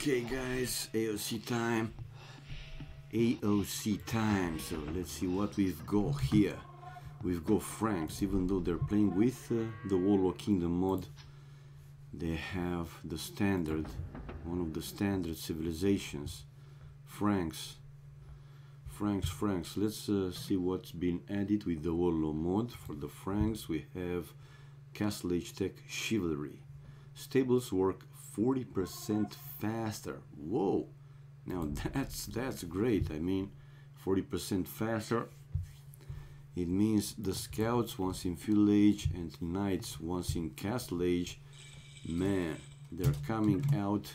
Okay guys, AoC time. AoC time. So let's see what we've got here. We've got Franks, even though they're playing with the Warlock Kingdom mod. They have the standard, one of the standard civilizations. Franks. Let's see what's been added with the Warlock mod. For the Franks we have Castle Age Tech Chivalry. Stables work 40% faster. Whoa! Now that's great. I mean, 40% faster. It means the scouts once in Field Age and knights once in Castle Age, man, they're coming out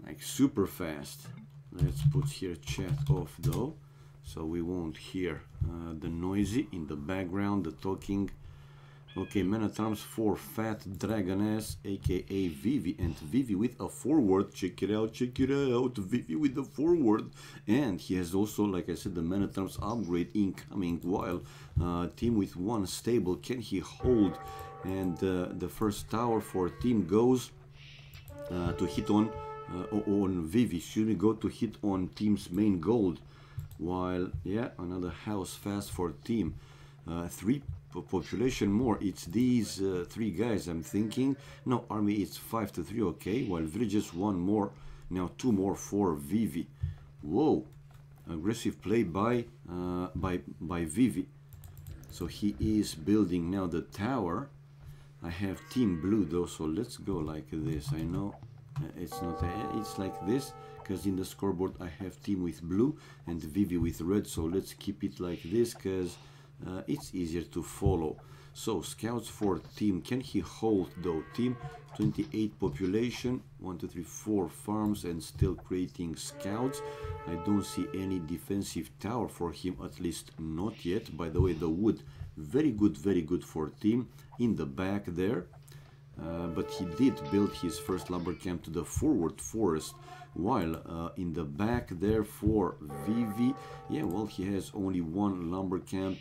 like super fast. Let's put here chat off though, so we won't hear the noisy in the background, the talking. Okay, men at arms for Fat Dragoness, aka Vivi, and Vivi with a forward. Check it out, Vivi with the forward. And he has also, like I said, the men at arms upgrade incoming. While team with one stable, can he hold? And the first tower for team goes to hit on Vivi. Should we go to hit on team's main gold? While, yeah, another house fast for team. 3 population more. It's these 3 guys, I'm thinking. No, army is 5 to 3, okay. While villages 1 more. Now 2 more for Vivi. Whoa, aggressive play by Vivi. So he is building now the tower. I have team blue though, so let's go like this. I know it's not it's like this because in the scoreboard I have team with blue and Vivi with red, so let's keep it like this because it's easier to follow. So scouts for team, can he hold though? Team 28 population, 1 2 3 4 farms, and still creating scouts. I don't see any defensive tower for him, at least not yet. By the way, the wood very good for team in the back there, but he did build his first lumber camp to the forward forest. While in the back there for Vivi, yeah, well, he has only 1 lumber camp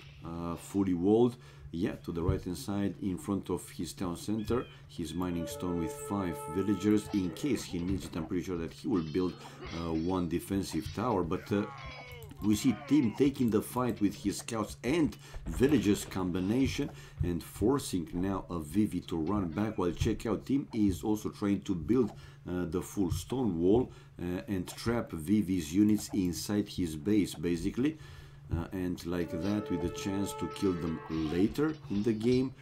fully walled. Yeah, to the right hand side in front of his town center, he's mining stone with 5 villagers in case he needs it. I'm pretty sure that he will build 1 defensive tower, but we see team taking the fight with his scouts and villagers combination and forcing now a Vivi to run back. While check out, team is also trying to build the full stone wall and trap Vivi's units inside his base basically, and like that with a chance to kill them later in the game.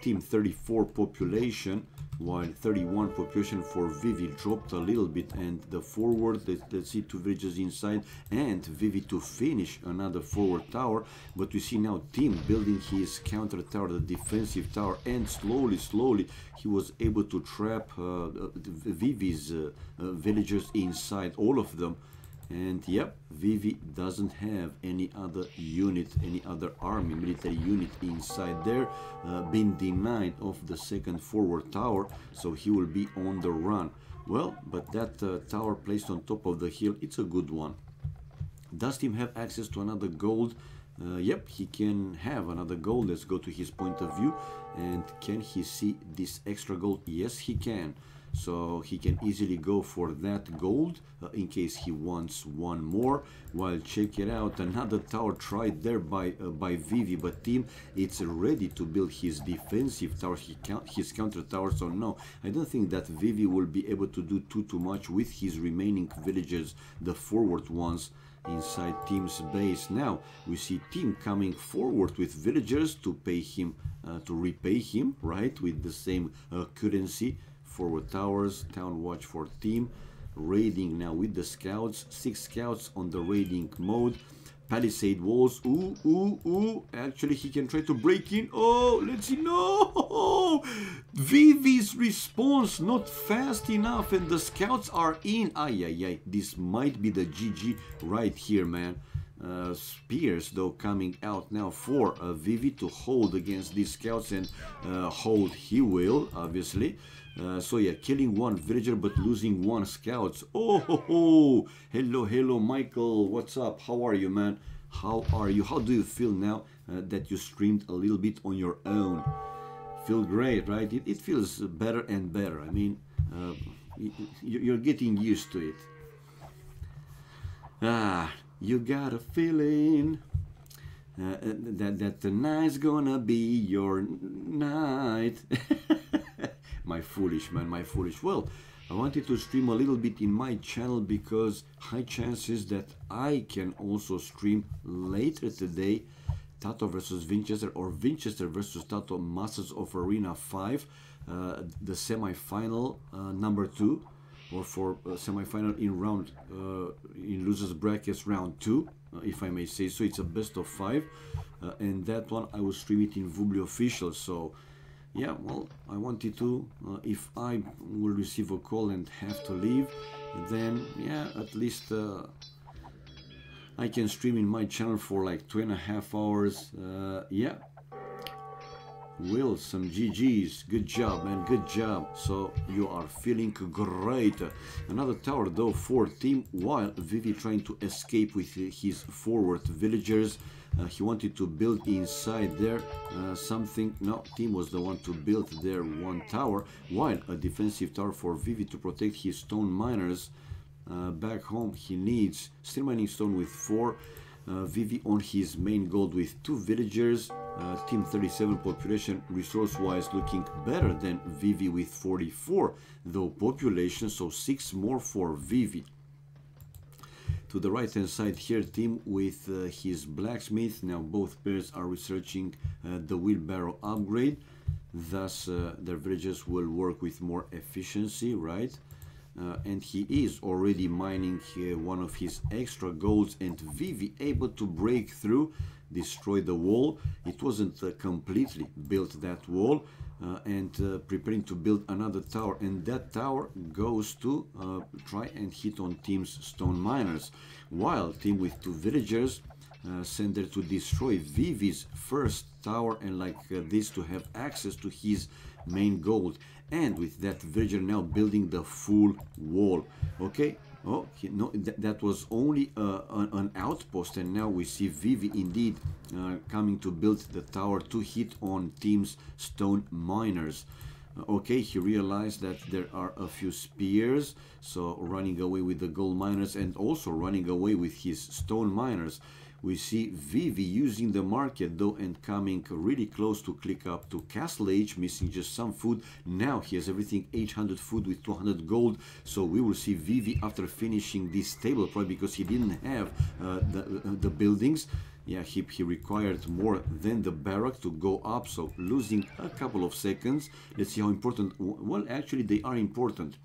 Team 34 population, while 31 population for Vivi dropped a little bit, and the forward, let's see, 2 villages inside and Vivi to finish another forward tower. But we see now team building his counter tower, the defensive tower, and slowly he was able to trap Vivi's villagers inside, all of them. And yep, Vivi doesn't have any other unit, any other army, military unit inside there, been denied of the second forward tower, so he will be on the run. Well, but that tower placed on top of the hill, it's a good one. Does team have access to another gold? Yep, he can have another gold. Let's go to his point of view. And can he see this extra gold? Yes, he can. So he can easily go for that gold in case he wants 1 more. While check it out, another tower tried there by Vivi, but team it's ready to build his defensive tower, his counter tower. So no, I don't think that Vivi will be able to do too much with his remaining villages, the forward ones inside team's base. Now we see team coming forward with villagers to pay him, to repay him, right, with the same currency. Forward towers, town watch for team, raiding now with the scouts, 6 scouts on the raiding mode, palisade walls. Ooh, actually he can try to break in. Oh, let's see, no, Vivi's response not fast enough and the scouts are in. Ay, this might be the GG right here, man. Spears though coming out now for Vivi to hold against these scouts, and hold he will, obviously. So yeah, killing 1 villager but losing 1 scouts. Oh, hello Michael, what's up? How are you, man? How are you? How do you feel now that you streamed a little bit on your own? Feel great, right? It feels better and better. I mean, You're getting used to it. Ah, you got a feeling that tonight's gonna be your night. My foolish man, my foolish. Well, I wanted to stream a little bit in my channel because high chances that I can also stream later today Tato versus Winchester or Winchester versus Tato Masters of Arena 5, the semi-final number 2, or for semi-final in round in losers brackets round 2, if I may say so. It's a best of 5, and that one I will stream it in Vubli official. So yeah, well, I wanted to, if I will receive a call and have to leave, then yeah, at least I can stream in my channel for like 2.5 hours. Yeah, Will, some GG's, good job man, good job. So you are feeling great. Another tower though for team, while Vivi trying to escape with his forward villagers. He wanted to build inside there something. No, team was the one to build there one tower, while a defensive tower for Vivi to protect his stone miners. Back home he needs steel mining stone with 4. Vivi on his main gold with 2 villagers. Team 37 population resource wise looking better than Vivi with 44 though population, so 6 more for Vivi. To the right hand side here, team with his blacksmith. Now both pairs are researching the wheelbarrow upgrade, thus their villagers will work with more efficiency, right? And he is already mining one of his extra golds, and Vivi able to break through, destroy the wall. It wasn't completely built, that wall, and preparing to build another tower, and that tower goes to try and hit on team's stone miners, while team with 2 villagers sent there to destroy Vivi's first tower, and like this to have access to his main gold, and with that villager now building the full wall. Okay, oh no, that was only an outpost, and now we see Vivi indeed coming to build the tower to hit on team's stone miners. Okay, he realized that there are a few spears, so running away with the gold miners and also running away with his stone miners. We see Vivi using the market though and coming really close to click up to Castle Age, missing just some food. Now he has everything 800 food with 200 gold, so we will see Vivi after finishing this table, probably because he didn't have the buildings. Yeah, he required more than the barrack to go up, so losing a couple of seconds. Let's see how important, well actually they are important,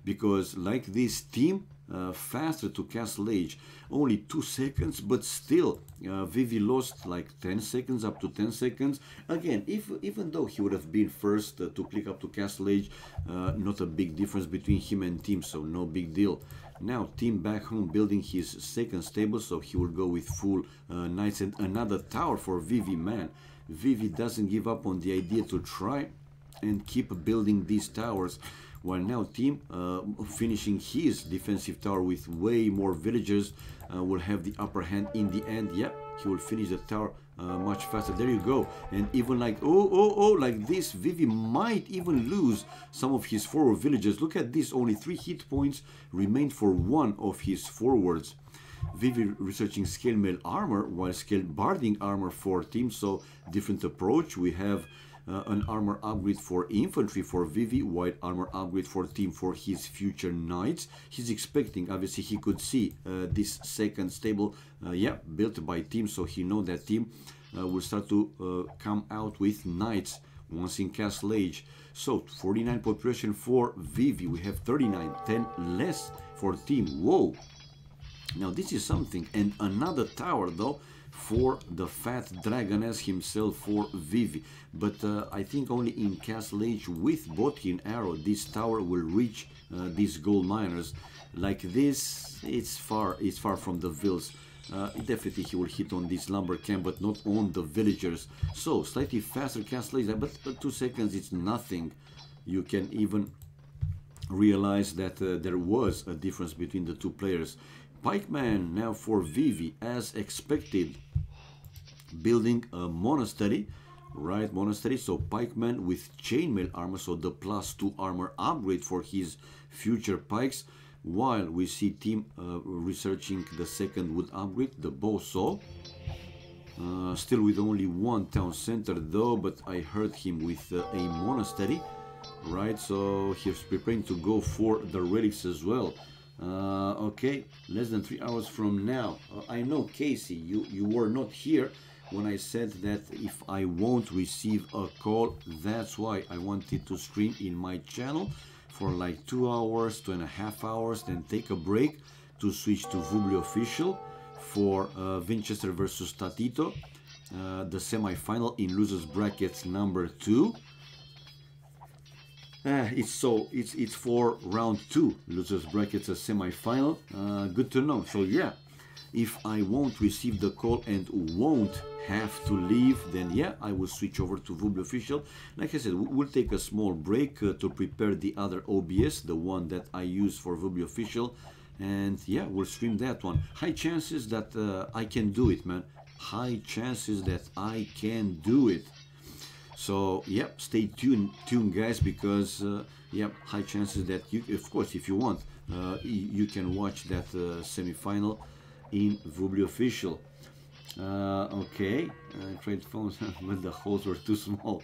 because like this team faster to Castle Age, only 2 seconds, but still Vivi lost like 10 seconds, up to 10 seconds. Again, even though he would have been first to click up to Castle Age, not a big difference between him and team, so no big deal. Now team back home building his second stable, so he will go with full knights and another tower for Vivi. Man, Vivi doesn't give up on the idea to try and keep building these towers, while now team finishing his defensive tower with way more villagers will have the upper hand in the end. Yep, he will finish the tower much faster. There you go. And even like like this, Vivi might even lose some of his forward villagers. Look at this, only 3 hit points remained for one of his forwards. Vivi researching scale mail armor while scale barding armor for team, so different approach. We have an armor upgrade for infantry for Vivi, while armor upgrade for team for his future knights. He's expecting, obviously he could see this second stable yeah, built by team, so he know that team will start to come out with knights once in Castle Age. So 49 population for Vivi, we have 39, 10 less for team. Whoa, now this is something. And another tower though for the fat dragoness himself for Vivi, but I think only in Castle Age with Botkin arrow this tower will reach these gold miners. Like this, it's far from the vills. Definitely he will hit on this lumber camp, but not on the villagers. So slightly faster Castle Age, but 2 seconds it's nothing. You can even realize that there was a difference between the two players. Pikeman now for Vivi, as expected, building a monastery right, monastery. So pikeman with chainmail armor, so the +2 armor upgrade for his future pikes, while we see team researching the second wood upgrade, the bow saw. Still with only one town center though, but I heard him with a monastery, right? So he's preparing to go for the relics as well. Okay, less than 3 hours from now. I know, Casey, you were not here when I said that if I won't receive a call. That's why I wanted to stream in my channel for like 2 hours, 2.5 hours, then take a break to switch to Vubli Official for Winchester versus Tatito, the semi-final in losers brackets number 2. It's for round 2 losers brackets, a semi-final. Good to know. So yeah, if I won't receive the call and won't have to leave, then yeah, I will switch over to Vubli Official. Like I said, we'll take a small break to prepare the other OBS, the one that I use for Vubli Official. And yeah, we'll stream that one. High chances that I can do it, man. High chances that I can do it. So yeah, stay tuned guys, because yeah, high chances that you, of course, if you want, you can watch that semi-final in Vubli Official. Okay, I tried phones, but the holes were too small.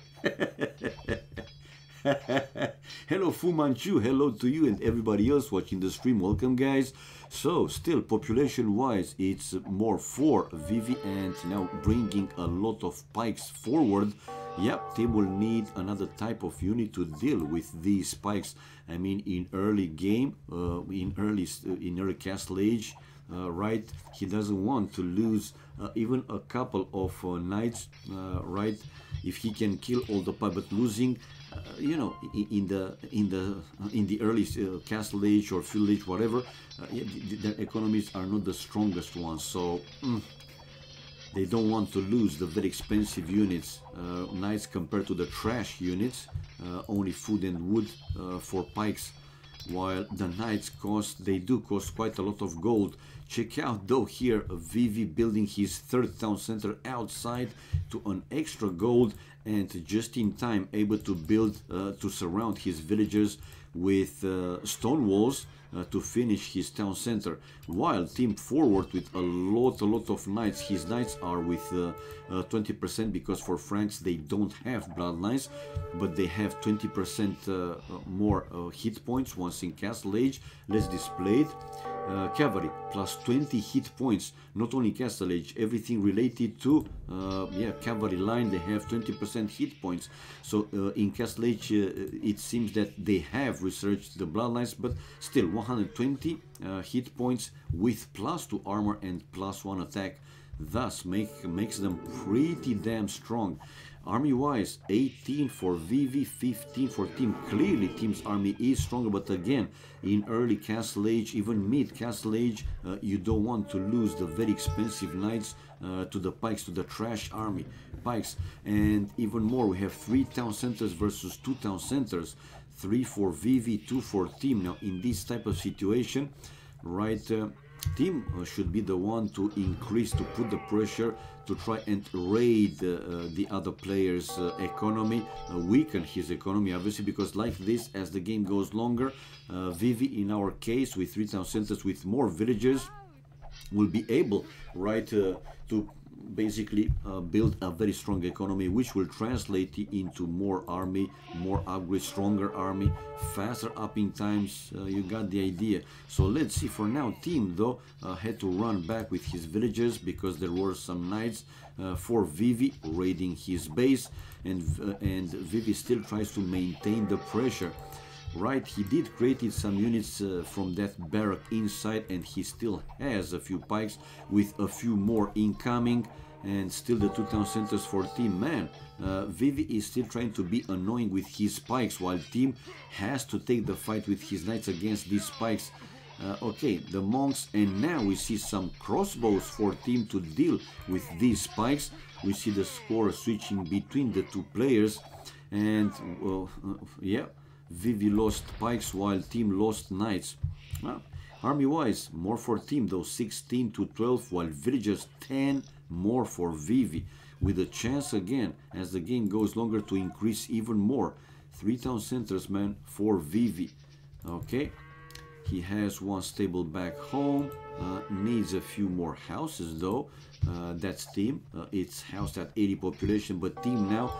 Hello Fu Manchu, hello to you and everybody else watching the stream. Welcome guys. So still population wise it's more for Vivi, and now bringing a lot of pikes forward. Yep, team will need another type of unit to deal with these pikes. I mean, in early game, in early castle age, right, he doesn't want to lose even a couple of knights, right, if he can kill all the pikes. But losing you know, in the early castle age or feudal age, whatever, their economies are not the strongest ones, so they don't want to lose the very expensive units, knights, compared to the trash units, only food and wood for pikes, while the knights do cost quite a lot of gold. Check out though here Vivi building his third town center outside to an extra gold, and just in time able to build to surround his villagers with stone walls to finish his town center, while team forward with a lot of knights. His knights are with 20%, because for Franks they don't have bloodlines, but they have 20% more hit points once in castle age, less displayed. Cavalry plus 20 hit points, not only castle age, everything related to yeah, cavalry line, they have 20% hit points. So in castle age it seems that they have researched the bloodlines, but still 120 hit points with +2 armor and +1 attack, thus makes them pretty damn strong. Army wise, 18 for Vivi, 15 for team. Clearly team's army is stronger, but again, in early castle age, even mid castle age, you don't want to lose the very expensive knights to the pikes, to the trash army pikes. And even more, we have 3 town centers versus 2 town centers, 3 for Vivi, 2 for team. Now in this type of situation, right, team should be the one to increase, to put the pressure, to try and raid the other player's economy, weaken his economy, obviously, because like this, as the game goes longer, Vivi, in our case, with 3 town centers with more villagers, will be able, right, to basically build a very strong economy, which will translate into more army, more upgrades, stronger army, faster upping times. You got the idea. So let's see. For now, team though had to run back with his villagers because there were some knights for Vivi raiding his base, and Vivi still tries to maintain the pressure. Right, he did create some units from that barrack inside, and he still has a few pikes with a few more incoming, and still the 2 town centers for team. Man, Vivi is still trying to be annoying with his pikes, while team has to take the fight with his knights against these pikes. Okay, the monks, and now we see some crossbows for team to deal with these spikes. We see the score switching between the 2 players, and yeah, Vivi lost pikes while team lost knights. Army wise, more for team though, 16 to 12, while villagers 10 more for Vivi. with a chance again as the game goes longer to increase even more. 3 town centers, man, for Vivi. Okay, he has one stable back home, needs a few more houses though. That's team, it's housed at 80 population, but team now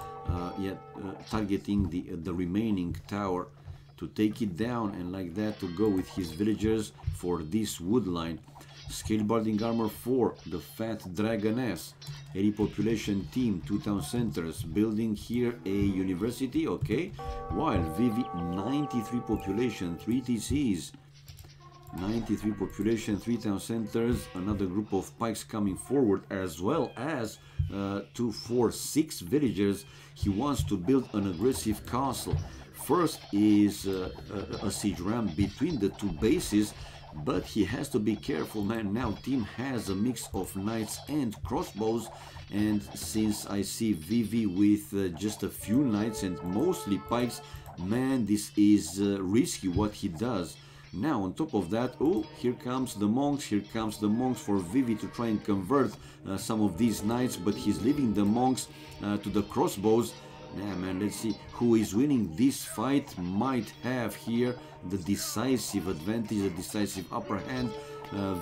targeting the remaining tower to take it down, and like that to go with his villagers for this wood line. Scale barding armor for the fat dragoness. 80 population team, 2 town centers, building here a university, okay. While Vivi 93 population, 3 TCs. 93 population, 3 town centers, another group of pikes coming forward, as well as 2, 4, 6 villagers. He wants to build an aggressive castle. First is a siege ram between the 2 bases, but he has to be careful, man. Now team has a mix of knights and crossbows, and since I see Vivi with just a few knights and mostly pikes, man, this is risky what he does. Now on top of that, oh, here comes the monks for Vivi to try and convert some of these knights, but he's leaving the monks to the crossbows. Yeah, man, let's see who is winning this fight. Might have here the decisive advantage, the decisive upper hand.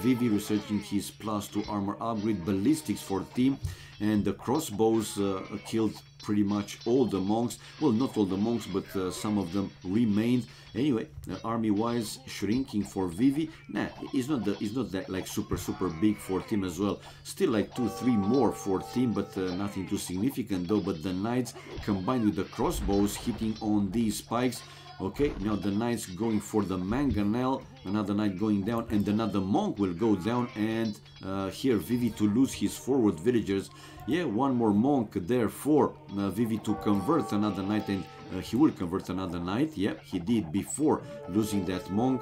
Vivi researching his +2 armor upgrade, ballistics for team, and the crossbows killed pretty much all the monks. Well, not all the monks, but some of them remained. Anyway, army-wise, shrinking for Vivi. Nah, it's not that like super big for team as well. Still like 2, 3 more for team, but nothing too significant though. But the knights combined with the crossbows hitting on these spikes. Okay, now the knights going for the mangonel, another knight going down, and another monk will go down, and here Vivi to lose his forward villagers. Yeah, one more monk there for Vivi to convert another knight, and he will convert another knight. Yeah, he did before losing that monk.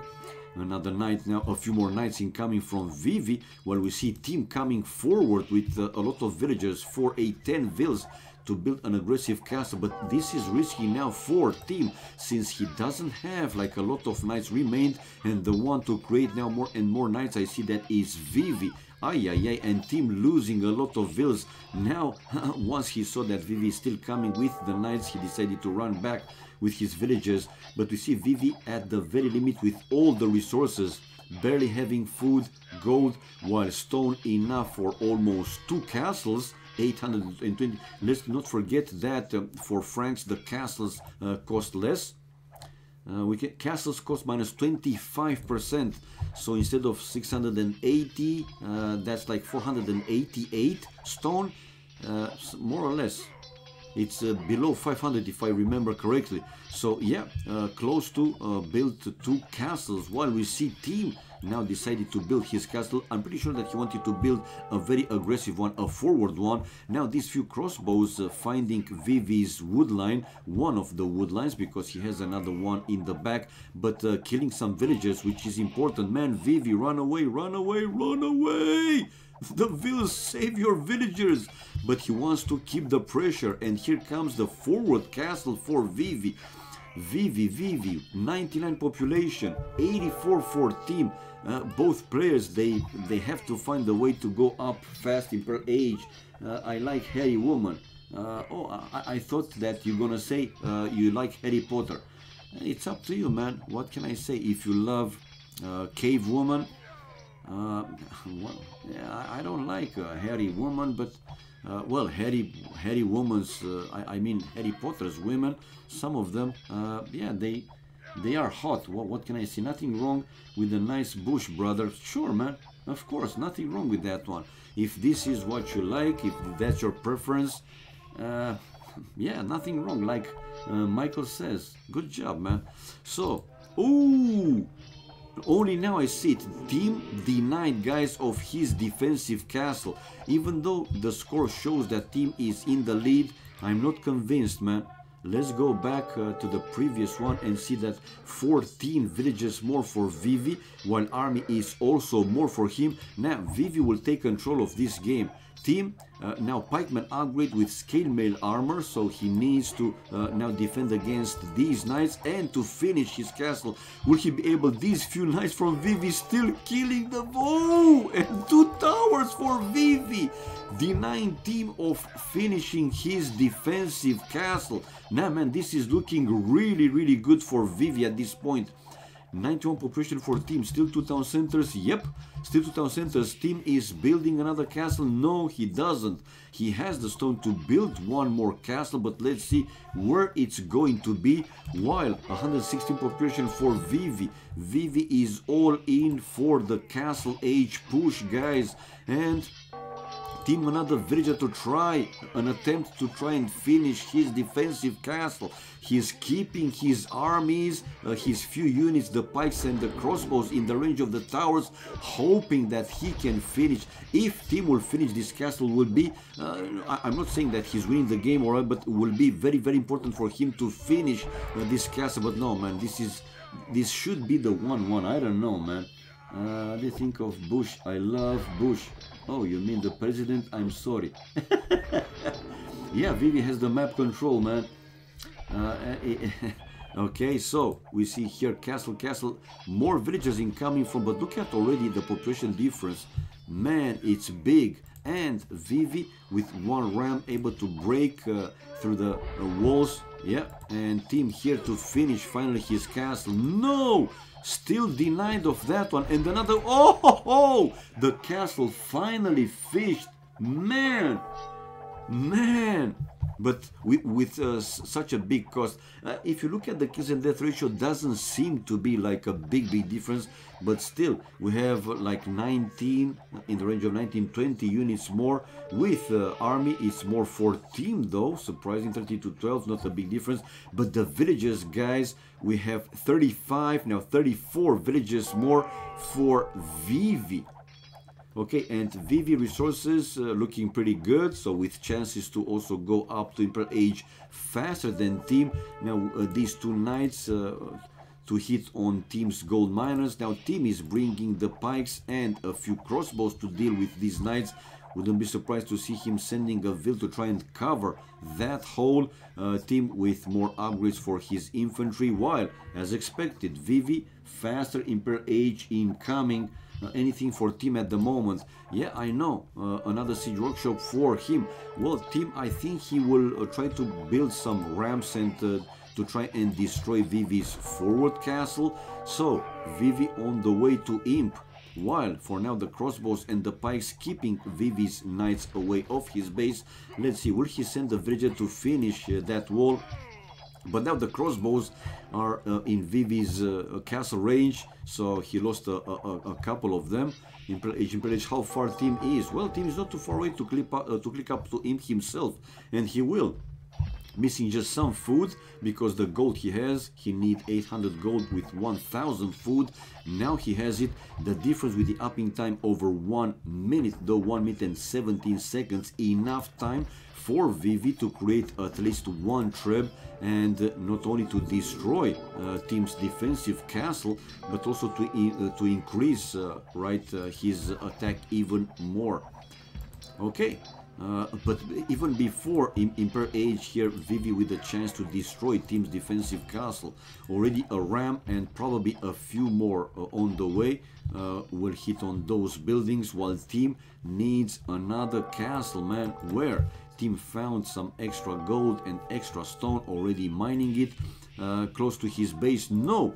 Another knight now, a few more knights incoming from Vivi, while we see team coming forward with a lot of villagers for a 10 vills to build an aggressive castle. But this is risky now for team, since he doesn't have like a lot of knights remained, and the one to create now more and more knights, I see that is Vivi. And team losing a lot of vills. Now once he saw that Vivi is still coming with the knights, he decided to run back with his villagers. But we see Vivi at the very limit with all the resources, barely having food, gold, while stone enough for almost 2 castles. 820. Let's not forget that for francs the castles cost less. Castles cost minus 25%, so instead of 680, that's like 488 stone, more or less. It's below 500 if I remember correctly. So yeah, close to build 2 castles, while we see team now decided to build his castle. I'm pretty sure that he wanted to build a very aggressive one, a forward one. Now these few crossbows finding Vivi's wood line, one of the wood lines, because he has another one in the back, but killing some villagers, which is important. Man, Vivi, run away, run away, run away! The villas, save your villagers! But he wants to keep the pressure, and here comes the forward castle for Vivi. Vivi, 99 population, 84 for team. Both players, they have to find a way to go up fast in per age. I like Harry Woman. I thought that you're gonna say you like Harry Potter. It's up to you, man. What can I say? If you love Cave Woman, well, yeah, I don't like Harry Woman, but well, Harry Woman's, I mean Harry Potter's women, some of them, yeah, they are hot. What can I say? Nothing wrong with a nice bush, brother. Sure, man, of course, nothing wrong with that one. If this is what you like, if that's your preference, yeah, nothing wrong. Like Michael says, good job, man. So, ooh, only now I see it. Team denied, guys, of his defensive castle. Even though the score shows that team is in the lead, I'm not convinced, man. Let's go back to the previous one and see that 14 villages more for Vivi, while army is also more for him. Now Vivi will take control of this game. Team, now pikeman upgrade with scale mail armor, so he needs to now defend against these knights and to finish his castle. Will he be able? These few knights from Vivi still killing the... Oh, and 2 towers for Vivi, denying team of finishing his defensive castle. Now, man, this is looking really good for Vivi at this point. 91 population for team, still 2 town centers. Yep, still 2 town centers. Team is building another castle. No, he doesn't. He has the stone to build one more castle, but let's see where it's going to be. While 116 population for Vivi. Vivi is all in for the castle age push, guys. And team another villager to try an attempt to try and finish his defensive castle. He's keeping his armies, his few units, the pikes and the crossbows in the range of the towers, hoping that he can finish. If team will finish this castle, will be I'm not saying that he's winning the game, alright, but will be very important for him to finish this castle. But no, man, this should be the 1-1. I don't know, man. They think of Bush. I love Bush. Oh, you mean the president? I'm sorry. Yeah, Vivi has the map control, man. Okay, so we see here castle, more villagers incoming from, but look at already the population difference. Man, it's big. And Vivi with 1 ram able to break through the walls. Yeah, and team here to finish finally his castle. No! Still denied of that one. And another, oh, the castle finally finished. Man, but with such a big cost. If you look at the kills and death ratio, doesn't seem to be like a big difference, but still we have like 19, in the range of 19-20 units more. With army it's more for team though, surprising, 30-12, not a big difference. But the villages, guys, we have 35, now 34 villages more for Vivi. Okay, and Vivi resources looking pretty good, so with chances to also go up to Imperial Age faster than team. Now these 2 knights to hit on team's gold miners. Now team is bringing the pikes and a few crossbows to deal with these knights. Wouldn't be surprised to see him sending a vil to try and cover that hole. Team with more upgrades for his infantry, while as expected Vivi faster Imperial Age incoming. Anything for team at the moment. Yeah, I know, another siege workshop for him. Well, team, I think he will try to build some ramps and to try and destroy Vivi's forward castle. So Vivi on the way to Imp, while for now the crossbows and the pikes keeping Vivi's knights away of his base. Let's see, will he send the villager to finish that wall? But now the crossbows are in Vivi's castle range, so he lost a couple of them. Imperial Age, how far team is? Well, team is not too far away to click up to him himself, and he will. Missing just some food, because the gold he has, he need 800 gold with 1000 food. Now he has it. The difference with the upping time over 1 minute, though, 1 minute and 17 seconds, enough time for Vivi to create at least 1 treb, and not only to destroy team's defensive castle, but also to increase his attack even more. Okay. But even before Imperial Age here, Vivi with a chance to destroy team's defensive castle. Already a ram and probably a few more on the way will hit on those buildings, while team needs another castle, man. Where team found some extra gold and extra stone, already mining it close to his base. No,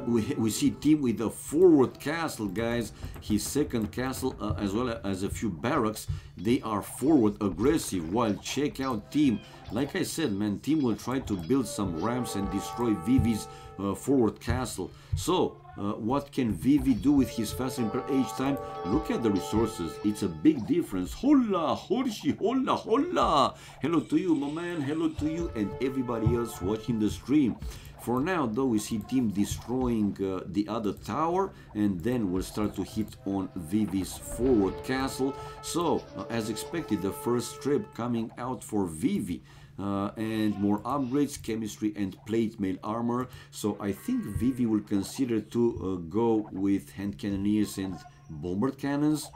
we see team with a forward castle, guys. His second castle, as well as a few barracks, they are forward aggressive. While check out team, like I said, man, team will try to build some ramps and destroy Vivi's forward castle. So what can Vivi do with his fast Imperial Age time? Look at the resources, it's a big difference. Hola, Horshi, hola, hola. Hello to you, my man, hello to you and everybody else watching the stream. For now, though, we see team destroying the other tower, and then we'll start to hit on Vivi's forward castle. So, as expected, the first trip coming out for Vivi. And more upgrades, chemistry and plate mail armor. So I think Vivi will consider to go with hand cannoneers and bombard cannons.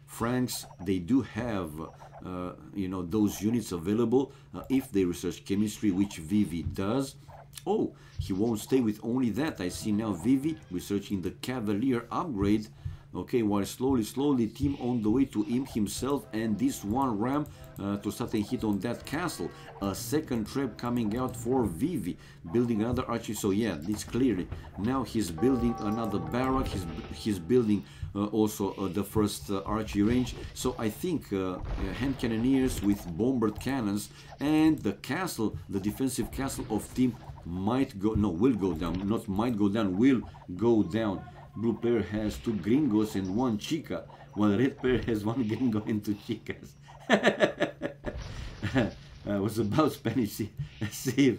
Franks, they do have those units available if they research chemistry, which Vivi does. Oh, he won't stay with only that. I see now Vivi researching the Cavalier upgrade. Okay, while slowly team on the way to him himself and this one ram to start a hit on that castle. A second trap coming out for Vivi, building another archery. So yeah, this clearly now he's building another barrack. He's building also the first archery range. So I think hand cannoneers with bombard cannons and the castle, the defensive castle of team might go, no, will go down, not might go down, will go down. Blue player has 2 gringos and 1 chica, while red player has 1 gringo and 2 chicas. Was about Spanish save.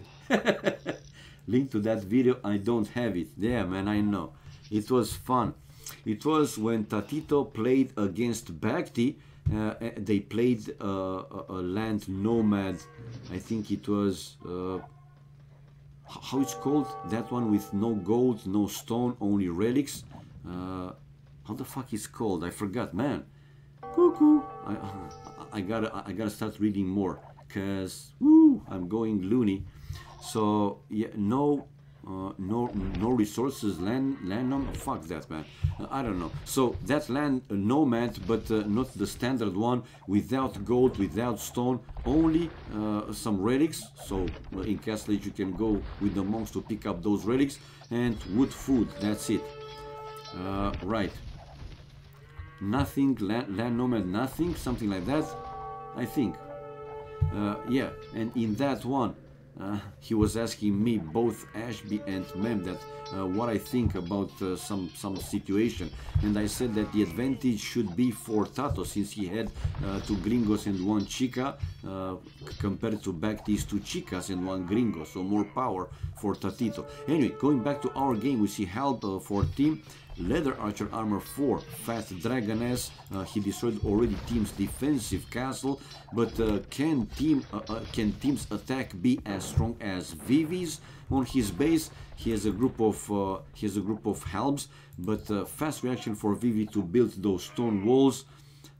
Link to that video, I don't have it. Yeah, man, I know. It was fun. It was when Tatito played against Bhakti. They played a land nomad. I think it was... how it's called, that one with no gold, no stone, only relics. How the fuck is called? I forgot, man. Cuckoo. I gotta start reading more, cause woo, I'm going loony. So yeah, no resources, land nomad. Fuck that, man. I don't know. So that land nomad, but not the standard one, without gold, without stone, only some relics. So in Castle Age you can go with the monks to pick up those relics, and wood food. That's it. Right. Nothing, land nomad, nothing, something like that, I think. Yeah, and in that one, he was asking me, both Ashby and Mem, that what I think about some situation, and I said that the advantage should be for Tato, since he had 2 gringos and 1 chica, compared to Bhakti's 2 chicas and 1 gringo, so more power for Tatito. Anyway, going back to our game, we see help for team. Leather Archer Armor 4, Fast Dragoness. He destroyed already team's defensive castle, but can team's attack be as strong as Vivi's on his base? He has a group of helps, but fast reaction for Vivi to build those stone walls,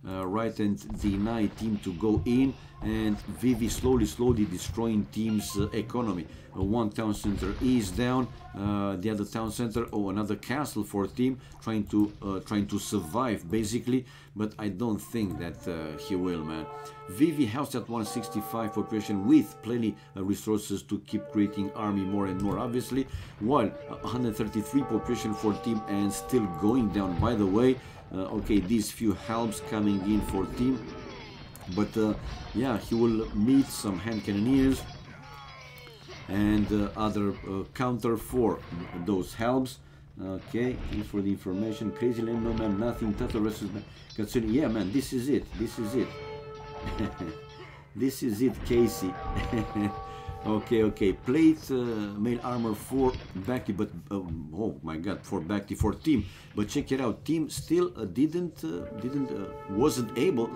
right, and deny team to go in, and Vivi slowly destroying team's economy. One town center is down, the other town center, another castle for team, trying to survive basically, but I don't think that he will, man. Vivi house at 165 population with plenty resources to keep creating army more and more, obviously, while 133 population for team and still going down, by the way. Okay, these few helps coming in for team, but yeah, he will meet some hand cannoneers and other counter for those helps. Okay, thanks for the information. Crazy land nomad, nothing. Tato versus considering. Yeah, man, this is it. This is it. This is it, Casey. Okay. Plate mail armor for Bhakti, but oh my god, for Bhakti, for team. But check it out, team still wasn't able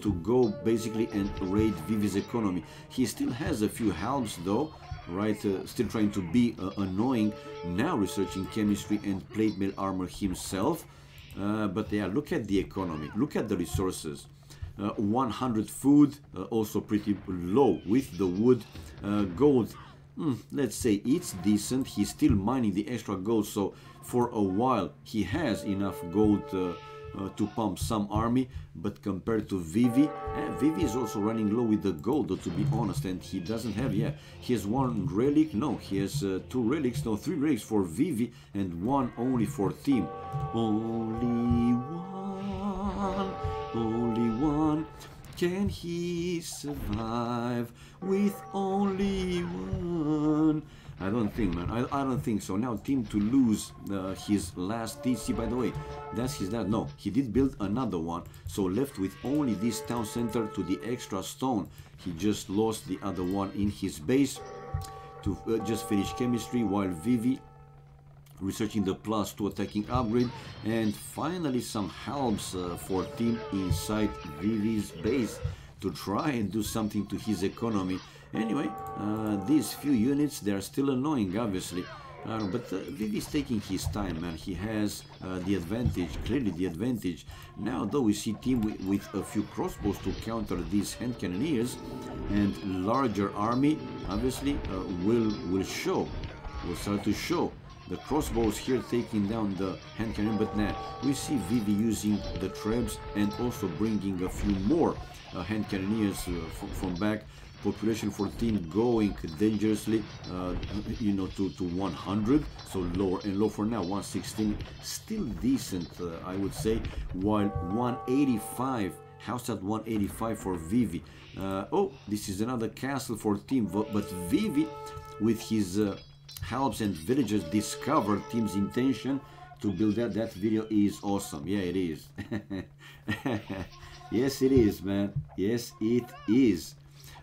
to go basically and raid Vivi's economy. He still has a few helps though, right? Still trying to be annoying. Now researching chemistry and plate mail armor himself. But yeah, look at the economy. Look at the resources. 100 food, also pretty low with the wood. Gold, let's say it's decent. He's still mining the extra gold, so for a while he has enough gold to pump some army. But compared to Vivi, Vivi is also running low with the gold, though, to be honest, and he doesn't have, yeah, he has 1 relic, no, he has 2 relics, no, 3 relics for Vivi and 1 only for team. Only one. Can he survive with only 1? I don't think, man. I don't think so. Now team to lose his last TC, by the way. That's his dad. No, he did build another one. So left with only this town center to the extra stone. He just lost the other one in his base to just finish chemistry, while Vivi researching the +2 attacking upgrade, and finally some helps for team inside Vivi's base to try and do something to his economy. Anyway, these few units, they are still annoying, obviously, but Vivi's taking his time, man. He has the advantage, clearly the advantage. Now though, we see team with a few crossbows to counter these hand cannoneers, and larger army obviously will start to show. The crossbows here taking down the hand cannon, but now we see Vivi using the trebs and also bringing a few more hand cannoneers from back. Population for team going dangerously, you know, to 100, so lower and low for now. 116, still decent, I would say, while 185, house at 185 for Vivi. Oh, this is another castle for team, but Vivi, with his helps and villagers, discovered team's intention to build that. That video is awesome. Yeah, it is. Yes, it is, man. Yes, it is.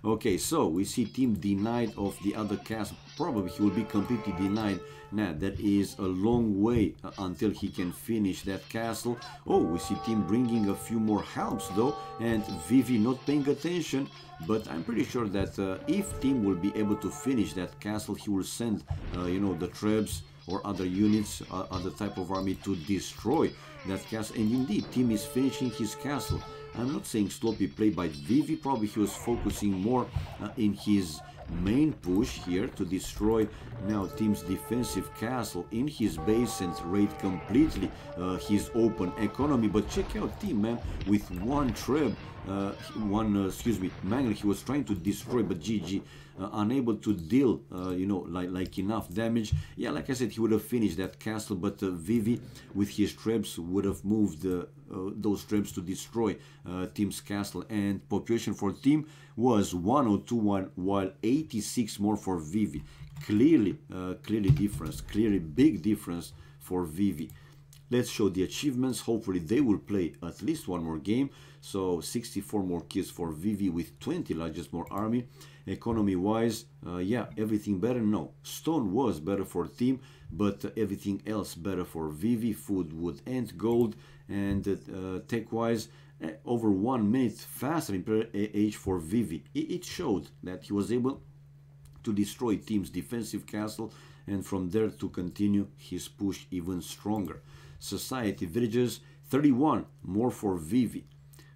Okay, so we see team denied of the other castle. Probably he will be completely denied. Now, that is a long way until he can finish that castle. Oh, we see team bringing a few more helps though, and Vivi not paying attention. But I'm pretty sure that if team will be able to finish that castle, he will send, you know, the trebs or other units, other type of army to destroy that castle. And indeed, team is finishing his castle. I'm not saying sloppy play by Vivi, probably he was focusing more in his main push here to destroy now team's defensive castle in his base and raid completely his open economy. But check out team, man, with one treb, excuse me, mangler he was trying to destroy, but GG, unable to deal, you know, like enough damage. Yeah, like I said, he would have finished that castle, but Vivi with his trebs would have moved those trebs to destroy team's castle, and population for team was 102, while 86 more for Vivi. Clearly difference, clearly big difference for Vivi. Let's show the achievements. Hopefully they will play at least one more game. So 64 more kills for Vivi with 20 largest more army. Economy wise, yeah, everything better. No, stone was better for team, but everything else better for Vivi. Food, wood and gold. And tech wise, over 1 minute faster in age for Vivi. It showed that he was able to destroy team's defensive castle, and from there to continue his push even stronger. Society villages 31 more for Vivi,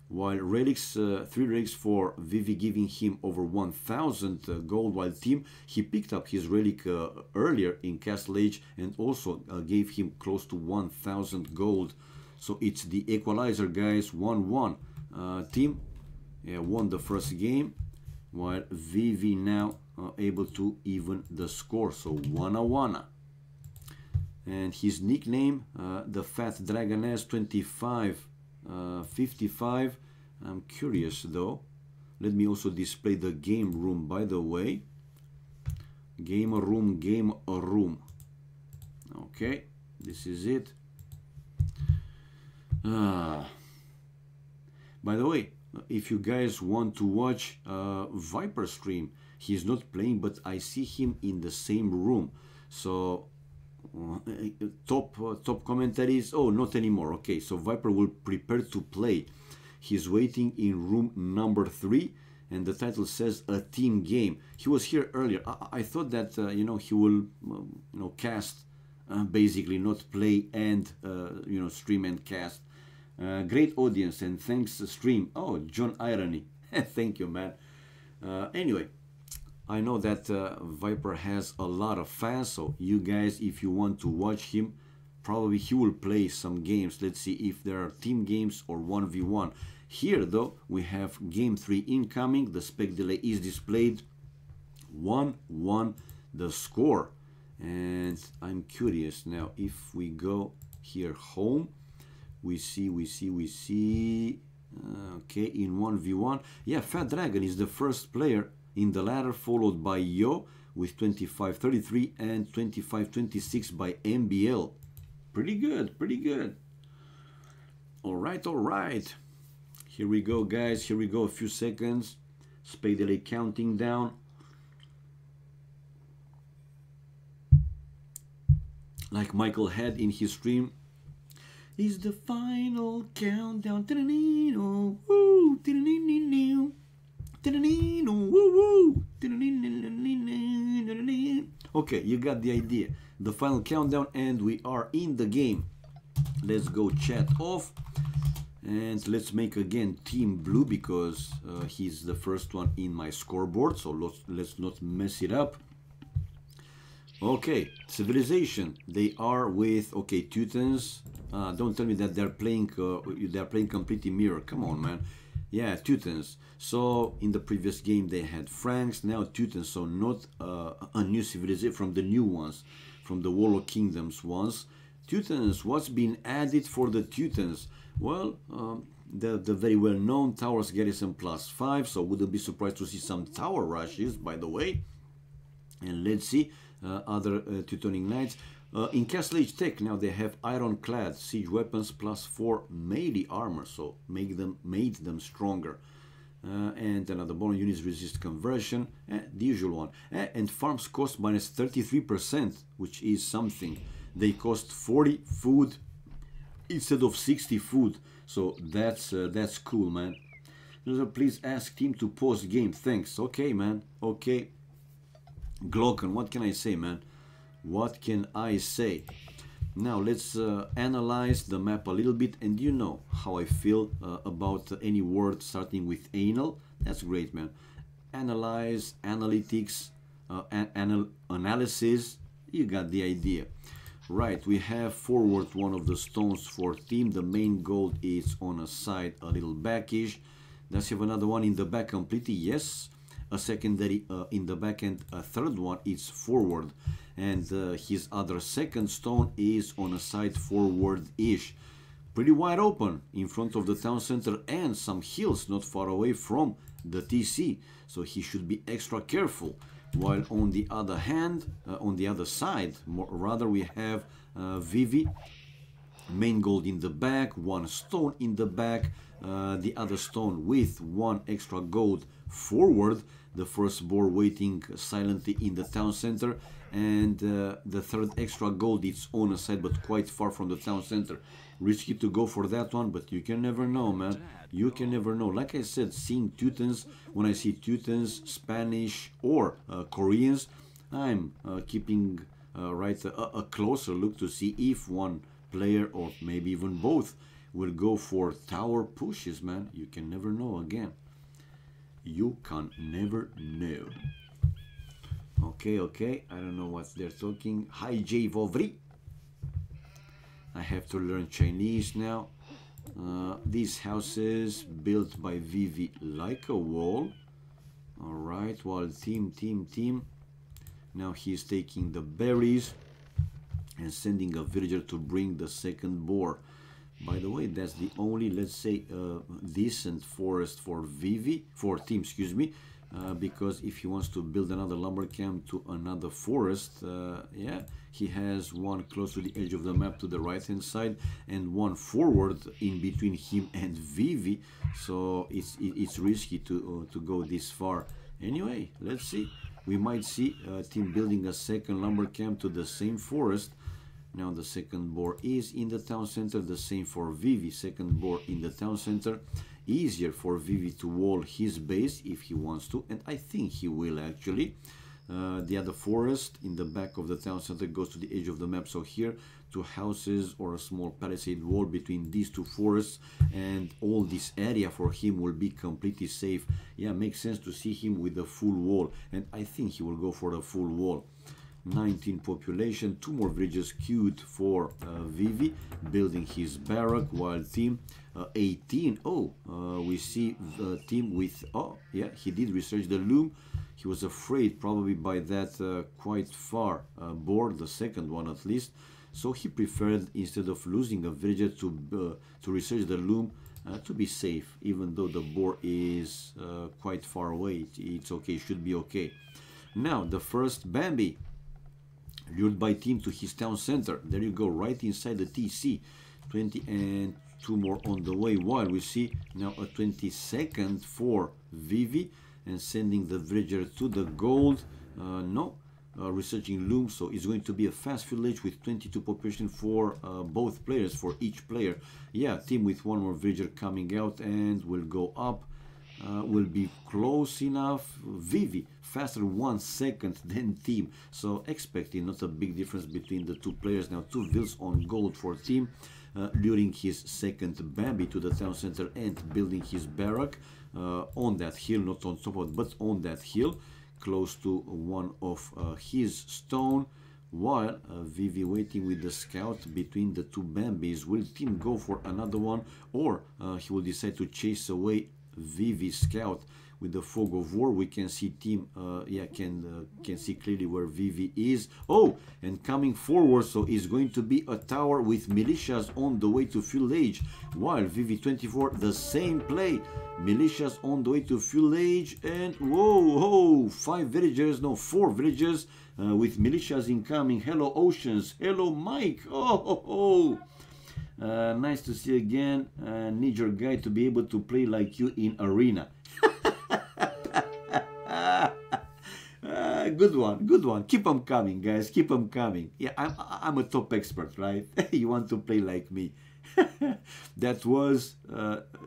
while relics, 3 relics for Vivi, giving him over 1000 gold, while team he picked up his relic earlier in castle age and also gave him close to 1000 gold. So it's the equalizer, guys. 1-1. Team won the first game, while Vivi now able to even the score. So 1-1. And his nickname, the Fat Dragoness 2555. I'm curious though. Let me also display the game room, by the way. Game room. Okay, this is it. By the way, if you guys want to watch Viper stream, he's not playing, but I see him in the same room. So top commentaries, oh, not anymore. Okay, so Viper will prepare to play. He's waiting in room number 3, and the title says a team game. He was here earlier. I thought that you know, he will you know, cast, basically not play and you know, stream and cast. Great audience and thanks stream. Oh, John Irony. Thank you, man. Anyway, I know that Viper has a lot of fans, so you guys, if you want to watch him, probably he will play some games. Let's see if there are team games or 1v1. Here though, we have game 3 incoming. The spec delay is displayed. 1-1 the score. And I'm curious now, if we go here home, we see okay, in 1v1, yeah, Fat Dragon is the first player in the ladder, followed by Yo with 25-33 and 25-26 by MBL. Pretty good. All right. Here we go, guys. Here we go. A few seconds. Spec delay counting down. Like Michael had in his stream. Is the final countdown. Okay, you got the idea. The final countdown, and we are in the game. Let's go chat off, and let's make again team blue, because he's the first one in my scoreboard, so let's not mess it up. Okay, civilization. They are with okay Teutons. Don't tell me that they're playing completely mirror. Come on, man. Yeah, Teutons. So in the previous game they had Franks, now Teutons. So not a new civilization from the new ones, from the Warlock Kingdoms ones. Teutons. What's been added for the Teutons? Well, the very well known Towers Garrison +5. So wouldn't be surprised to see some tower rushes. By the way. And let's see other Teutonic Knights. In Castle Age Tech now they have ironclad siege weapons +4 melee armor, so made them stronger. And another bonus units resist conversion, the usual one. And farms cost -33%, which is something. They cost 40 food instead of 60 food, so that's cool, man. So please ask team to pause game. Thanks. Okay, man. Okay. Glocken, what can I say, man? What can I say? Now let's analyze the map a little bit, and you know how I feel about any word starting with anal. That's great, man. Analyze, analytics, analysis. You got the idea. Right, we have forward one of the stones for team. The main gold is on a side a little backish. Does he have another one in the back completely? Yes. A secondary in the back, and a third one is forward, and his other second stone is on a side forward-ish. Pretty wide open in front of the town center and some hills not far away from the TC, so he should be extra careful. While on the other hand, on the other side, rather, we have Vivi, main gold in the back, one stone in the back, the other stone with one extra gold forward, the first boar waiting silently in the town center, and the third extra gold is on a side but quite far from the town center. Risky to go for that one, but you can never know, man. You can never know. Like I said, seeing Teutons, when I see Teutons, Spanish or Koreans, I'm keeping a closer look to see if one player or maybe even both will go for tower pushes, man. You can never know again. You can never know. Okay, I don't know what they're talking. Hi, Jay Vovri. I have to learn Chinese now. These houses built by Vivi like a wall. Alright, while team. Now he's taking the berries and sending a villager to bring the second boar. By the way, that's the only, let's say, decent forest for Vivi, for team, excuse me, because if he wants to build another lumber camp to another forest, yeah, he has one close to the edge of the map to the right hand side and one forward in between him and Vivi, so it's risky to go this far. Anyway, let's see. We might see team building a second lumber camp to the same forest. Now the second boar is in the town center, the same for Vivi, second boar in the town center. Easier for Vivi to wall his base if he wants to, and I think he will actually. The other forest in the back of the town center goes to the edge of the map, so here two houses or a small palisade wall between these two forests, and all this area for him will be completely safe. Yeah, makes sense to see him with a full wall, and I think he will go for the full wall. 19 population, 2 more villages queued for Vivi, building his barrack, while team 18. We see the team with, yeah, he did research the loom. He was afraid probably by that quite far boar, the second one at least, so he preferred, instead of losing a villager, to research the loom, to be safe. Even though the boar is quite far away, it's okay, should be okay. Now the first Bambi lured by team to his town center. There you go, right inside the TC. 20 and 2 more on the way, while we see now a 22nd for Vivi and sending the villager to the gold. Researching loom, so it's going to be a fast village with 22 population for both players, for each player. Yeah, team with 1 more villager coming out and will go up. Will be close enough. Vivi faster 1 second than team, so expecting not a big difference between the two players. Now 2 vills on gold for team, luring his second Bambi to the town center and building his barrack on that hill, not on top of it, but on that hill, close to one of his stone. while Vivi waiting with the scout between the two Bambis. Will team go for another one, or he will decide to chase away Vivi's scout with the fog of war? We can see team, yeah, can see clearly where Vivi is. Oh, and coming forward, so it's going to be a tower with militias on the way to fuel age, while Vivi 24, the same play, militias on the way to fuel age, and whoa, whoa, 5 villagers, no, 4 villagers with militias incoming. Hello Oceans, hello Mike, oh. Nice to see again. Need your guy to be able to play like you in arena. Good one, good one. Keep them coming, guys. Keep them coming. Yeah, I'm a top expert, right? You want to play like me? That was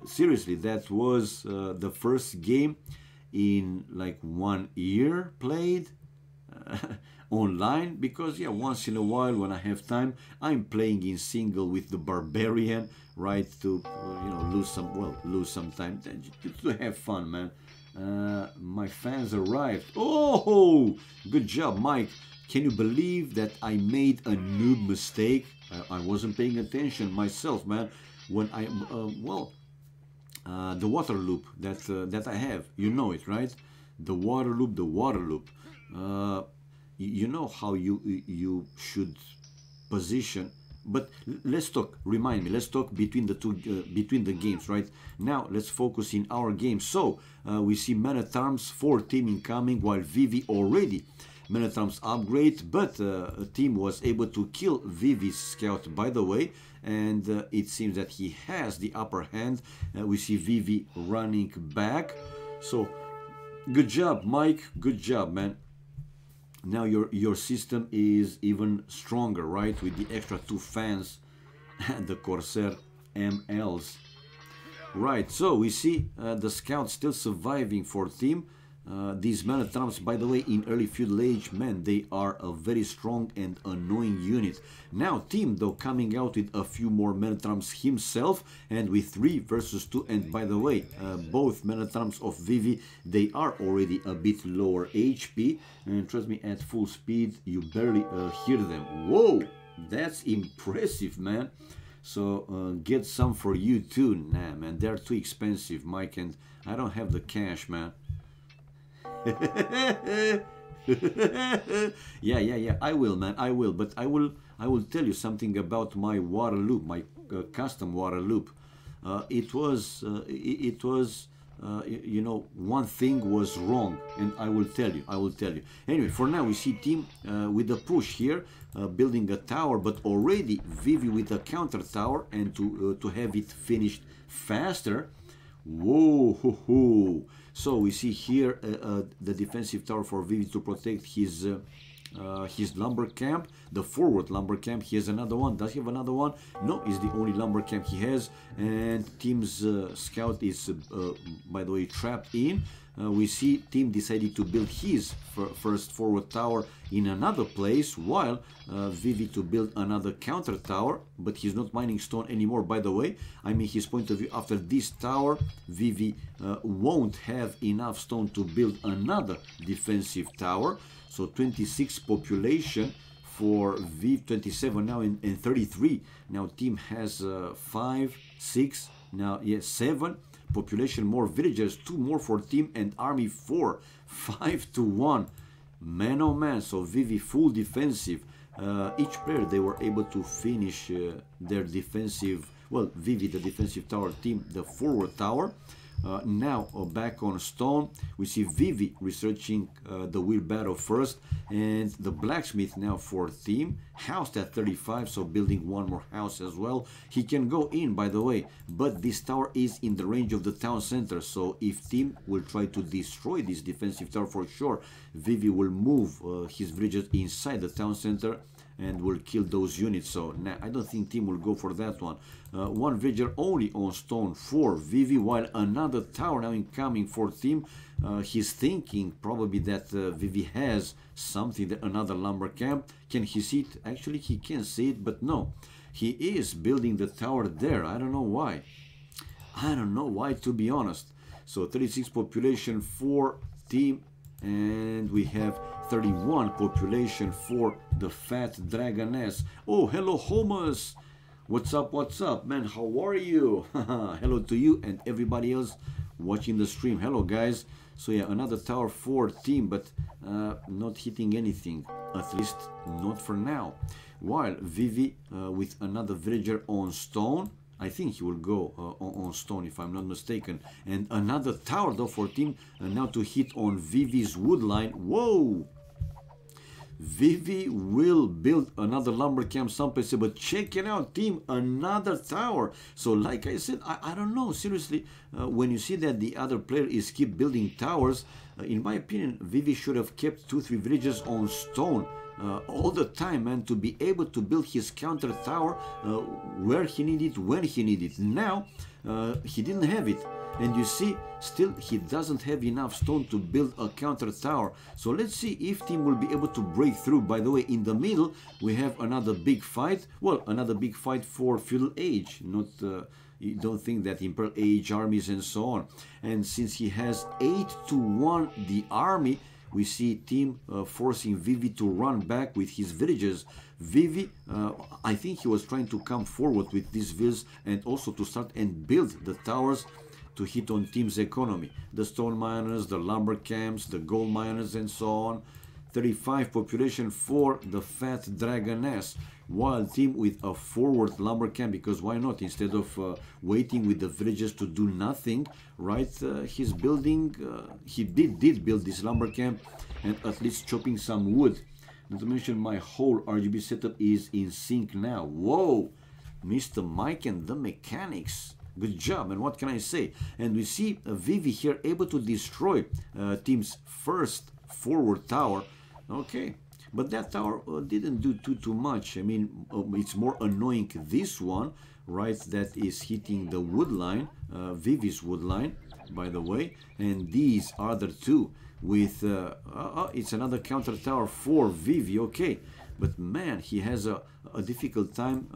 seriously. That was the first game in like 1 year played online, because yeah, once in a while when I have time, I'm playing in single with the barbarian, right? To you know, lose some time to have fun, man. My fans arrived. Oh, good job, Mike. Can you believe that I made a noob mistake? I wasn't paying attention myself, man. When I the water loop that I have, you know it, right? The water loop. You know how you should position. But let's talk, remind me, let's talk between the two, between the games, right? Now, let's focus in our game. So, we see Man-at-Arms 4 team incoming, while Vivi already Man-at-Arms upgrade, but team was able to kill Vivi's scout, by the way, and it seems that he has the upper hand. We see Vivi running back. So, good job, Mike, good job, man. Now your system is even stronger, right? With the extra 2 fans and the Corsair MLs. Right, so we see the scouts still surviving for team. These Man-at-Arms, by the way, in early feudal age, man, they are a very strong and annoying unit. Now team, though, coming out with a few more Man-at-Arms himself, and with 3 versus 2. And by the way, both Man-at-Arms of Vivi, they are already a bit lower HP, and trust me, at full speed you barely hear them. Whoa, that's impressive, man. So get some for you too. Nah, man, they're too expensive, Mike, and I don't have the cash, man. yeah, I will, man, I will, but I will tell you something about my water loop, my custom water loop. It was you know, one thing was wrong, and I will tell you. Anyway, for now we see team with a push here, building a tower, but already Vivi with a counter tower, and to have it finished faster. Whoa, ho, ho. So we see here the defensive tower for Vivi to protect his lumber camp, the forward lumber camp. He has another one. Does he have another one? No, it's the only lumber camp he has. And team's scout is, by the way, trapped in. We see team decided to build his first forward tower in another place, while Vivi to build another counter tower, but he's not mining stone anymore, by the way. I mean, his point of view, after this tower, Vivi won't have enough stone to build another defensive tower. So 26 population for Viv, 27 now, and 33. Now team has 5, 6, now yes, 7 population, more villagers, 2 more for team, and army 4, 5 to 1. Man, oh man, so Vivi full defensive. Each player, they were able to finish their defensive, well, Vivi the defensive tower, team the forward tower. Now back on stone, we see Vivi researching the wheelbarrow first, and the blacksmith now for team, housed at 35, so building one more house as well. He can go in, by the way, but this tower is in the range of the town center, so if team will try to destroy this defensive tower, for sure Vivi will move his villagers inside the town center and will kill those units. So nah, I don't think team will go for that one. One villager only on stone for Vivi, while another tower now incoming for team. He's thinking probably that Vivi has something, that another lumber camp. Can he see it? Actually, he can see it, but no. He is building the tower there. I don't know why. I don't know why, to be honest. So 36 population for team. And we have 31 population for the fat dragoness. Oh, hello, Homus. What's up, man? How are you? Hello to you and everybody else watching the stream. Hello, guys. So yeah, another tower 4 team, but not hitting anything. At least not for now. While Vivi with another villager on stone. I think he will go on stone if I'm not mistaken. And another tower though for team now to hit on Vivi's wood line. Whoa! Vivi will build another lumber camp someplace, but check it out, team, another tower. So like I said, I don't know, seriously, when you see that the other player is keep building towers, in my opinion, Vivi should have kept 2-3 villages on stone all the time, man, to be able to build his counter tower where he needed, when he needed. Now, he didn't have it. And you see, still he doesn't have enough stone to build a counter tower. So let's see if team will be able to break through. By the way, in the middle, we have another big fight. Well, another big fight for feudal age. Not, you don't think that Imperial Age armies and so on. And since he has 8-1 the army, we see team forcing Vivi to run back with his villages. Vivi, I think he was trying to come forward with these villas and also to start and build the towers to hit on team's economy. The stone miners, the lumber camps, the gold miners and so on. 35 population for the fat dragoness. While team with a forward lumber camp, because why not? Instead of waiting with the villagers to do nothing, right? He's building, he did build this lumber camp and at least chopping some wood. Not to mention my whole RGB setup is in sync now. Whoa! Mr. Mike and the mechanics. Good job, and what can I say? And we see Vivi here able to destroy team's first forward tower. Okay, but that tower didn't do too much. I mean, it's more annoying this one, right, that is hitting the wood line, Vivi's wood line, by the way. And these other two with, it's another counter tower for Vivi, okay. But man, he has a difficult time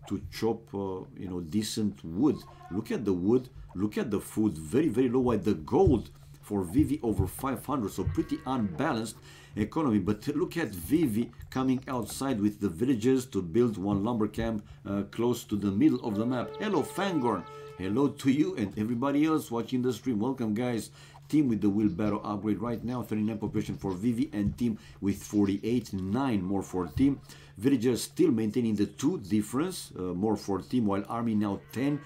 to chop, you know, decent wood. Look at the wood, look at the food, very, very low. While the gold for Vivi over 500, so pretty unbalanced economy. But look at Vivi coming outside with the villagers to build one lumber camp close to the middle of the map. Hello, Fangorn. Hello to you and everybody else watching the stream. Welcome, guys. Team with the wheelbarrow upgrade right now, 39 population for Vivi, and team with 48, 9 more for team. Villagers still maintaining the 2 difference, more for team, while army now 10-1.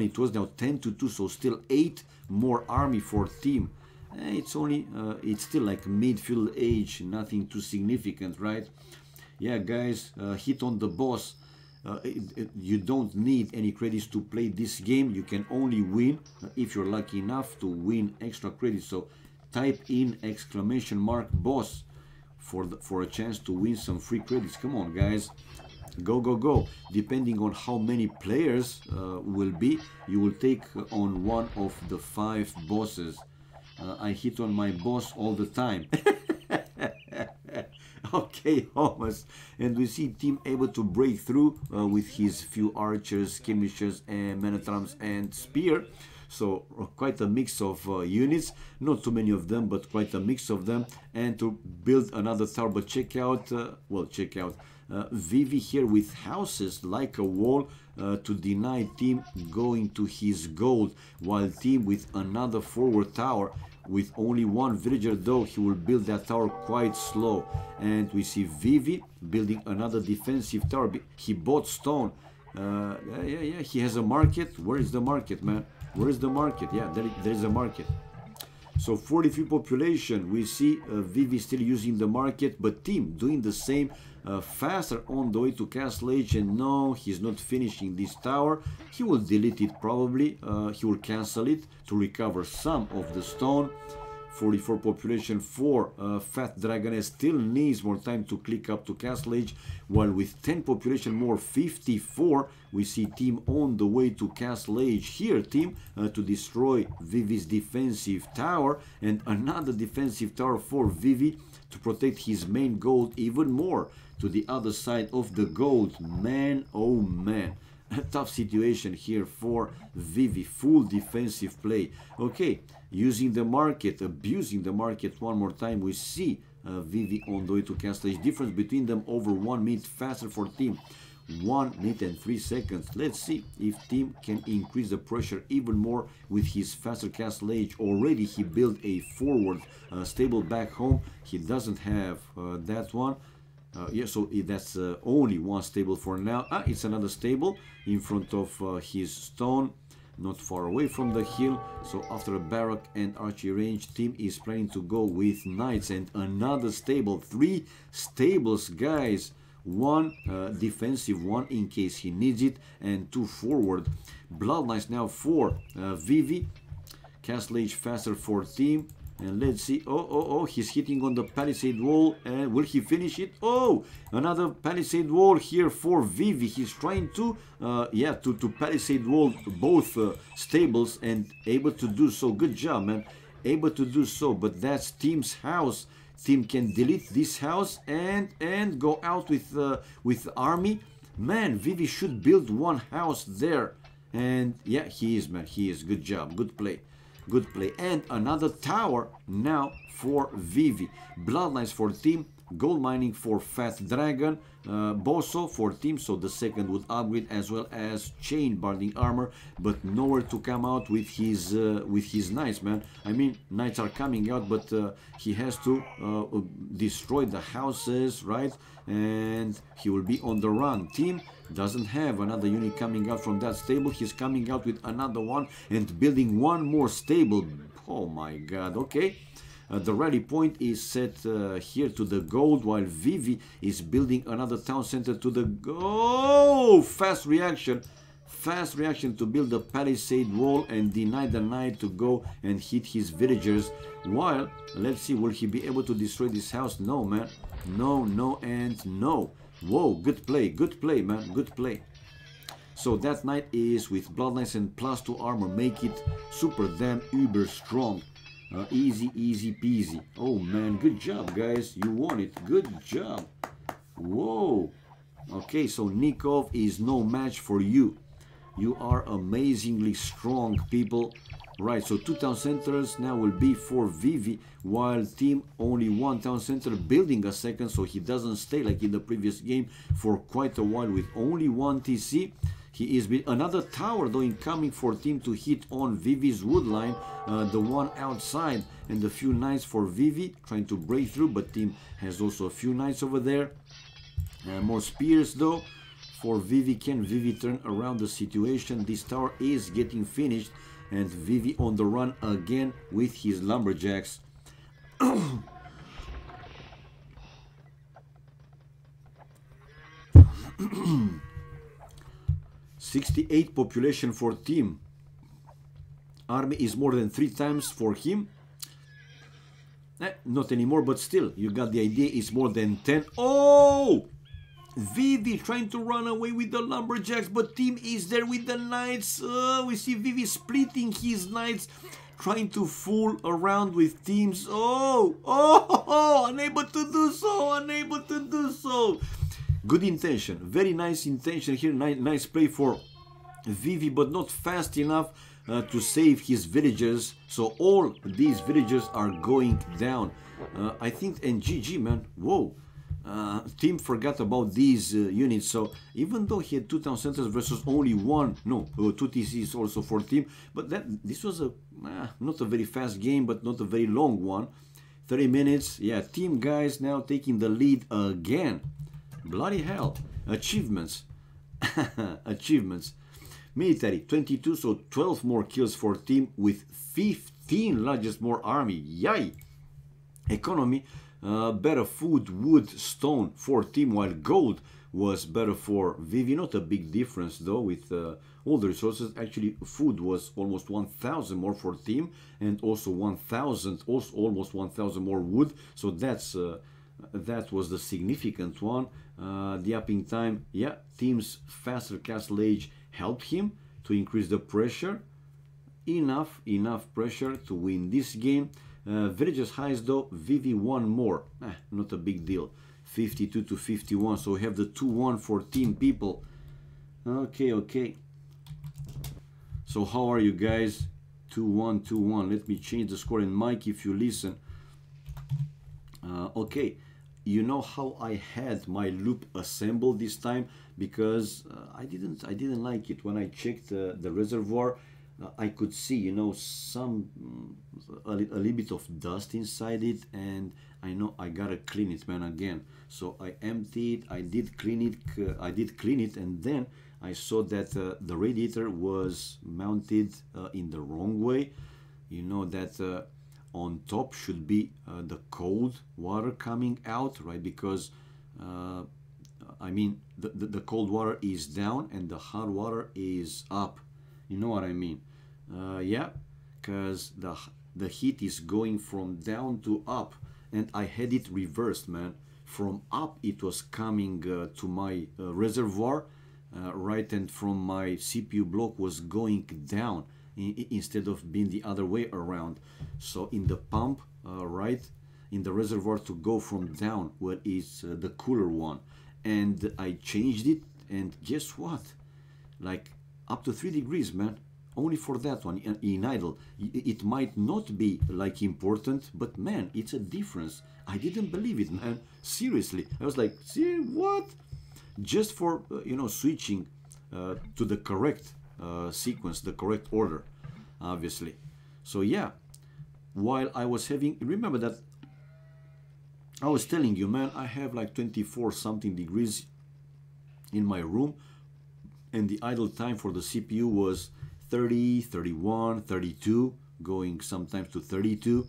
It was now 10-2, so still 8 more army for team. It's only, it's still like mid-feudal age, nothing too significant, right? Yeah, guys, hit on the boss. You don't need any credits to play this game. You can only win if you're lucky enough to win extra credits. So type in exclamation mark boss for a chance to win some free credits. Come on, guys, go go go. Depending on how many players will be, you will take on one of the 5 bosses. I hit on my boss all the time. Okay, almost. And we see team able to break through with his few archers, skirmishers, and men-at-arms and spear. So quite a mix of units, not too many of them, but quite a mix of them. And to build another tower, but check out, Vivi here with houses like a wall to deny team going to his gold, while team with another forward tower. With only 1 villager though, he will build that tower quite slow. And we see Vivi building another defensive tower. He bought stone. Yeah, he has a market. Where is the market, man? Where is the market? Yeah, there is a market. So 43 population. We see Vivi still using the market, but team doing the same, faster on the way to Castle Age. And no, he's not finishing this tower. He will delete it probably. He will cancel it to recover some of the stone. 44 population for Fat Dragoness still needs more time to click up to Castle Age, while with 10 population more, 54, we see team on the way to Castle Age. Here team to destroy Vivi's defensive tower, and another defensive tower for Vivi to protect his main gold even more. To the other side of the gold, man, oh man. A tough situation here for Vivi. Full defensive play. Okay, using the market, abusing the market one more time. We see Vivi on the way to castle age. Difference between them over 1 minute faster for team. 1 minute and 3 seconds. Let's see if team can increase the pressure even more with his faster castle age. Already he built a forward stable back home. He doesn't have that one. Yeah, so that's only one stable for now. It's another stable in front of his stone, not far away from the hill. So after a barrack and archery range, team is planning to go with knights and another stable. 3 stables, guys. 1 defensive, 1 in case he needs it, and 2 forward. Blood Knights now for Vivi. Castle age faster for team. And let's see. Oh, he's hitting on the palisade wall. And will he finish it? Oh, another palisade wall here for Vivi. He's trying to, to palisade wall both stables and able to do so. Good job, man. Able to do so. But that's team's house. Team can delete this house and go out with army. Man, Vivi should build 1 house there. And yeah, he is, man. He is. Good job. Good play. Good play. And another tower now for Vivi. Bloodlines for team. Gold mining for Fat Dragon. Bosso for team. So the second would upgrade, as well as chain barding armor. But nowhere to come out with his knights, man. I mean, knights are coming out, but he has to destroy the houses, right? And he will be on the run. Team doesn't have another unit coming out from that stable. He's coming out with another one and building 1 more stable. Oh my god. Okay, the rally point is set here to the gold, while Vivi is building another town center to the fast reaction to build a palisade wall and deny the knight to go and hit his villagers. While let's see, will he be able to destroy this house? No, man. No and no. Whoa, good play, man, good play. So that knight is with bloodlines and +2 armor, make it super damn uber strong. Easy peasy. Oh man, good job, guys. You won it. Good job. Whoa. Okay, so Nikov is no match for you. You are amazingly strong, people. Right, so 2 town centers now will be for Vivi, while team only 1 town center, building a second, so he doesn't stay like in the previous game for quite a while with only 1 TC. He is another tower though incoming for team to hit on Vivi's wood line, the one outside, and a few knights for Vivi trying to break through, but team has also a few knights over there. More spears though for Vivi. Can Vivi turn around the situation? This tower is getting finished, and Vivi on the run again with his lumberjacks. 68 population for team. Army is more than 3 times for him. Not anymore, but still, you got the idea. It's more than 10. Oh! Vivi trying to run away with the lumberjacks, but team is there with the knights. We see Vivi splitting his knights, trying to fool around with teams. Unable to do so. Good intention, very nice intention here. Nice play for Vivi, but not fast enough to save his villagers. So all these villagers are going down. I think, and GG, man. Whoa. Team forgot about these units. So even though he had 2 town centers versus only 2 TCs also for team, but this was a not a very fast game, but not a very long one. 30 minutes. Yeah, team guys now taking the lead again. Bloody hell. Achievements. Achievements. Military 22, so 12 more kills for team with 15 largest more army. Yay. Economy, better food, wood, stone for team, while gold was better for Vivi. Not a big difference though with all the resources. Actually, food was almost 1,000 more for team, and also 1,000, also almost 1,000 more wood. So that's that was the significant one. The upping time, yeah, team's faster castle age helped him to increase the pressure. Enough pressure to win this game. Villagers highest though, Vivi 1 more. Not a big deal. 52 to 51. So we have the 2-1 for team, people. Okay, okay. So how are you guys? 2-1, 2-1. Let me change the score. And Mike, if you listen. Okay, you know how I had my loop assembled this time, because I didn't like it when I checked the reservoir. I could see, you know, some a little bit of dust inside it, and I know I gotta clean it, man, again. So I emptied, I did clean it, and then I saw that the radiator was mounted in the wrong way. You know that on top should be the cold water coming out, right? Because I mean the cold water is down and the hot water is up. You know what I mean? Yeah, because the heat is going from down to up, and I had it reversed, man. From up it was coming to my reservoir, right, and from my CPU block was going down instead of being the other way around. So in the pump, right, in the reservoir to go from down where is the cooler one, and I changed it, and guess what? Like up to 3 degrees, man. Only for that one in idle. It might not be like important, but man, it's a difference. I didn't believe it, man. Seriously, I was like, see what? Just for you know, switching to the correct sequence, the correct order, obviously. So yeah, while I was having, remember that I was telling you, man, I have like 24 something degrees in my room, and the idle time for the CPU was 30, 31, 32, going sometimes to 32.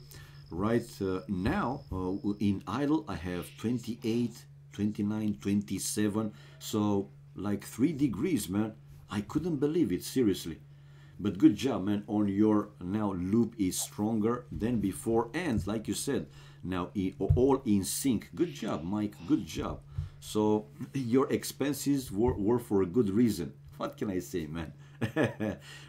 Right now in idle I have 28, 29, 27. So like 3 degrees, man. I couldn't believe it, seriously. But good job, man. On your now loop is stronger than before, and like you said, now all in sync. Good job, Mike. Good job. So your expenses were for a good reason. What can I say, man?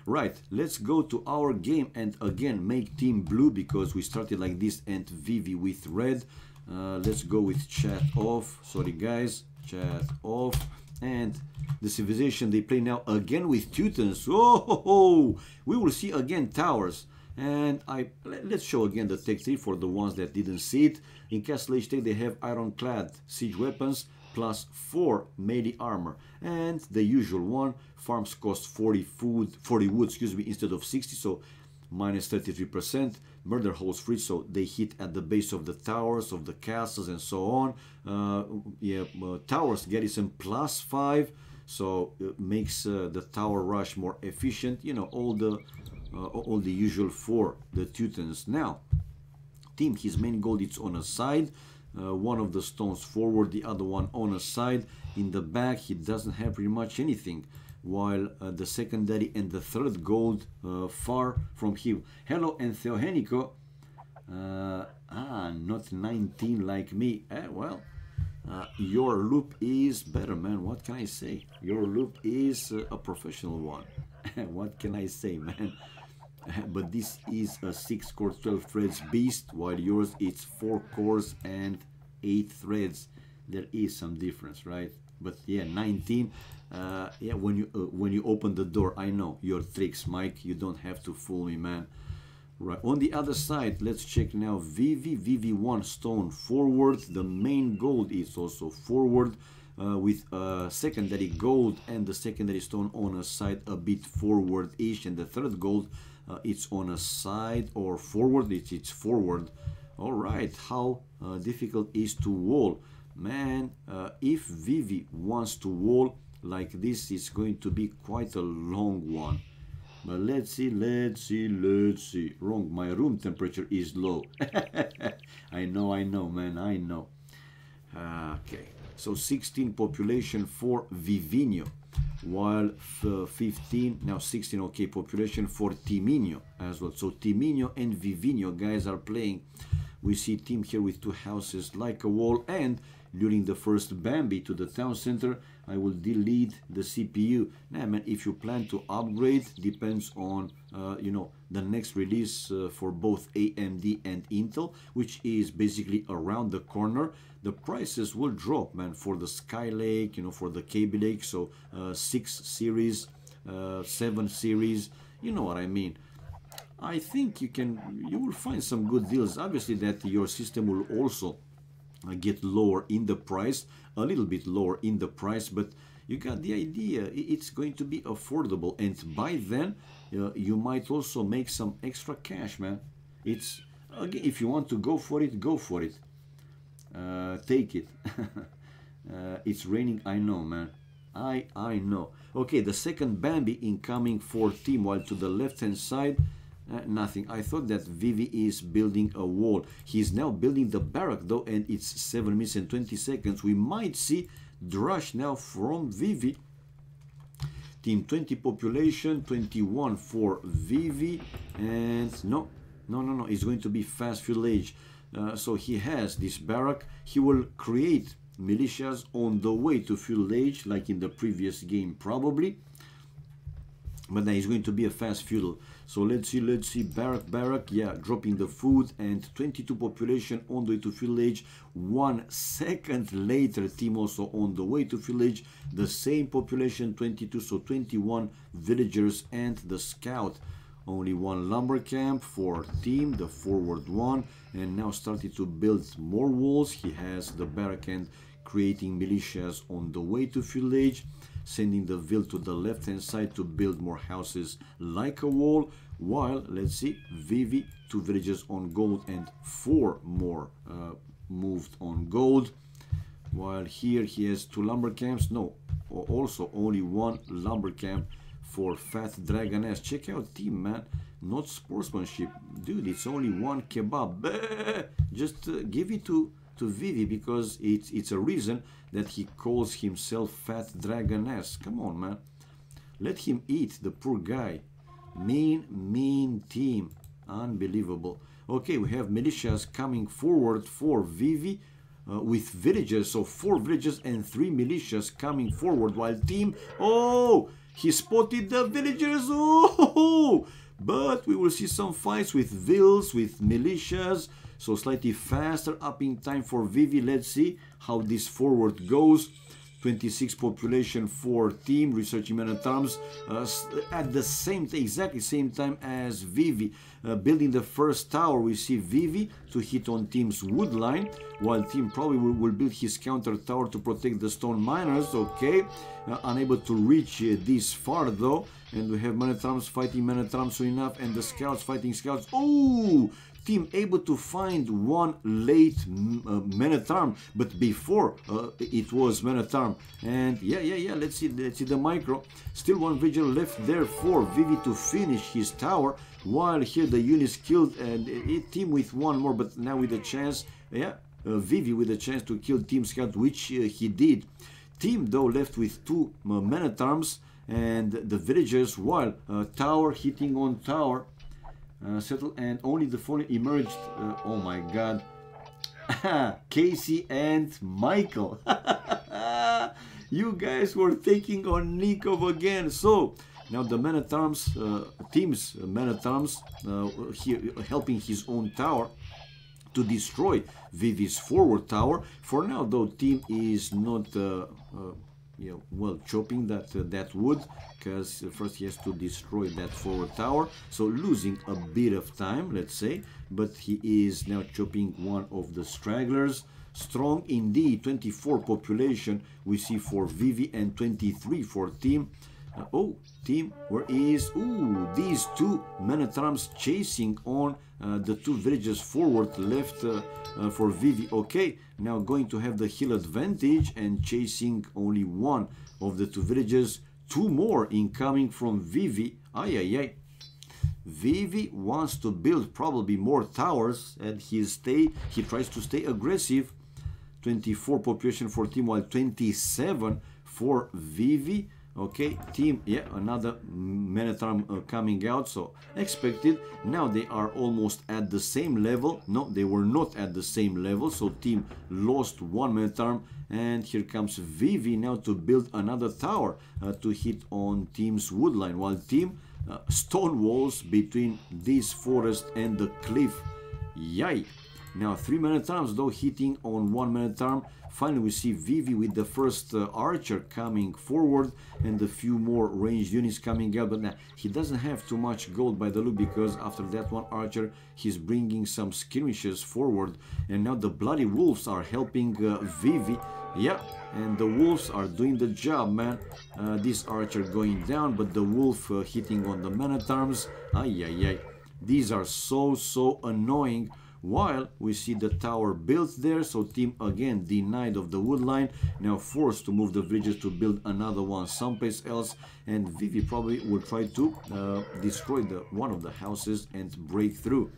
Right, let's go to our game and again make team blue because we started like this, and Vivi with red. Let's go with chat off. Sorry guys, chat off. And the civilization they play now again with Teutons. Oh, we will see again towers. And let's show again the tech tree for the ones that didn't see it. In Castle Age Tech they have ironclad siege weapons plus 4 melee armor, and the usual one. Farms cost 40 wood, excuse me, instead of 60, so minus 33%. Murder holes free, so they hit at the base of the towers of the castles and so on. Towers garrison plus 5, so it makes the tower rush more efficient. You know, all the usual for the Teutons. Now team, his main gold, it's on a side. One of the stones forward, the other one on a side. In the back he doesn't have pretty much anything, while the secondary and the third gold far from him. Hello, and Theohenico. Not 19 like me. Well, your loop is better, man. What can I say? Your loop is a professional one. What can I say, man? But this is a 6 core 12 threads beast, while yours it's 4 cores and 8 threads. There is some difference, right? But yeah, 19. Yeah, when you open the door, I know your tricks, Mike. You don't have to fool me, man. Right, on the other side, let's check now. VV1 stone forward. The main gold is also forward, with secondary gold and the secondary stone on a side a bit forward-ish, and the third gold it's on a side or forward. It's forward. All right, how difficult is to wall, man? If Vivi wants to wall like this, it's going to be quite a long one. But let's see. Wrong, my room temperature is low. I know, man, I know. Okay, so 16 population for Vivino, while 15, now 16, okay, population for Timino as well. So Timino and Vivino guys are playing. We see team here with 2 houses like a wall, and luring the first Bambi to the town center. I will delete the CPU. Nah, man, if you plan to upgrade, depends on, you know, the next release for both AMD and Intel, which is basically around the corner. The prices will drop, man, for the Skylake, you know, for the Kaby Lake, so 6 series, 7 series, you know what I mean. I think you will find some good deals. Obviously that your system will also get lower in the price, a little bit lower in the price, but you got the idea. It's going to be affordable, and by then you might also make some extra cash, man. It's, again, if you want to go for it, go for it. Take it. It's raining, I know, man. I know. Okay, the second Bambi incoming for team, while to the left hand side, nothing. I thought that Vivi is building a wall. He's now building the barrack though, and it's 7 minutes and 20 seconds. We might see Drush now from Vivi. Team 20 population, 21 for Vivi, and no, it's going to be fast fuel age. So he has this barrack. He will create militias on the way to fuel age, like in the previous game probably. But then he's going to be a fast fuel. So let's see, barrack, yeah, dropping the food, and 22 population on the way to fuel age. 1 second later, team also on the way to fuel age. The same population, 22, so 21 villagers and the scout. Only 1 lumber camp for team, the forward one, and now started to build more walls. He has the barrack and creating militias on the way to fuel age, sending the Vil to the left hand side to build more houses like a wall, while, let's see, Vivi, 2 villages on gold and 4 more moved on gold, while here he has 2 lumber camps. No, also only 1 lumber camp for Fat Dragoness. Check out team, man, not sportsmanship, dude. It's only 1 kebab. Just give it to Vivi, because it's a reason that he calls himself Fat Dragoness. Come on, man, let him eat, the poor guy. Mean team, unbelievable. Okay, we have militias coming forward for Vivi with villagers, so 4 villagers and 3 militias coming forward, while team, oh, he spotted the villagers. Oh, but we will see some fights with Vils, with militias, so slightly faster up in time for Vivi. Let's see how this forward goes. 26 population for team, researching men at arms at the exactly same time as Vivi. Building the first tower, we see Vivi to hit on team's wood line, while team probably will build his counter tower to protect the stone miners. Okay, unable to reach this far though, and we have men at arms fighting men at arms soon enough, and the scouts fighting scouts. Oh, team able to find 1 late man-at-arm, but before it was man-at-arm. And yeah, let's see the micro. Still 1 villager left there for Vivi to finish his tower, while here the units killed, and team with 1 more, but now with a chance, Vivi with a chance to kill team scout, which he did. Team though left with 2 men-at-arms and the villagers, while tower hitting on tower. Settle, and only the phone emerged. Oh my god. Casey and Michael. You guys were taking on Nikov again. So now the man-at-arms, team's man-at-arms, helping his own tower to destroy Vivi's forward tower. For now though, team is not well, chopping that wood, because first he has to destroy that forward tower, so losing a bit of time, let's say, but he is now chopping 1 of the stragglers. Strong indeed, 24 population we see for Vivi and 23 for team. Oh, team, where is, ooh, these 2 men-at-arms chasing on the 2 villages forward left for Vivi. Okay, now going to have the hill advantage and chasing only 1 of the 2 villages. 2 more incoming from Vivi. Ay. Vivi wants to build probably more towers, and he tries to stay aggressive. 24 population for team, while 27 for Vivi. Okay, team, yeah, another man at arm coming out, so expected. Now they are almost at the same level. No, they were not at the same level, so team lost one man at arm. And here comes Vivi now to build another tower to hit on team's wood line, while team stone walls between this forest and the cliff. Yay! Now 3 man at arms though hitting on 1 man at arm. Finally we see Vivi with the first archer coming forward and a few more ranged units coming out, but now he doesn't have too much gold by the look, because after that one archer he's bringing some skirmishes forward, and now the bloody wolves are helping Vivi. Yeah, and the wolves are doing the job, man. This archer going down, but the wolf hitting on the man at arms. Ay ay ay, these are so annoying. While we see the tower built there, so team again denied of the wood line, now forced to move the villages to build another one someplace else, and Vivi probably will try to destroy one of the houses and break through.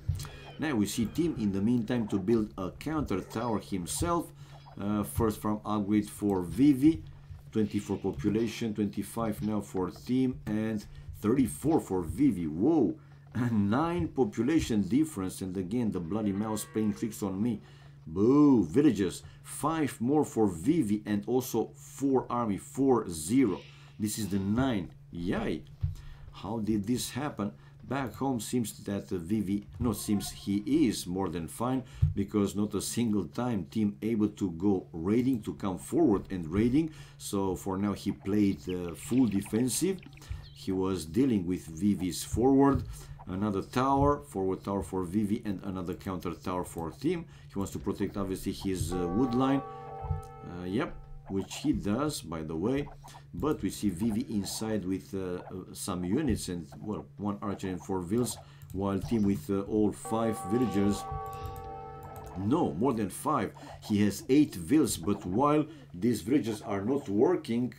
Now we see team in the meantime to build a counter tower himself. First from upgrade for Vivi, 24 population, 25 now for team, and 34 for Vivi. Whoa! 9 population difference, and again the bloody mouse playing tricks on me. Boo! Villages, 5 more for Vivi, and also 4 army, 4-0. This is the 9. Yay! How did this happen? Back home seems that Vivi, no, seems he is more than fine, because not a single time team able to go raiding, to come forward and raiding. So for now he played full defensive. He was dealing with Vivi's forward. Another tower, forward tower for Vivi, and another counter tower for team. He wants to protect obviously his wood line. Yep, which he does, by the way. But we see Vivi inside with some units and, well, 1 archer and 4 vills, while team with all 5 villagers. No, more than 5. He has 8 vills, but while these villagers are not working,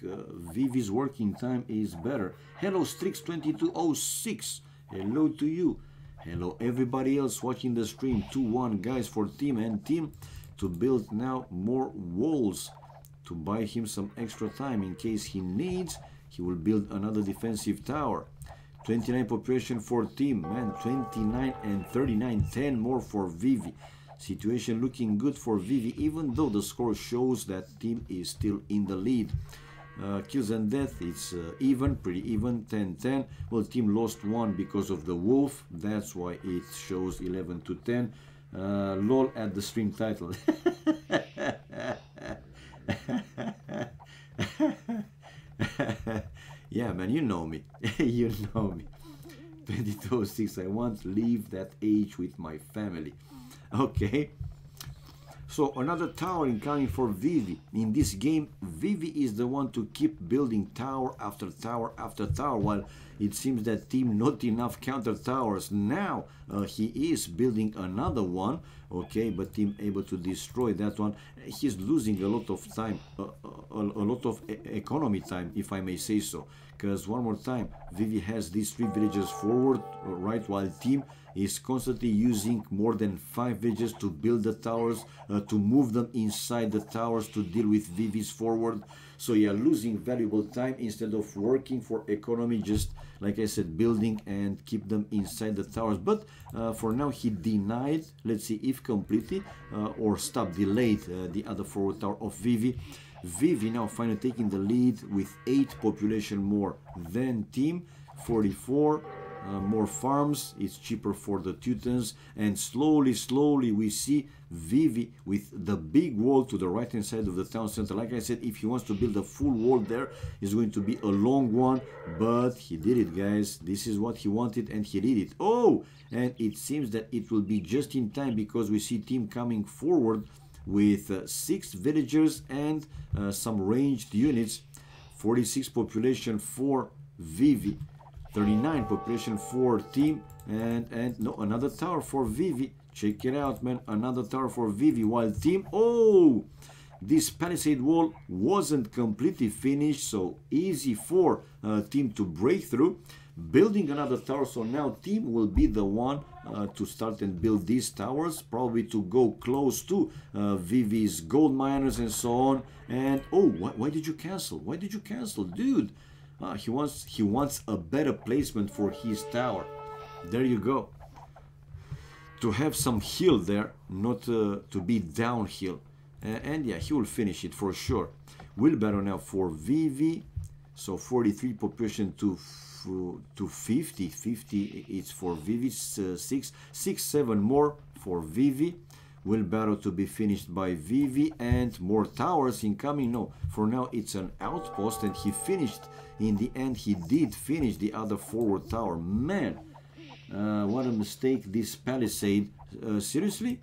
Vivi's working time is better. Hello, Strix2206. Hello to you. Hello everybody else watching the stream. 2-1 guys for team, and team to build now more walls to buy him some extra time in case he needs. He will build another defensive tower. 29 population for team, man. 29 and 39, 10 more for Vivi. Situation looking good for Vivi, even though the score shows that team is still in the lead. Kills and death, it's even, pretty even, 10-10. Well, team lost 1 because of the wolf, that's why it shows 11 to 10. Lol at the stream title. Yeah, man, you know me. You know me. 2206, I want to leave that age with my family. Okay. So another tower incoming for Vivi. In this game, Vivi is the one to keep building tower after tower after tower, while it seems that team not enough counter towers. Now he is building another one, okay, but team able to destroy that one. He's losing a lot of time, a lot of economy time, if I may say so. Because one more time, Vivi has these 3 villages forward, right, while team is constantly using more than 5 villages to build the towers, to move them inside the towers to deal with Vivi's forward. So yeah, losing valuable time instead of working for economy, just like I said, building and keep them inside the towers. But for now he denied, let's see if completely or stop delayed the other forward tower of Vivi. Vivi now finally taking the lead with 8 population more than team, 44. More farms, it's cheaper for the Teutons, and slowly we see Vivi with the big wall to the right hand side of the town center. Like I said, if he wants to build a full wall there, it's going to be a long one, but he did it, guys. This is what he wanted and he did it. Oh, and it seems that it will be just in time, because we see team coming forward with 6 villagers and some ranged units. 46 population for Vivi, 39 population for team, and no, another tower for Vivi. Check it out, man, another tower for Vivi, while team, oh, this palisade wall wasn't completely finished, so easy for team to break through, building another tower. So now team will be the one to start and build these towers, probably to go close to Vivi's gold miners and so on. And oh, why did you cancel? Why did you cancel, dude? He wants a better placement for his tower. There you go. To have some hill there, not to be downhill. And yeah, he will finish it for sure. Wheelbarrow now for Vivi. So 43 population to 50. 50 it's for Vivi. 7 more for Vivi. Wheelbarrow to be finished by Vivi, and more towers incoming. No, for now it's an outpost, and he finished in the end. He did finish the other forward tower. Man, what a mistake, this palisade. Seriously?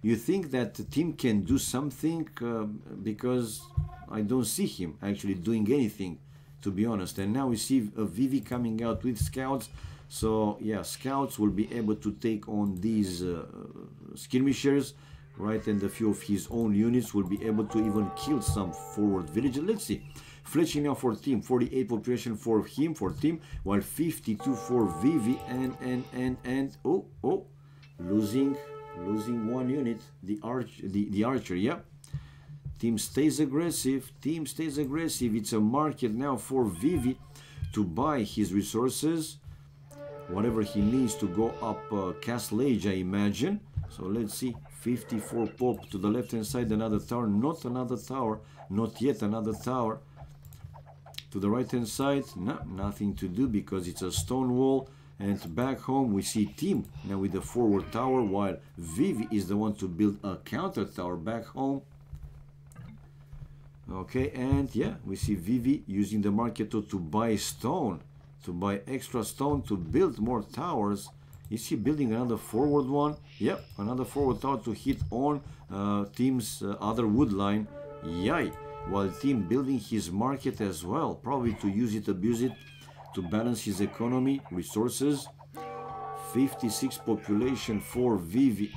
You think that the team can do something? Because I don't see him actually doing anything, to be honest. And now we see Vivi coming out with scouts. So yeah, scouts will be able to take on these skirmishers, right? And a few of his own units will be able to even kill some forward villagers. Let's see. Fletching now for team, 48 population for him, for team, while 52 for Vivi, and oh, losing one unit, the archer, yeah. Team stays aggressive, It's a market now for Vivi to buy his resources, whatever he needs to go up Castle Age, I imagine. So let's see, 54 pop to the left hand side, another tower, not another tower, not yet another tower. To the right hand side, no, nothing to do because it's a stone wall. And back home we see team now with the forward tower, while Vivi is the one to build a counter tower back home. Okay, and yeah, we see Vivi using the market to buy stone, to buy extra stone to build more towers. Is he building another forward one? Yep, another forward tower to hit on team's other wood line. Yay! While team building his market as well, probably to use it, abuse it, to balance his economy, resources. 56 population for Vivi.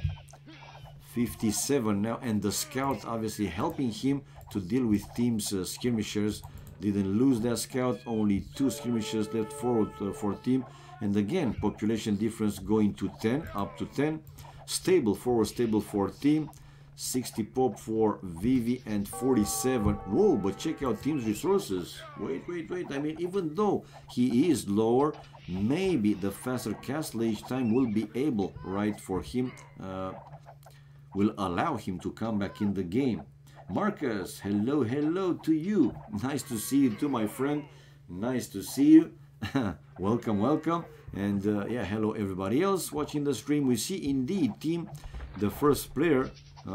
57 now, and the scout obviously helping him to deal with team's skirmishers. Didn't lose that scout, only 2 skirmishers left forward for team. And again, population difference going to 10, up to 10. Stable, forward stable for team. 60 pop for Vivi and 47. Whoa, but check out team's resources. Wait. I mean, even though he is lower, maybe the faster castle age time will be able, right, for him, will allow him to come back in the game. Marcus, hello to you. Nice to see you too, my friend. Nice to see you. welcome. And yeah, hello everybody else watching the stream. We see indeed team, the first player,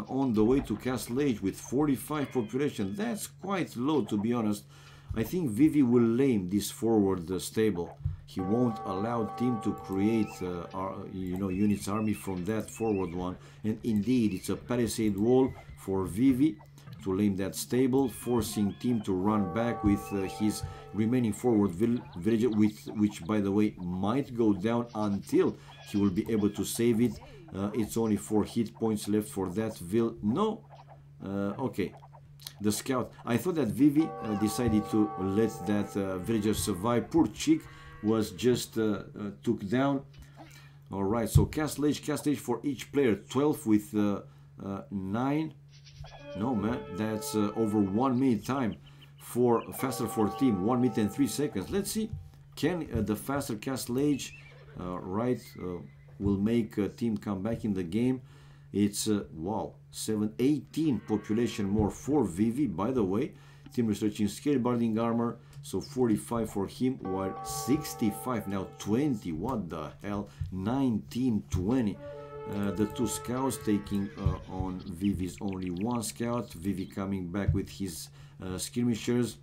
on the way to Castle Age with 45 population. That's quite low, to be honest. I think Vivi will lame this forward stable. He won't allow team to create units army from that forward one. And indeed, it's a palisade wall for Vivi to lame that stable, forcing team to run back with his remaining forward villager, which by the way might go down until he will be able to save it. It's only 4 hit points left for that vill. No, okay. The scout. I thought that Vivi decided to let that villager survive. Poor chick was just took down. All right. So castle age for each player. 12 with 9. No man, that's over 1 minute time for faster for team. 1 minute and 3 seconds. Let's see. Can the faster castle age will make team come back in the game. It's wow, 18 population more for Vivi, by the way. Team researching scale barding armor, so 45 for him, while 65 now 20. What the hell? 19, 20. The 2 scouts taking on Vivi's only 1 scout. Vivi coming back with his skirmishers,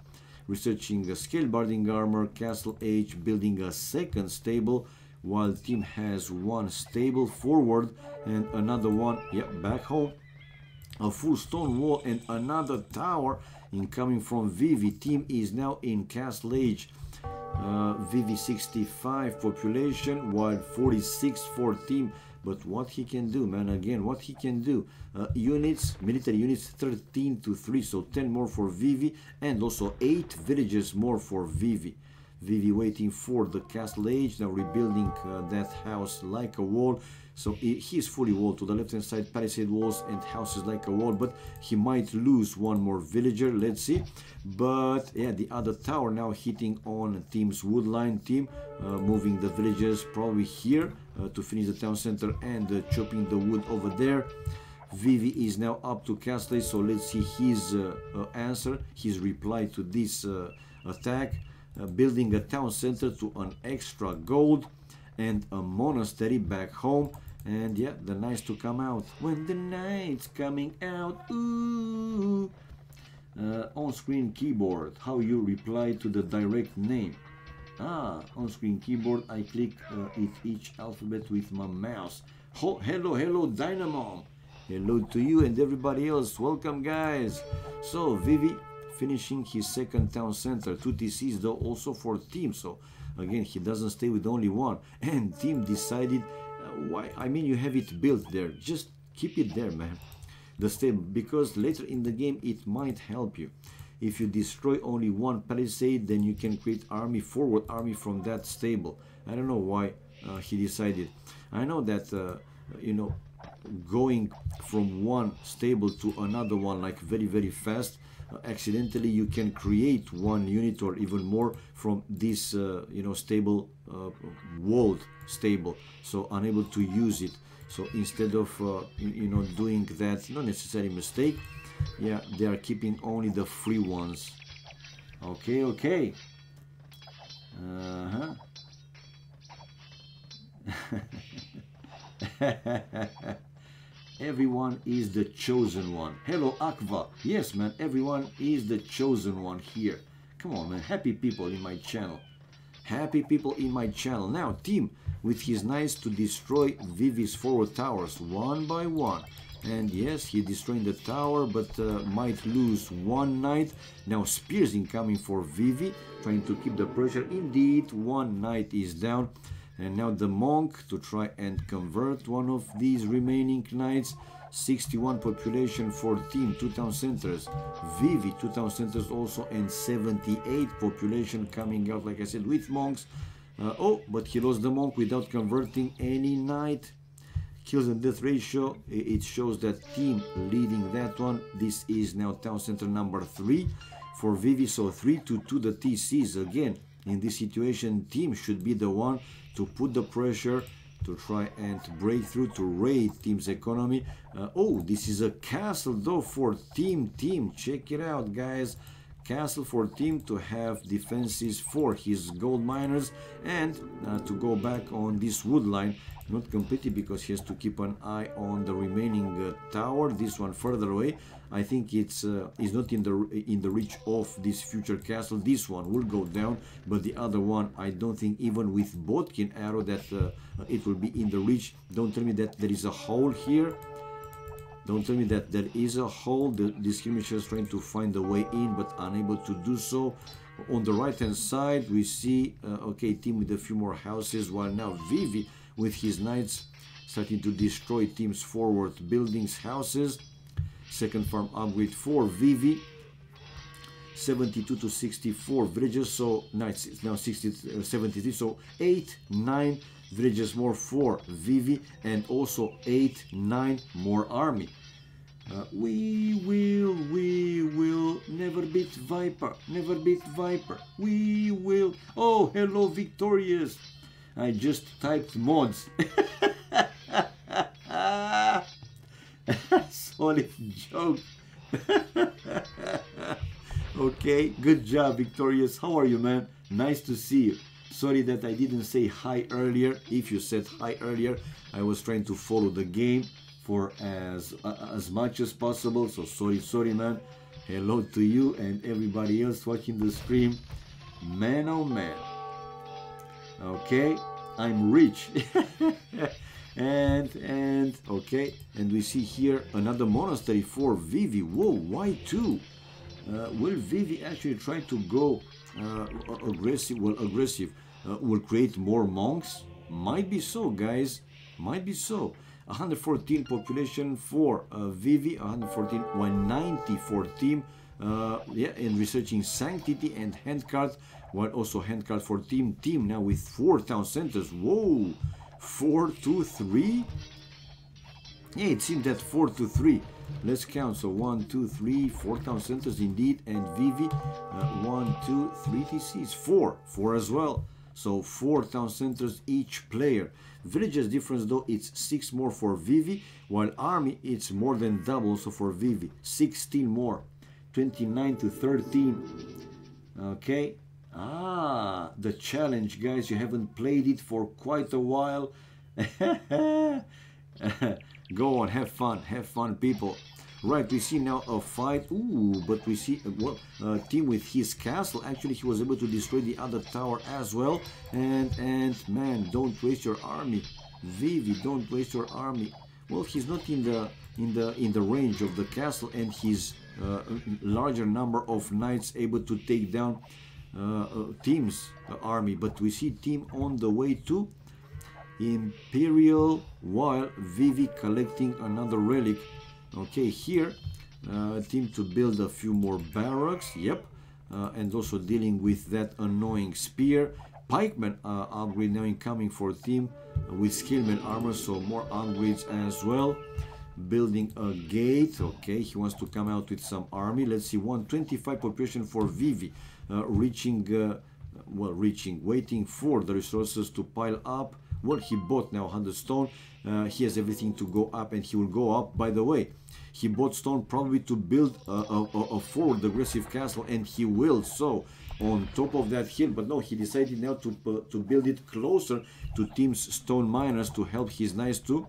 researching scale barding armor, castle age, building a second stable, while team has 1 stable forward and another one, back home. A full stone wall and another tower incoming from Vivi. Team is now in castle age. Vivi 65 population, while 46 for team. But what he can do, man, again, what he can do. Units, military units, 13 to 3, so 10 more for Vivi, and also 8 villages more for Vivi. Vivi waiting for the castle age, now rebuilding that house like a wall. So he's fully walled to the left hand side, palisade walls and houses like a wall, but he might lose one more villager, let's see. But yeah, the other tower now hitting on team's woodline team, moving the villagers probably here to finish the town center and chopping the wood over there. Vivi is now up to castle age, so let's see his answer, his reply to this attack. Building a town center to an extra gold and a monastery back home. And yeah, the knights to come out. When the knights coming out, ooh. On-screen keyboard, how you reply to the direct name. On-screen keyboard, I click each alphabet with my mouse. Hello, Dynamo. Hello to you and everybody else. Welcome, guys. So, Vivi finishing his second town center. 2 TCs though, also for team. So, again, he doesn't stay with only one. And team decided, why? I mean, you have it built there. Just keep it there, man. The stable, because later in the game it might help you. If you destroy only one palisade, then you can create forward army from that stable. I don't know why he decided. I know that you know, going from one stable to another one like very fast, accidentally you can create one unit or even more from this you know, stable, walled stable, so unable to use it. So instead of you know, doing that, not necessarily mistake, yeah, they are keeping only the free ones. Okay. Everyone is the chosen one. Hello, Akva. Yes, man, everyone is the chosen one here. Come on, man. Happy people in my channel. Happy people in my channel. Now, team with his knights to destroy Vivi's forward towers one by one. And yes, he destroying the tower, but might lose one knight. Now, spears incoming for Vivi, trying to keep the pressure. Indeed, one knight is down. And now the monk to try and convert one of these remaining knights. 61 population for team, 2 town centers. Vivi, 2 town centers also, and 78 population coming out, like I said, with monks. But he lost the monk without converting any knight. Kills and death ratio, it shows that team leading that one. This is now town center number 3 for Vivi, so 3-2 the TCs. Again, in this situation, team should be the one to put the pressure to try and break through, to raid team's economy. This is a castle though for team. Check it out, guys. Castle for team to have defenses for his gold miners and to go back on this wood line. Not completely, because he has to keep an eye on the remaining tower. This one further away, I think it's not in the reach of this future castle. This one will go down, but the other one, I don't think even with Bodkin arrow that it will be in the reach. Don't tell me that there is a hole here. Don't tell me that there is a hole. The skirmisher is trying to find a way in, but unable to do so. On the right hand side, we see okay, team with a few more houses, while now Vivi with his knights starting to destroy team's forward buildings, houses. Second farm upgrade for Vivi. 72 to 64 villages, so knights is now 73, so 8-9 villages more for Vivi, and also 8-9 more army. We will never beat Viper, we will. Oh, hello, Victorious. I just typed mods. Solid joke. Okay, good job, Victorious. How are you, man? Nice to see you. Sorry that I didn't say hi earlier. If you said hi earlier, I was trying to follow the game for as much as possible. So sorry, man. Hello to you and everybody else watching the stream. Man, oh man. Okay, I'm rich. and okay, and we see here another monastery for Vivi. Whoa, why 2? Will Vivi actually try to go aggressive? Well, aggressive will create more monks. Might be so, guys. Might be so. 114 population for Vivi, 114, 190 for team. Yeah, and researching sanctity and handcard, while also handcard for team now with 4 town centers. Whoa, 4-2-3. Yeah, it seemed that 4-3. Let's count. So 1, 2, 3, 4 town centers indeed, and Vivi 1, 2, 3 TCs, 4 as well. So 4 town centers each player. Villages difference though, it's 6 more for Vivi, while army it's more than double also for Vivi, 16 more, 29-13. Okay. The challenge, guys, you haven't played it for quite a while. Go on, have fun, people. Right, we see now a fight. Ooh, but we see a team with his castle. Actually, he was able to destroy the other tower as well. And man, don't waste your army, Vivi. Don't waste your army. Well, he's not in the range of the castle, and his larger number of knights able to take down team's army. But we see team on the way to Imperial, while Vivi collecting another relic. Okay, here team to build a few more barracks. Yep. And also dealing with that annoying spear. Pikeman upgrade now incoming for team with skillman armor, so more upgrades as well. Building a gate. Okay, he wants to come out with some army. Let's see, 125 population for Vivi, waiting for the resources to pile up. Well, he bought now 100 stone. He has everything to go up, and he will go up. By the way, he bought stone probably to build a forward aggressive castle, and he will. So on top of that hill, but no, he decided now to build it closer to team's stone miners to help his knights to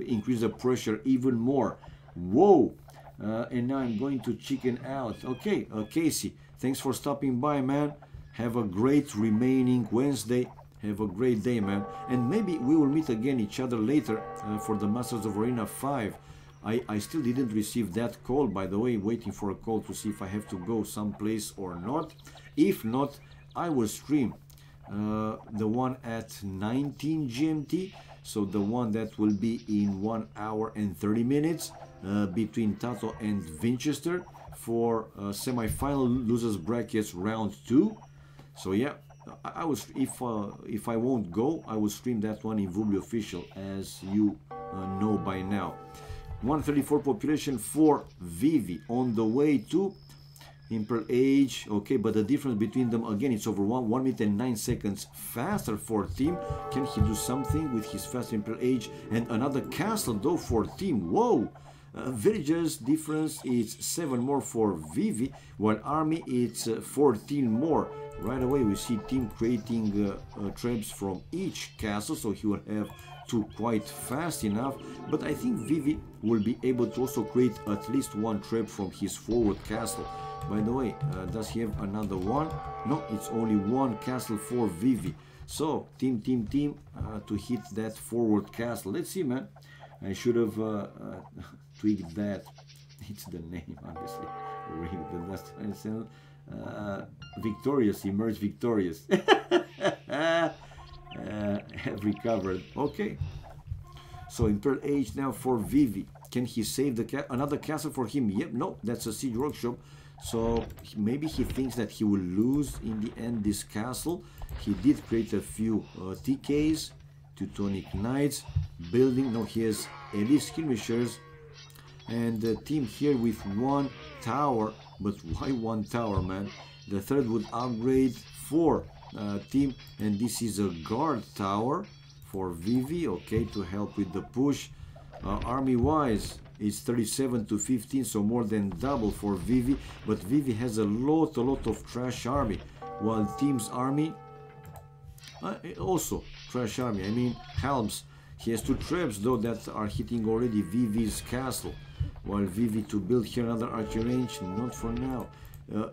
increase the pressure even more. Whoa. And now I'm going to chicken out. Okay, Casey, thanks for stopping by, man. Have a great remaining Wednesday. Have a great day, man. And maybe we will meet again each other later for the Masters of Arena 5. I still didn't receive that call, by the way, waiting for a call to see if I have to go someplace or not. If not, I will stream the one at 19 GMT. So the one that will be in 1 hour and 30 minutes between Tato and Winchester for semi-final losers brackets round 2. So yeah, I was if I won't go, I will stream that one in Vubli official, as you know by now. 134 population for Vivi on the way to Imperial Age. Okay, but the difference between them again, it's over 1 minute and 9 seconds faster for team. Can he do something with his fast Imperial Age? And another castle though for team. Whoa. Villagers difference is 7 more for Vivi, while army it's 14 more. Right away we see team creating traps from each castle, so he will have to quite fast enough. But I think Vivi will be able to also create at least 1 trap from his forward castle. By the way, does he have another one? No, it's only 1 castle for Vivi. So team to hit that forward castle. Let's see, man. I should have tweaked that. It's the name, obviously. Victorious, emerge victorious. Have recovered. Okay. So Imperial Age now for Vivi. Can he save the another castle for him? Yep. No, that's a siege workshop. So maybe he thinks that he will lose in the end this castle. He did create a few TKs, Teutonic Knights, building. No, he has elite skirmishers, and the team here with 1 tower. But why 1 tower, man? The third would upgrade for team, and this is a guard tower for Vivi. Okay, to help with the push. Army wise, it's 37-15, so more than double for Vivi. But Vivi has a lot of trash army, while team's army also trash army. I mean, helms. He has 2 traps though that are hitting already Vivi's castle, while Vivi to build here another archer range, not for now.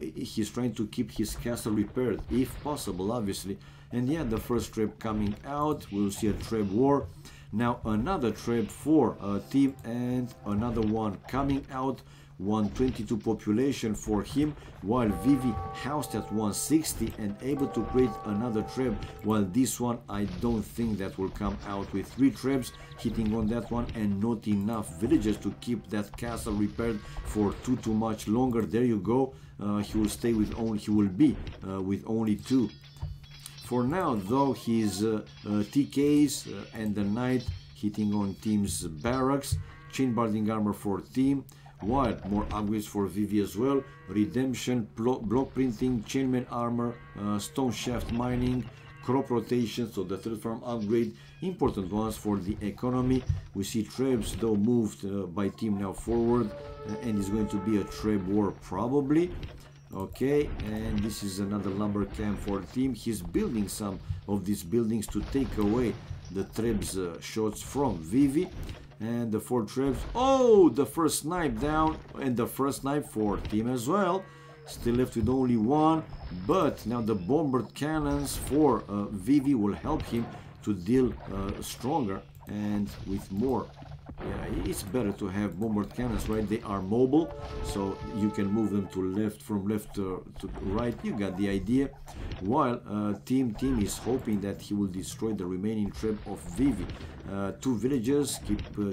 He's trying to keep his castle repaired if possible, obviously. And yeah, the first trap coming out. We'll see a trap war. Now another trap for team, and another one coming out. 122 population for him, while Vivi housed at 160 and able to create another trap, while this one I don't think that will come out with 3 traps hitting on that one, and not enough villagers to keep that castle repaired for too much longer. There you go. He will stay with only, he will be with only 2. For now though, his TKs and the knight hitting on team's barracks, chain barding armor for team, while more upgrades for Vivi as well. Redemption, block printing, chainmail armor, stone shaft mining, crop rotation, so the third farm upgrade, important ones for the economy. We see traps though moved by team now forward, and it's going to be a trap war probably. Okay, and this is another lumber camp for team. He's building some of these buildings to take away the traps shots from Vivi. And the 4 traps. Oh, the first snipe down, and the first snipe for team as well. Still left with only 1, but now the bombard cannons for Vivi will help him to deal stronger and with more. Yeah, it's better to have bombard cannons, right? They are mobile, so you can move them to left, from left to right. You got the idea. While team is hoping that he will destroy the remaining trap of Vivi. 2 villagers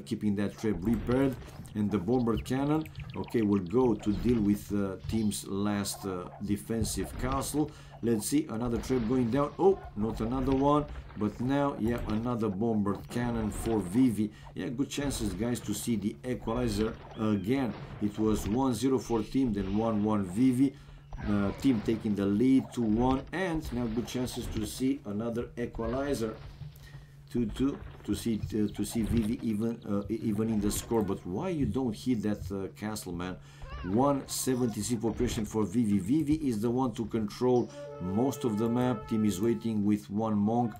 keeping that trap repaired, and the bombard cannon, okay, will go to deal with team's last defensive castle. Let's see, another trap going down. Oh, not another one, but now, yeah, another bombard cannon for Vivi. Yeah, good chances, guys, to see the equalizer again. It was 1-0 for team, then 1-1 Vivi. Team taking the lead 2-1, and now good chances to see another equalizer. 2-2 to see Vivi even in the score. But why you don't hit that castle, man? 176 population for Vivi. Vivi is the one to control most of the map. Team is waiting with 1 monk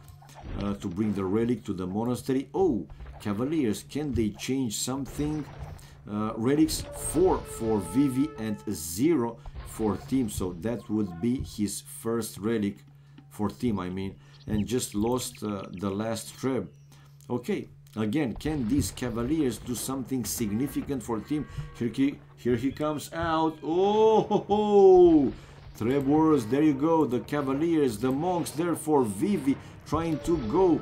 to bring the relic to the monastery. Oh, cavaliers, can they change something? Relics 4 for Vivi and 0 for team, so that would be his first relic for team, I mean, and just lost the last trap. Okay, again, can these cavaliers do something significant for team? Here he comes out. Oh ho, ho. Trap wars, there you go. The cavaliers, the monks there for Vivi, trying to go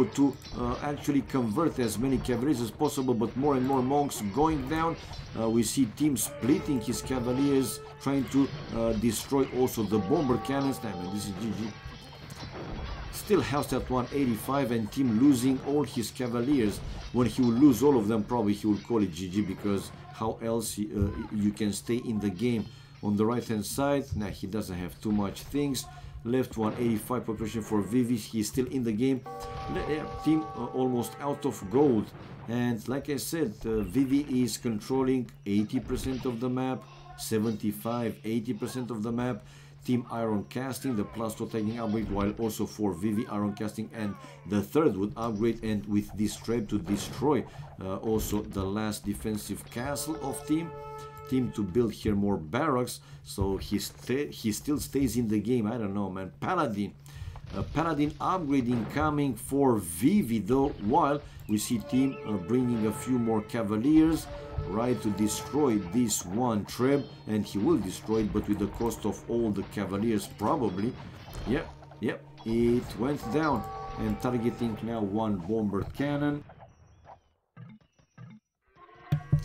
to actually convert as many cavaliers as possible, but more and more monks going down. We see team splitting his cavaliers, trying to destroy also the bomber cannons. Damn it, this is GG. Still housed at 185, and team losing all his cavaliers. When he will lose all of them, probably he will call it GG, because how else you can stay in the game. On the right hand side, now he doesn't have too much things left. 185 population for Vivi. He's still in the game. Team almost out of gold, and like I said, Vivi is controlling 80% of the map, 75-80% of the map. Team iron casting, the +2 tagging upgrade, while also for Vivi iron casting, and the third would upgrade, and with this trap to destroy also the last defensive castle of team to build here more barracks, so he still stays in the game. I don't know, man. Paladin upgrading coming for Vivi though, while we see team bringing a few more cavaliers, right, to destroy this one trap, and he will destroy it, but with the cost of all the cavaliers probably. Yep, it went down, and targeting now 1 bomber cannon.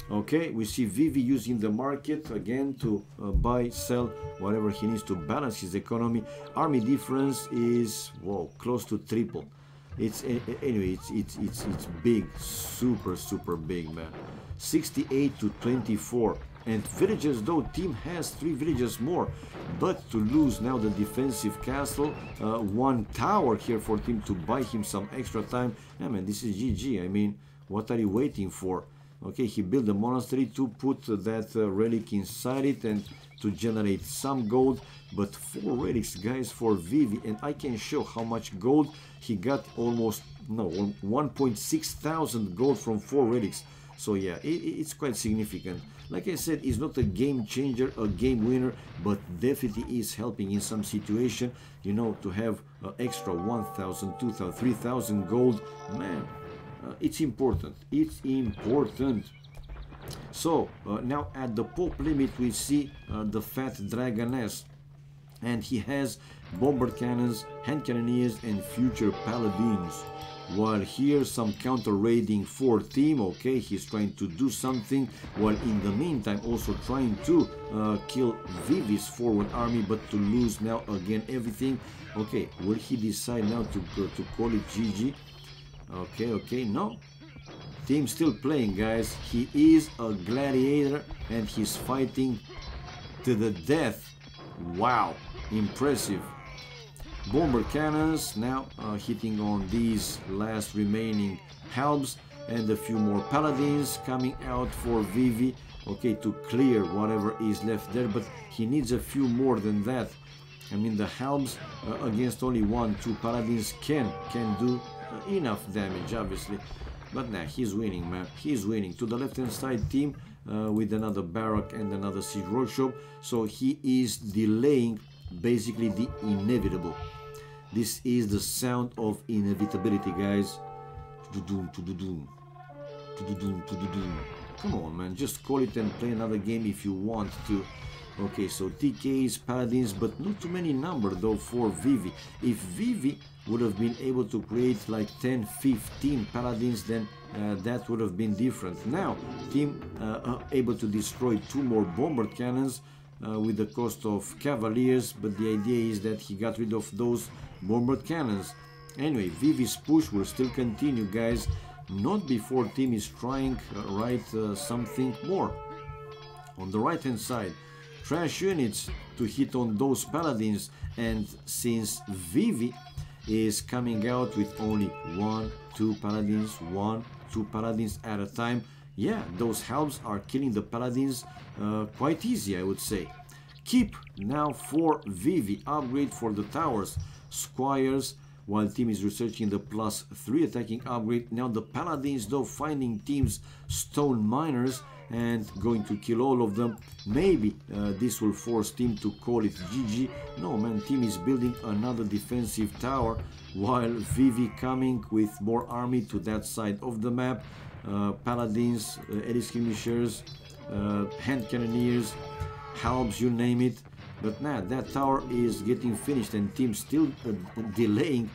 Okay, we see Vivi using the market again to buy, sell whatever he needs to balance his economy. Army difference is, whoa, close to triple. It's anyway, it's big, super big, man. 68 to 24. And villages, though team has 3 villages more, but to lose now the defensive castle, 1 tower here for team to buy him some extra time. Yeah, man, this is GG. I mean, what are you waiting for? Okay, he built a monastery to put that relic inside it and to generate some gold, but 4 relics, guys, for Vivi, and I can show how much gold he got. Almost, no, 1.6 thousand gold from 4 relics. So yeah, it's quite significant. Like I said, it's not a game changer, a game winner, but definitely is helping in some situation, you know, to have extra 1,000, 2,000, 3,000 gold. Man, It's important. It's important. So now at the pop limit we see the fat dragoness, and he has bomber cannons, hand cannoneers, and future paladins. While here some counter raiding for team. Okay, he's trying to do something, while in the meantime also trying to kill Vivi's forward army, but to lose now again everything. Okay, will he decide now to call it GG? Okay, no. Team still playing, guys. He is a gladiator and he's fighting to the death. Wow, impressive. Bomber cannons now hitting on these last remaining halbs, and a few more paladins coming out for Vivi. Okay, to clear whatever is left there, but he needs a few more than that. I mean, the halbs against only 1-2 paladins can do enough damage, obviously. But nah, he's winning, man. He's winning. To the left-hand side team with another barrack and another siege workshop. So he is delaying basically the inevitable. This is the sound of inevitability, guys. Come on, man. Just call it and play another game if you want to. Okay, so TKs, paladins, but not too many number though for Vivi. If Vivi would have been able to create like 10-15 paladins, then that would have been different. Now team able to destroy 2 more bomber cannons with the cost of cavaliers, but the idea is that he got rid of those bomber cannons. Anyway, Vivi's push will still continue, guys, not before team is trying something more. On the right hand side, trash units to hit on those paladins, and since Vivi is coming out with only 1-2 paladins at a time, yeah, those halbs are killing the paladins quite easy, I would say. Keep now for Vivi, upgrade for the towers, squires, while team is researching the +3 attacking upgrade. Now the paladins though finding team's stone miners and going to kill all of them. Maybe this will force team to call it GG. No, man, team is building another defensive tower, while Vivi coming with more army to that side of the map. Paladins, elite skirmishers, hand cannoneers, halbs, you name it. But nah, that tower is getting finished and team still delaying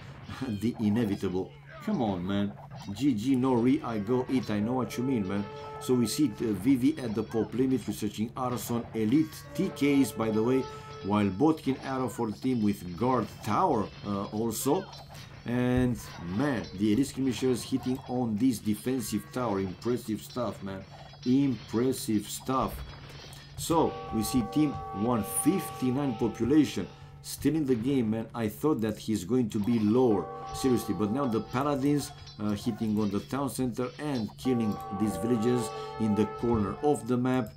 the inevitable. Come on, man. GG, no re, I go eat. I know what you mean, man. So we see Vivi at the pop limit, researching Arson, elite TKs, by the way, while Botkin arrow for the team with guard tower also. And man, the elite skirmishers hitting on this defensive tower. Impressive stuff, man. Impressive stuff. So we see team 159 population, still in the game, man. I thought that he's going to be lower, seriously, but now the paladins hitting on the town center and killing these villages in the corner of the map.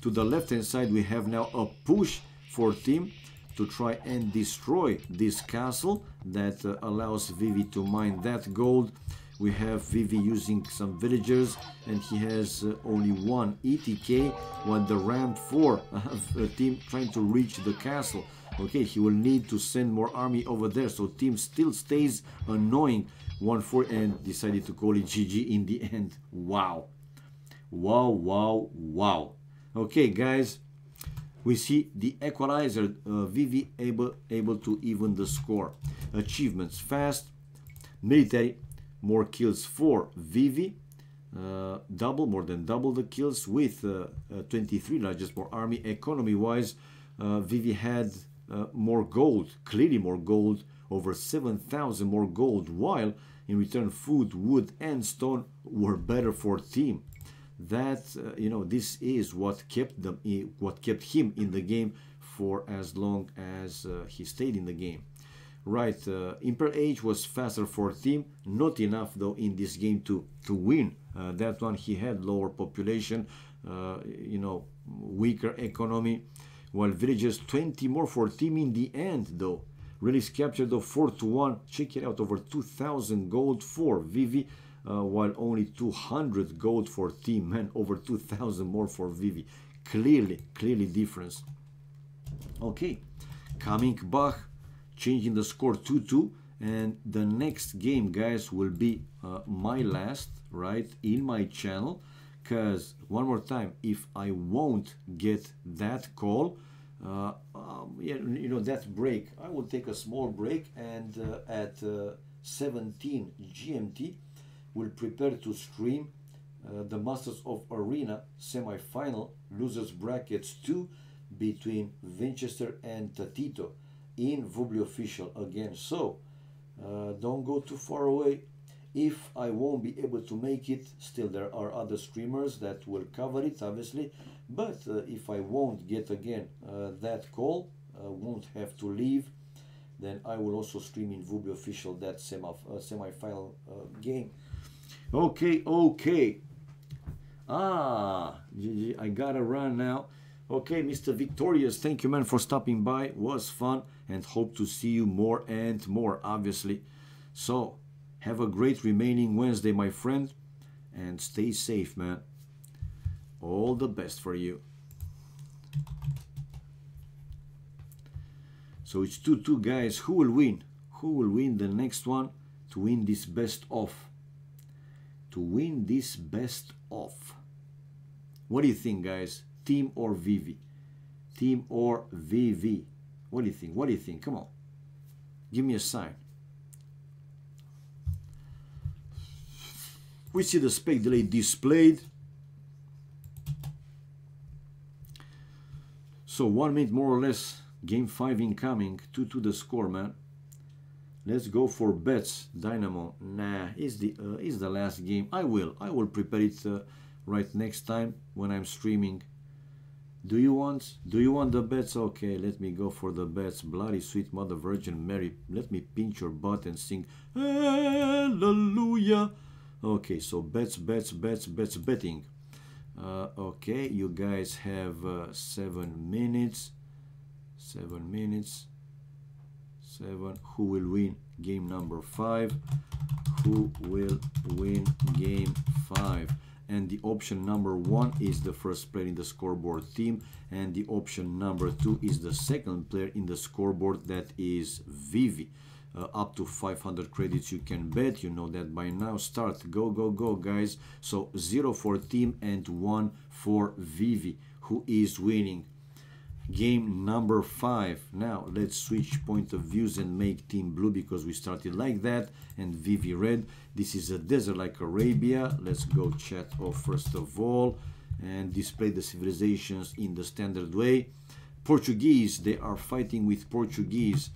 To the left hand side we have now a push for team to try and destroy this castle that allows Vivi to mine that gold. We have Vivi using some villagers, and he has only 1 ETK, while the ramp 4 team trying to reach the castle. Okay, he will need to send more army over there, so team still stays annoying. 1-4 and decided to call it GG in the end. Wow. Wow. Okay, guys, we see the equalizer, Vivi able to even the score. Achievements: fast, military, more kills for Vivi, more than double the kills with 23 largest more army. Economy wise, Vivi had more gold, clearly more gold, over 7,000 more gold, while in return food, wood and stone were better for team. That you know, this is what kept him in the game for as long as he stayed in the game. Right, Imperial Age was faster for team, not enough though in this game to win. That one he had lower population, you know, weaker economy, while villages 20 more for team in the end though. Relics captured of 4-1, check it out, over 2,000 gold for Vivi, while only 200 gold for team, man, over 2,000 more for Vivi. Clearly difference. Okay, coming back, changing the score 2-2, And the next game, guys, will be my last, right, in my channel. Because one more time, if I won't get that call, yeah, you know, that break, I will take a small break, and at 17 GMT will prepare to stream the Masters of Arena semi-final losers brackets 2 between Winchester and Tatito in Vubli Official again. So don't go too far away. If I won't be able to make it, still there are other streamers that will cover it, obviously. But if I won't get again that call, won't have to leave, then I will also stream in Vubli Official that semi-final game. Okay, okay. GG, I gotta run now. Okay, Mr. Victorious, thank you, man, for stopping by. Was fun, and hope to see you more and more, obviously. So, have a great remaining Wednesday, my friend, and stay safe, man. All the best for you. So it's 2-2, guys. Who will win? Who will win the next one to win this best of? To win this best of. What do you think, guys? Team or Vivi? Team or Vivi? What do you think? What do you think? Come on. Give me a sign. We see the spec delay displayed. So 1 minute more or less. Game 5 incoming. 2-2 the score, man. Let's go for bets. Dynamo. Nah, it's the last game. I will prepare it right next time when I'm streaming. Do you want the bets? Okay, let me go for the bets. Bloody sweet Mother Virgin Mary, let me pinch your butt and sing hallelujah. Okay, so betting. Okay, you guys have 7 minutes. 7 minutes. 7. Who will win game number 5? Who will win game 5? And the option number 1 is the first player in the scoreboard team, and the option number 2 is the second player in the scoreboard, that is Vivi. Up to 500 credits you can bet, you know that by now. Start, go, go, go, guys. So 0 for team and 1 for Vivi, who is winning game number 5. Now let's switch point of views and make team blue, because we started like that, and Vivi red. This is a desert like Arabia. Let's go chat off first of all and display the civilizations in the standard way. Portuguese, they are fighting with Portuguese.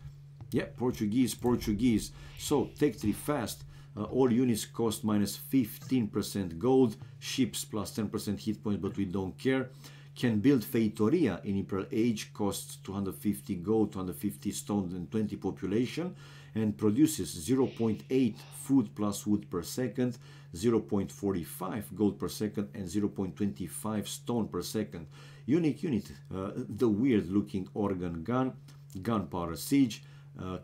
Yeah, Portuguese. So take 3 fast. All units cost minus 15% gold, ships plus 10% hit points, but we don't care. Can build Feitoria in Imperial Age, costs 250 gold, 250 stone, and 20 population, and produces 0.8 food plus wood per second, 0.45 gold per second, and 0.25 stone per second. Unique unit, the weird looking organ gun, gunpowder siege,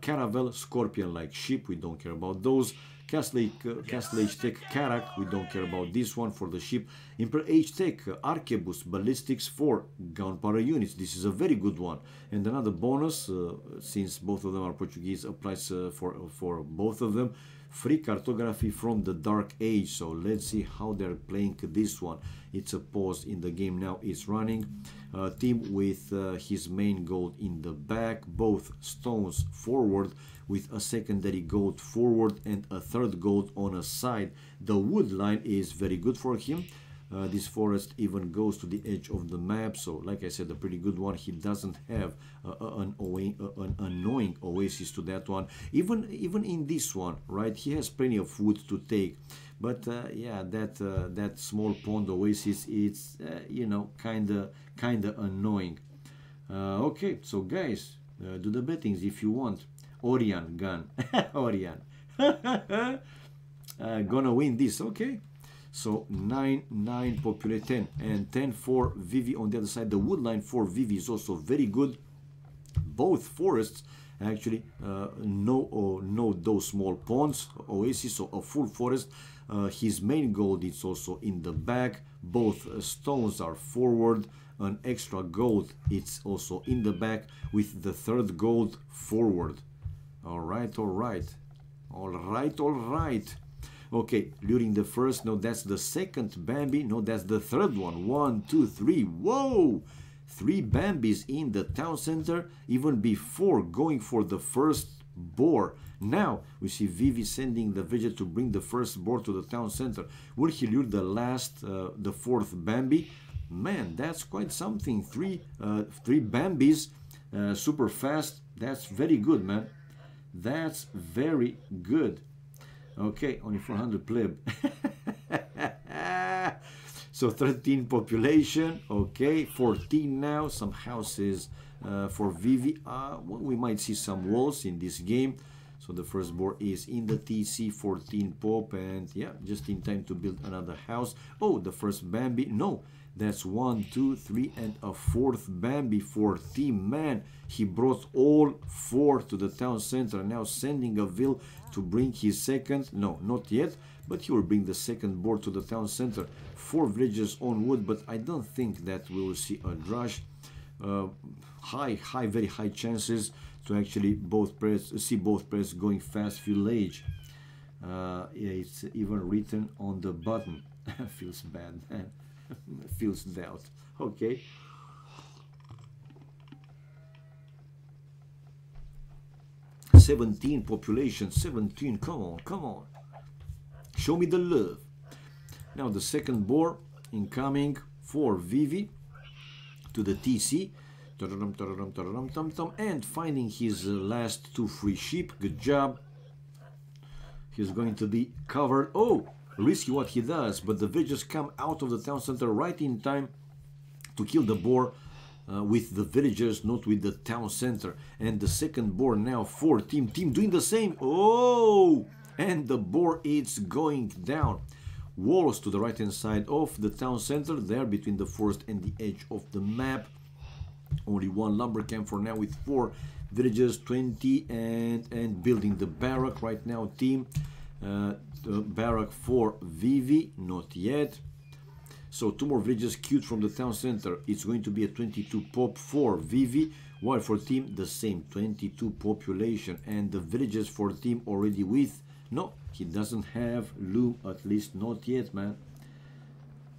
caravel, scorpion like ship, we don't care about those. Castle Age Tech Karak, we don't care about this one for the ship. Imperial Age Tech Arquebus Ballistics for gunpowder units, this is a very good one. And another bonus, since both of them are Portuguese, applies for both of them. Free cartography from the Dark Age. So let's see how they're playing this one. It's a pause in the game now, it's running. Team with his main gold in the back, both stones forward with a secondary gold forward and a third gold on a side. The wood line is very good for him. This forest even goes to the edge of the map, so like I said, a pretty good one. He doesn't have an annoying oasis to that one. Even in this one, right, he has plenty of wood to take. But yeah, that small pond oasis, it's you know, kinda annoying. Okay, so guys, do the bettings if you want. Orion gun. Orion. Gonna win this. Okay. So 9 populate 10 and 10 for Vivi on the other side. The wood line for Vivi is also very good. Both forests actually no those small ponds oasis, so a full forest. His main gold is also in the back. Both stones are forward. An extra gold it's also in the back with the third gold forward. All right. All right, all right. Okay, luring the first. No, that's the second Bambi. No, that's the third one. 1, 2, 3. Whoa! 3 Bambis in the town center even before going for the first boar. Now we see Vivi sending the villager to bring the first boar to the town center. Will he lure the last, the fourth Bambi? Man, that's quite something. 3 Bambis, super fast. That's very good, man. That's very good. Okay, only 400 pleb. So 13 population. Okay, 14 now. Some houses for Vivi. Well, we might see some walls in this game. So the first boar is in the TC, 14 pop, and yeah, just in time to build another house. Oh, the first Bambi. No, that's 1, 2, 3, and a fourth Bambi for Team Man. He brought all 4 to the town center. Now sending a Vil to bring his second. No, not yet, but he will bring the second board to the town center. 4 villagers on wood, but I don't think that we will see a rush. Very high chances to actually see both players going fast village. Yeah, it's even written on the button. Feels bad, man. Feels doubt. Okay. "17 population, 17. Come on, come on. Show me the love." Now the second boar incoming for Vivi to the TC. And finding his last 2 free sheep. Good job. He's going to be covered. Oh, risky what he does, but the villagers come out of the town center right in time to kill the boar with the villagers, not with the town center. And the second boar now for Team doing the same. Oh, and the boar is going down. Walls to the right hand side of the town center, there between the forest and the edge of the map. Only 1 lumber camp for now with 4 villagers, 20, and building the barrack right now. Team the barrack for Vivi, not yet. So 2 more villagers queued from the town center. It's going to be a 22 pop for Vivi, while for Team the same 22 population. And the villagers for Team already with, no, he doesn't have loom, at least not yet, man.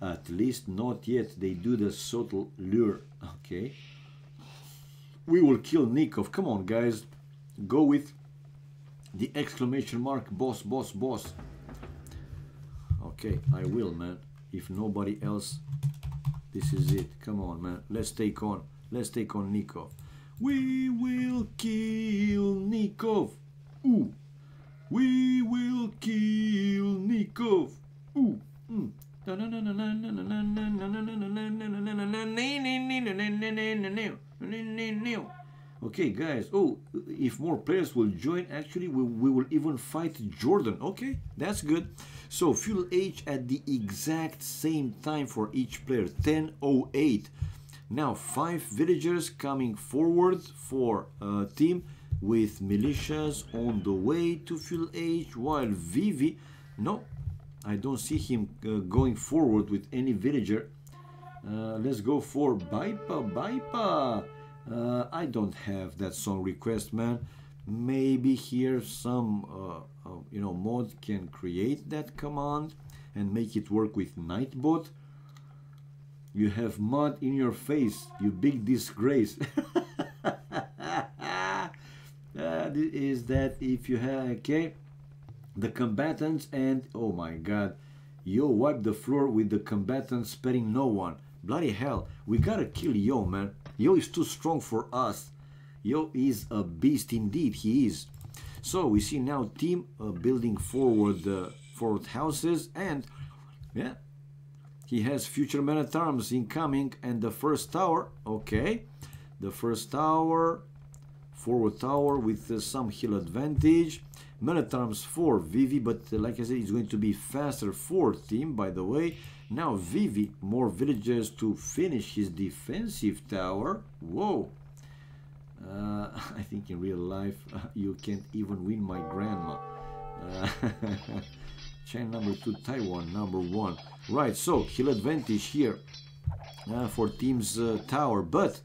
At least not yet. They do the subtle lure. Okay. We will kill Nikov. Come on, guys. Go with the exclamation mark. Boss, boss, boss. Okay, I will, man. If nobody else, this is it. Come on, man. Let's take on Nikov. We will kill Nikov. Ooh. We will kill Nikov. Ooh. Okay, guys. Oh, if more players will join, actually we will even fight Jordan. Okay, that's good. So fuel H at the exact same time for each player, 10:08. Now 5 villagers coming forward for Team with militias on the way to fuel H, while Vivi, no, I don't see him going forward with any villager. Let's go for Baipa. I don't have that song request, man. Maybe here some mod can create that command and make it work with Nightbot. You have mud in your face, you big disgrace. Is that if you have, okay, the combatants, and oh my god, Yo wipe the floor with the combatants, sparing no one. Bloody hell, we gotta kill Yo, man. Yo is too strong for us. Yo is a beast indeed, he is. So we see now Team building forward houses, and yeah, he has future men at arms incoming, and the first tower, okay, the first tower, forward tower with some hill advantage. Men at arms for Vivi, but like I said, it's going to be faster for Team, by the way. Now Vivi, more villagers to finish his defensive tower. Whoa. I think in real life you can't even win my grandma. China number 2, Taiwan number 1. Right, so hill advantage here for Team's tower, but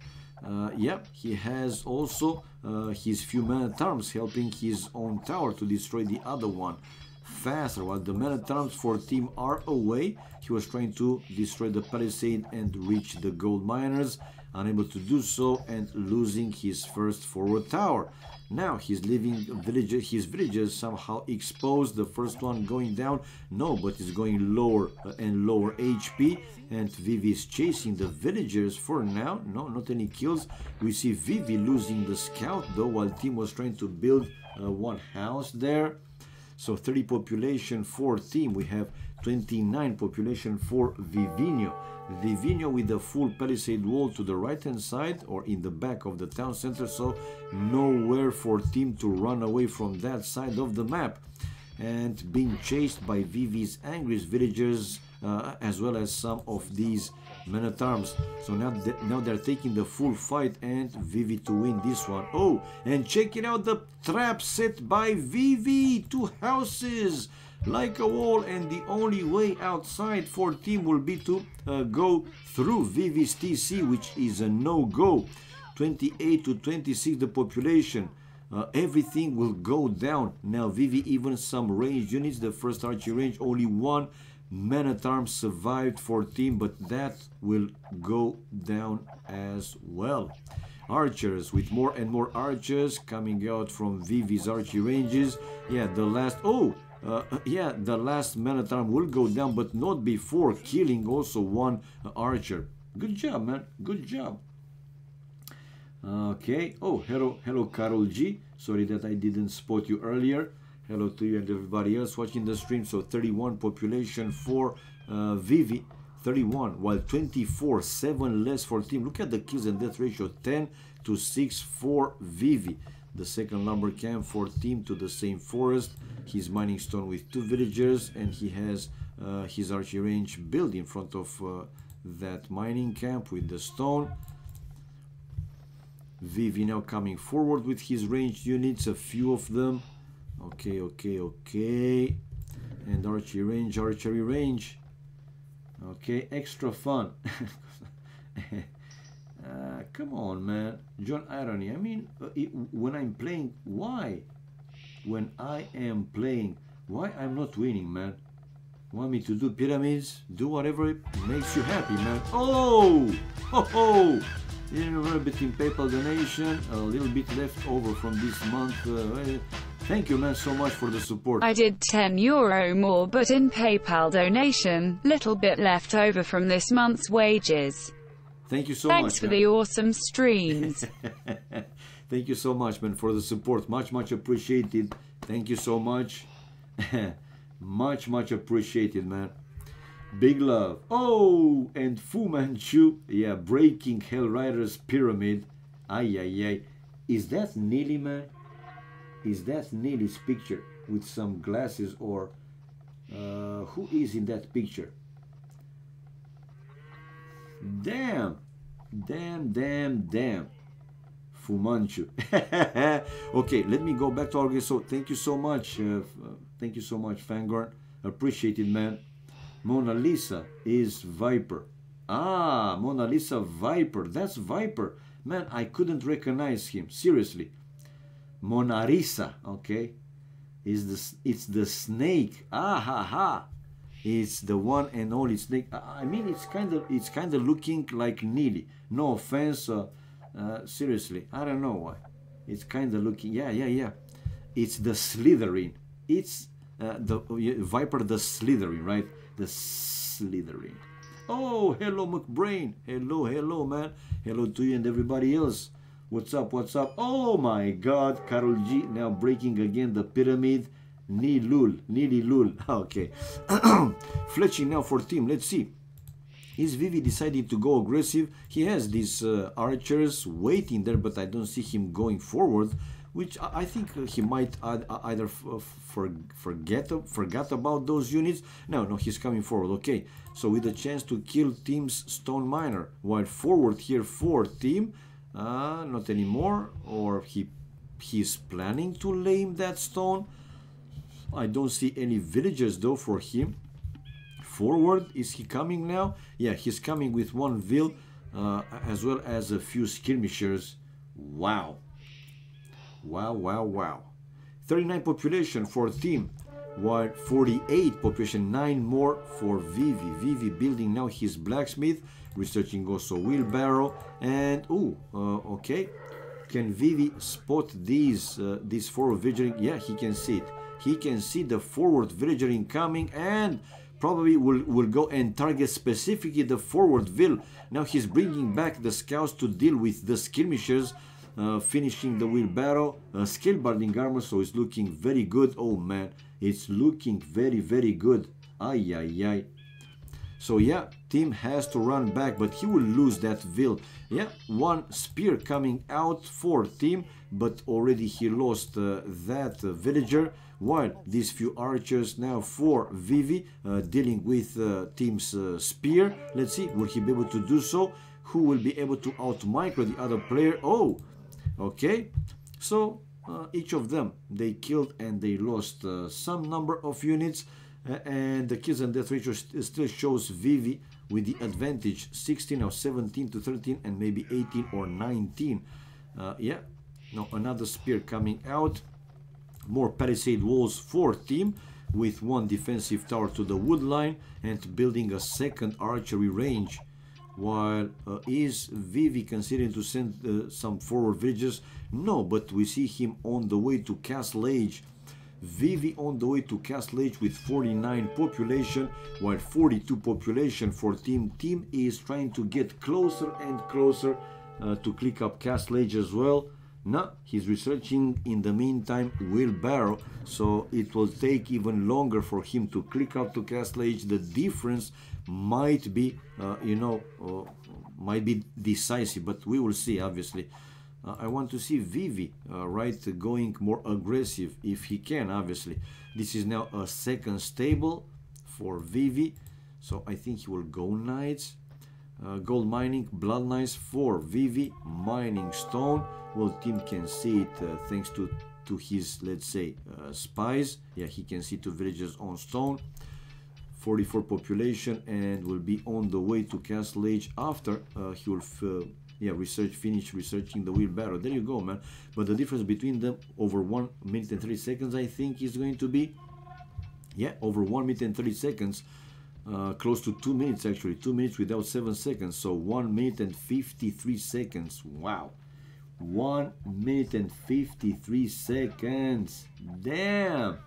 Yep, he has also his few men-at-arms helping his own tower to destroy the other one faster. While the men-at-arms for team are away, he was trying to destroy the palisade and reach the gold miners, unable to do so and losing his first forward tower. Now he's leaving his villagers somehow exposed. The first one going down, no, but it's going lower and lower HP, and Vivi is chasing the villagers for now. No, not any kills. We see Vivi losing the scout though, while team was trying to build one house there. So 30 population for team. We have 29 population for Vivino. Vivino with the full palisade wall to the right hand side or in the back of the town center, so nowhere for team to run away from that side of the map, and being chased by Vivi's angriest villagers as well as some of these men-at-arms. So now they're taking the full fight and Vivi to win this one. Oh, and check it out, the trap set by Vivi, 2 houses like a wall, and the only way outside for team will be to go through Vivi's TC, which is a no-go. 28 to 26 the population. Everything will go down. Now Vivi even some ranged units. The first archery range, only 1 man-at-arms survived for team, but that will go down as well. Archers with more and more archers coming out from Vivi's archery ranges. Yeah, the last the last man-at-arm will go down, but not before killing also 1 archer. Good job, man. Good job. Okay. Oh, hello, Carol G. Sorry that I didn't spot you earlier. Hello to you and everybody else watching the stream. So 31 population for Vivi, 31, while 24, 7 less for team. Look at the kills and death ratio, 10 to 6 for Vivi. The second lumber camp for team to the same forest. His mining stone with 2 villagers, and he has his archery range built in front of that mining camp with the stone. Vivi now coming forward with his ranged units, a few of them. Okay. And archery range. Okay, extra fun. Come on, man. John Irony. I mean, when I'm playing, why? When I am playing, why I'm not winning, man? Want me to do pyramids? Do whatever makes you happy, man. Oh! Ho! A little bit in PayPal donation, a little bit left over from this month. Thank you, man, so much for the support. I did €10 more, but in PayPal donation, little bit left over from this month's wages. Thank you so much. Thanks for the awesome streams. Thank you so much, man, for the support. Much appreciated. Thank you so much. much appreciated, man. Big love. Oh, and Fu Manchu, yeah, breaking Hell Rider's pyramid. Ay. Is that Neely, man? Is that Neely's picture with some glasses, or who is in that picture? Damn. Fu Manchu. Okay, let me go back to our game. So thank you so much. Thank you so much, Fangorn. Appreciate it, man. Mona Lisa is Viper. Ah, Mona Lisa Viper. That's Viper. Man, I couldn't recognize him. Seriously. Mona Lisa, okay. It's the snake. Ah ha ha. It's the one and only snake. I mean, it's kind of looking like Neely. No offense. Seriously, I don't know why. It's kind of looking. Yeah. It's the Slytherin. It's the Viper, the Slytherin, right? The Slytherin. Oh, hello, McBrain. Hello, man. Hello to you and everybody else. What's up? Oh my God, Carol G. Now breaking again the pyramid. Neely Lul. Okay. Fletching now for team. Let's see. Is Vivi deciding to go aggressive? He has these archers waiting there, but I don't see him going forward, which I think he might either forgot about those units. No, he's coming forward. Okay, so with a chance to kill team's stone miner, while forward here for team, not anymore, or he's planning to lame that stone. I don't see any villagers though for him. Forward, is he coming now? Yeah, he's coming with 1 vill. as well as a few skirmishers. Wow. Wow, wow, wow. 39 population for team, while 48 population, 9 more for Vivi. Vivi building now his blacksmith, researching also wheelbarrow, and okay. Can Vivi spot these this forward villager? Yeah, he can see it. He can see the forward villager incoming, and probably will go and target specifically the forward vill. Now he's bringing back the scouts to deal with the skirmishers. Finishing the wheelbarrow, scalebarding armor, so it's looking very good. Oh man, it's looking very, very good. Ay, ay, ay. So yeah, team has to run back, but he will lose that vill. Yeah, one spear coming out for team, but already he lost that villager, while these few archers now for Vivi, dealing with team's spear. Let's see, will he be able to do so? Who will be able to out-micro the other player? Oh, okay, so each of them, they killed and they lost some number of units, and the kills and death ratio still shows Vivi with the advantage, 16 or 17 to 13, and maybe 18 or 19. Yeah, now another spear coming out, more palisade walls for team, with one defensive tower to the wood line and building a second archery range. While is Vivi considering to send some forward villagers? No, but we see him on the way to Castle Age. Vivi on the way to Castle Age with 49 population, while 42 population for team. Team is trying to get closer and closer to click up Castle Age as well. Now he's researching in the meantime wheelbarrow, so it will take even longer for him to click up to Castle Age. The difference might be, might be decisive, but we will see. Obviously, I want to see Vivi, right, going more aggressive if he can. Obviously, this is now a second stable for Vivi, so I think he will go knights. Gold mining, blood knights for Vivi, mining stone. Well, team can see it thanks to his, let's say, spies. Yeah, he can see 2 villages on stone. 44 population, and will be on the way to Castle Age after he will finish researching the wheelbarrow. There you go, man. But the difference between them, over 1 minute and 30 seconds, I think is going to be, yeah, over 1 minute and 30 seconds, close to 2 minutes actually, 2 minutes without 7 seconds, so 1 minute and 53 seconds. Wow, 1 minute and 53 seconds. Damn.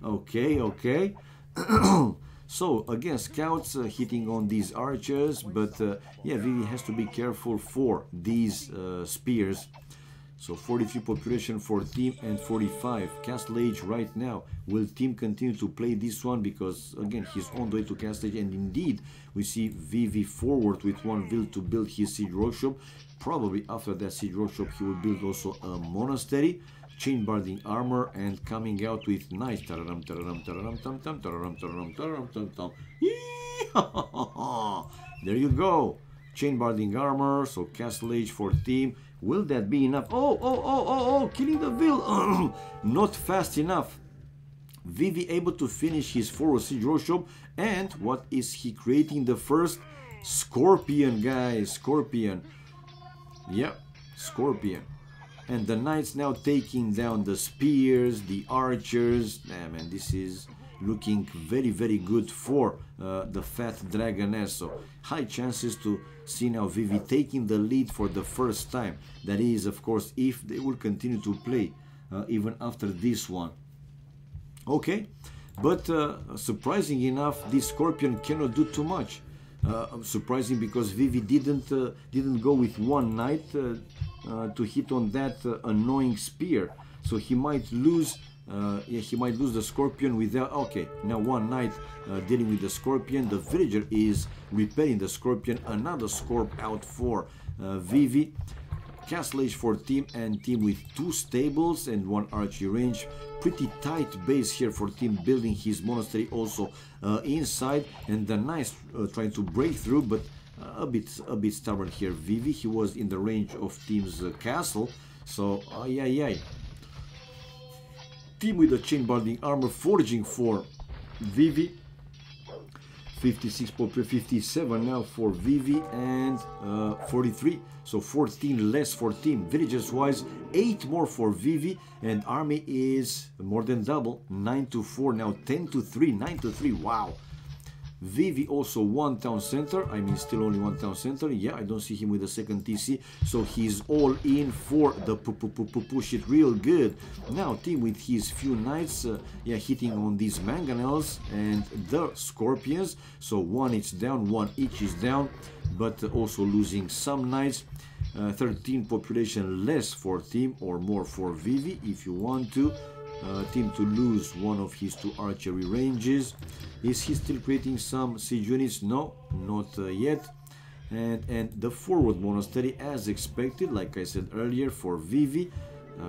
Okay, okay. So again, scouts hitting on these archers, but yeah, Vivi has to be careful for these spears. So 43 population for team and 45 Castle Age right now. Will team continue to play this one? Because again, he's on the way to Castle Age, and indeed we see Vivi forward with one vill to build his siege workshop. Probably after that siege workshop he will build also a monastery, chain barding armor, and coming out with nice tararam tararam tararam tam tam tararam tararam tararam tam tam. There you go, chain barding armor. So Castle Age for team. Will that be enough? Oh, killing the vill. Not fast enough. Vivi able to finish his forward siege workshop, and what is he creating? The first scorpion, guys. Scorpion. Yep, scorpion. And the knights now taking down the spears, the archers. Man, this is looking very, very good for the fat dragoness. So high chances to see now Vivi taking the lead for the first time. That is, of course, if they will continue to play even after this one. Okay, but surprising enough, this scorpion cannot do too much. Surprising because Vivi didn't go with one knight to hit on that annoying spear, so he might lose. Yeah, he might lose the scorpion without. Okay, now one knight dealing with the scorpion. The villager is repairing the scorpion. Another scorp out for Vivi. Castle Age for team, and team with 2 stables and 1 archery range. Pretty tight base here for team, building his monastery also inside, and the knights trying to break through, but a bit stubborn here. Vivi, he was in the range of team's castle, so ay. Team with the chain barding armor, forging for Vivi. 56 57 now for Vivi, and 43, so 14 less for team. Villagers wise, 8 more for Vivi, and army is more than double, 9 to 4 now, 10 to 3, 9 to 3. Wow. Vivi also one town center. I mean, still only one town center. Yeah, I don't see him with a second TC, so he's all in for the push it real good. Now team with his few knights, yeah, hitting on these mangonels and the scorpions. So one is down, one each is down, but also losing some knights. 13 population less for team, or more for Vivi if you want to. Team to lose one of his 2 archery ranges. Is he still creating some siege units? No, not yet. And the forward monastery, as expected, like I said earlier, for Vivi.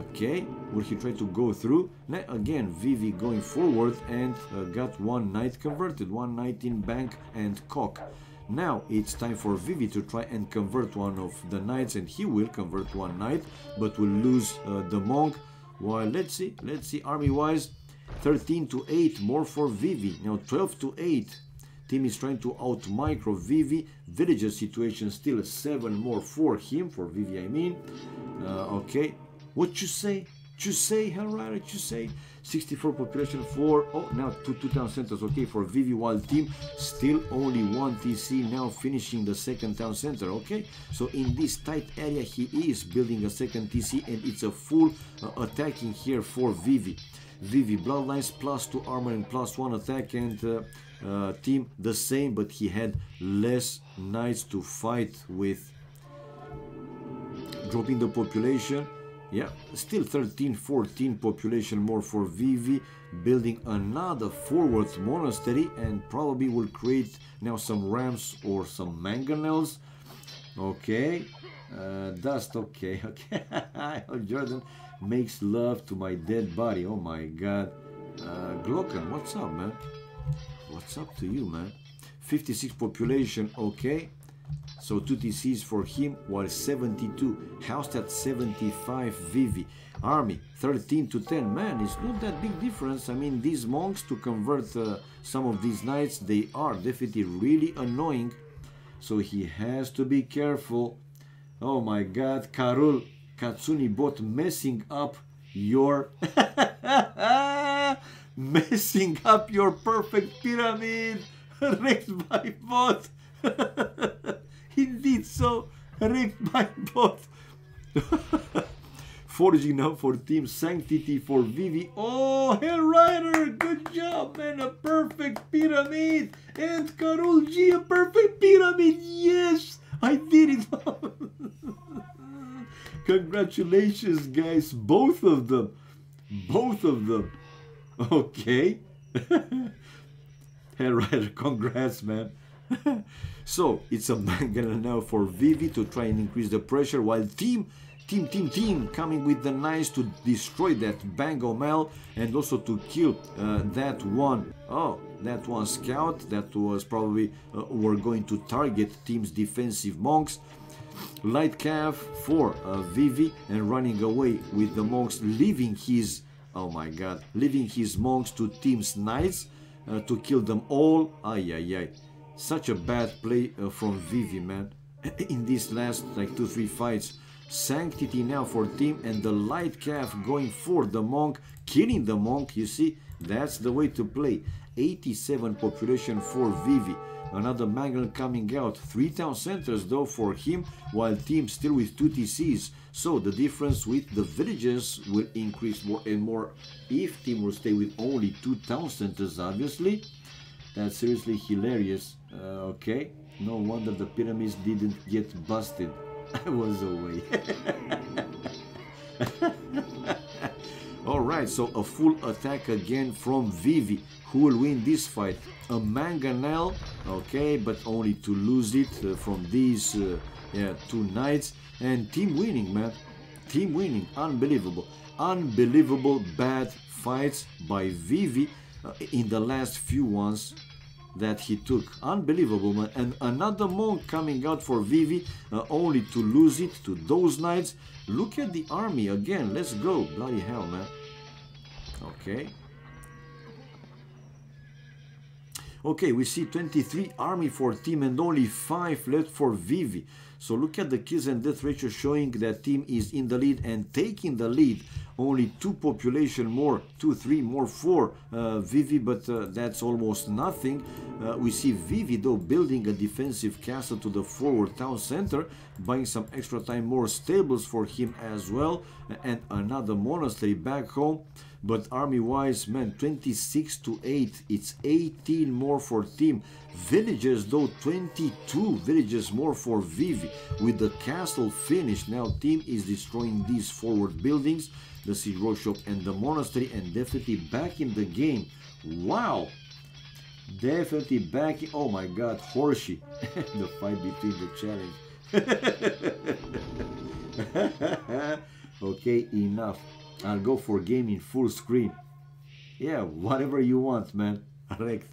Okay, will he try to go through? Again, Vivi going forward and got one knight converted, one knight in bank and cock. Now it's time for Vivi to try and convert one of the knights, and he will convert one knight, but will lose the monk. Well, let's see, army wise, 13 to 8 more for Vivi. Now 12 to 8. Team is trying to out micro Vivi. Villager situation still 7 more for him, for Vivi I mean. Okay, what you say? Hellrider, you say? 64 population for, oh, now two town centers, okay, for Vivi, while team still only 1 TC, now finishing the second town center, okay? So in this tight area, he is building a second TC, and it's a full attacking here for Vivi. Vivi bloodlines, +2 armor and +1 attack, and team the same, but he had less knights to fight with. Dropping the population. Yeah, still 13, 14 population more for Vivi, building another forward monastery, and probably will create now some rams or some mangonels. Okay, dust, okay. Jordan makes love to my dead body, oh my god. Glocken, what's up, man? What's up to you, man? 56 population, okay. So 2 TCs for him, while 72. Housed at 75 Vivi. Army 13 to 10. Man, it's not that big difference. I mean, these monks, to convert some of these knights, they are definitely really annoying. So he has to be careful. Oh my god, Karul, Katsuni bot messing up your... messing up your perfect pyramid. Wrecked by bot. Indeed, so wrecked by bot. Forging now for team, sanctity for Vivi. Oh, Hellrider, good job, man. A perfect pyramid. And Karol G, a perfect pyramid. Yes, I did it. Congratulations, guys. Both of them. Okay. Hellrider, congrats, man. So it's a mangonel now for Vivi to try and increase the pressure, while team coming with the knives to destroy that Bangomel, and also to kill that one scout that was probably were going to target team's defensive monks. Light calf for Vivi, and running away with the monks, leaving his, oh my god, leaving his monks to team's knights to kill them all. Ay. Such a bad play from Vivi, man. In these last like 2-3 fights. Sanctity now for team, and the light calf going for the monk, killing the monk. You see, that's the way to play. 87 population for Vivi. Another mangonel coming out. 3 town centers though for him, while team still with 2 TCs. So the difference with the villages will increase more and more if team will stay with only 2 town centers, obviously. That's seriously hilarious. Okay, no wonder the pyramids didn't get busted. I was away. Alright, so a full attack again from Vivi. Who will win this fight? A mangonel, okay, but only to lose it from these 2 knights. And team winning, man. Team winning. Unbelievable. Unbelievable bad fights by Vivi in the last few ones that he took. Unbelievable, man. And another monk coming out for Vivi, only to lose it to those knights. Look at the army again. Let's go. Bloody hell, man. Okay. Okay, we see 23 army for team and only 5 left for Vivi. So look at the kills and death ratio showing that team is in the lead and taking the lead. Only 2 population more, 2, 3 more for Vivi, but that's almost nothing. We see Vivi though building a defensive castle to the forward town center, buying some extra time, more stables for him as well, and another monastery back home. But army-wise, man, 26 to 8. It's 18 more for team. Villages, though, 22 villages more for Vivi. With the castle finished, now team is destroying these forward buildings, the siege workshop and the monastery, and definitely back in the game. Wow! Definitely back in... Oh my god, Horsey. The fight between the challenge. Okay, enough. I'll go for game in full screen. Yeah, whatever you want, man. Correct.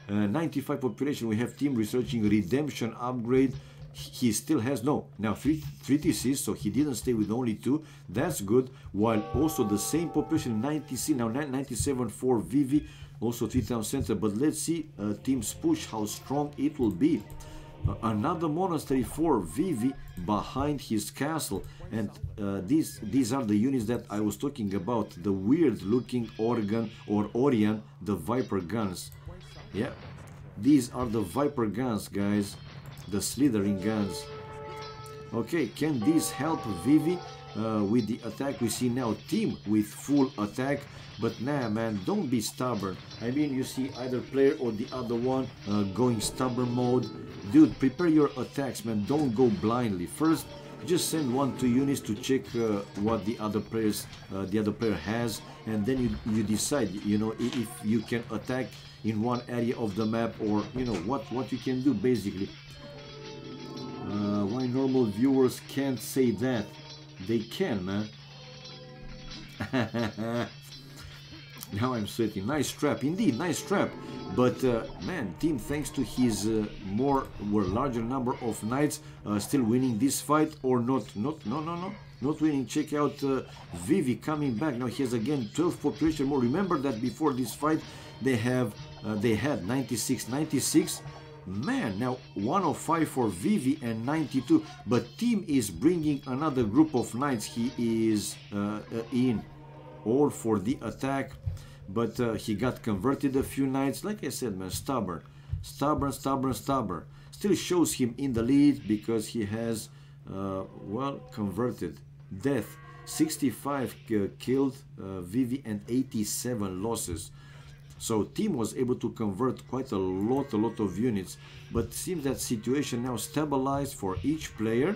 95 population. We have team researching redemption upgrade. He still has now 3 TCs, so he didn't stay with only 2. That's good. While also the same population, 90C, now 97 for Vivi, also 3 town center. But let's see team's push, how strong it will be. Another monastery for Vivi behind his castle, and these are the units that I was talking about, the weird looking Organ or Orion, the Viper guns. Yeah, these are the Viper guns, guys, the slithering guns. Okay, can this help Vivi with the attack? We see now team with full attack, but nah, man, don't be stubborn. I mean, you see either player or the other one going stubborn mode. Dude, prepare your attacks, man. Don't go blindly. First, just send 1-2 units to check what the other player has, and then you decide, you know, if you can attack in one area of the map, or you know what you can do basically. Why normal viewers can't say that? They can, man. Now I'm sweating. Nice trap, indeed, nice trap. But man, team, thanks to his larger number of knights, still winning this fight or not? Not winning. Check out Vivi coming back. Now he has again 12 population more. Remember that before this fight they had 96. Man, now 105 for Vivi and 92. But team is bringing another group of knights. He is in all for the attack. But he got converted a few knights. Like I said, man, stubborn. Still shows him in the lead because he has, well, converted. Death, 65 killed Vivi and 87 losses. So team was able to convert quite a lot of units. But seems that situation now stabilized for each player.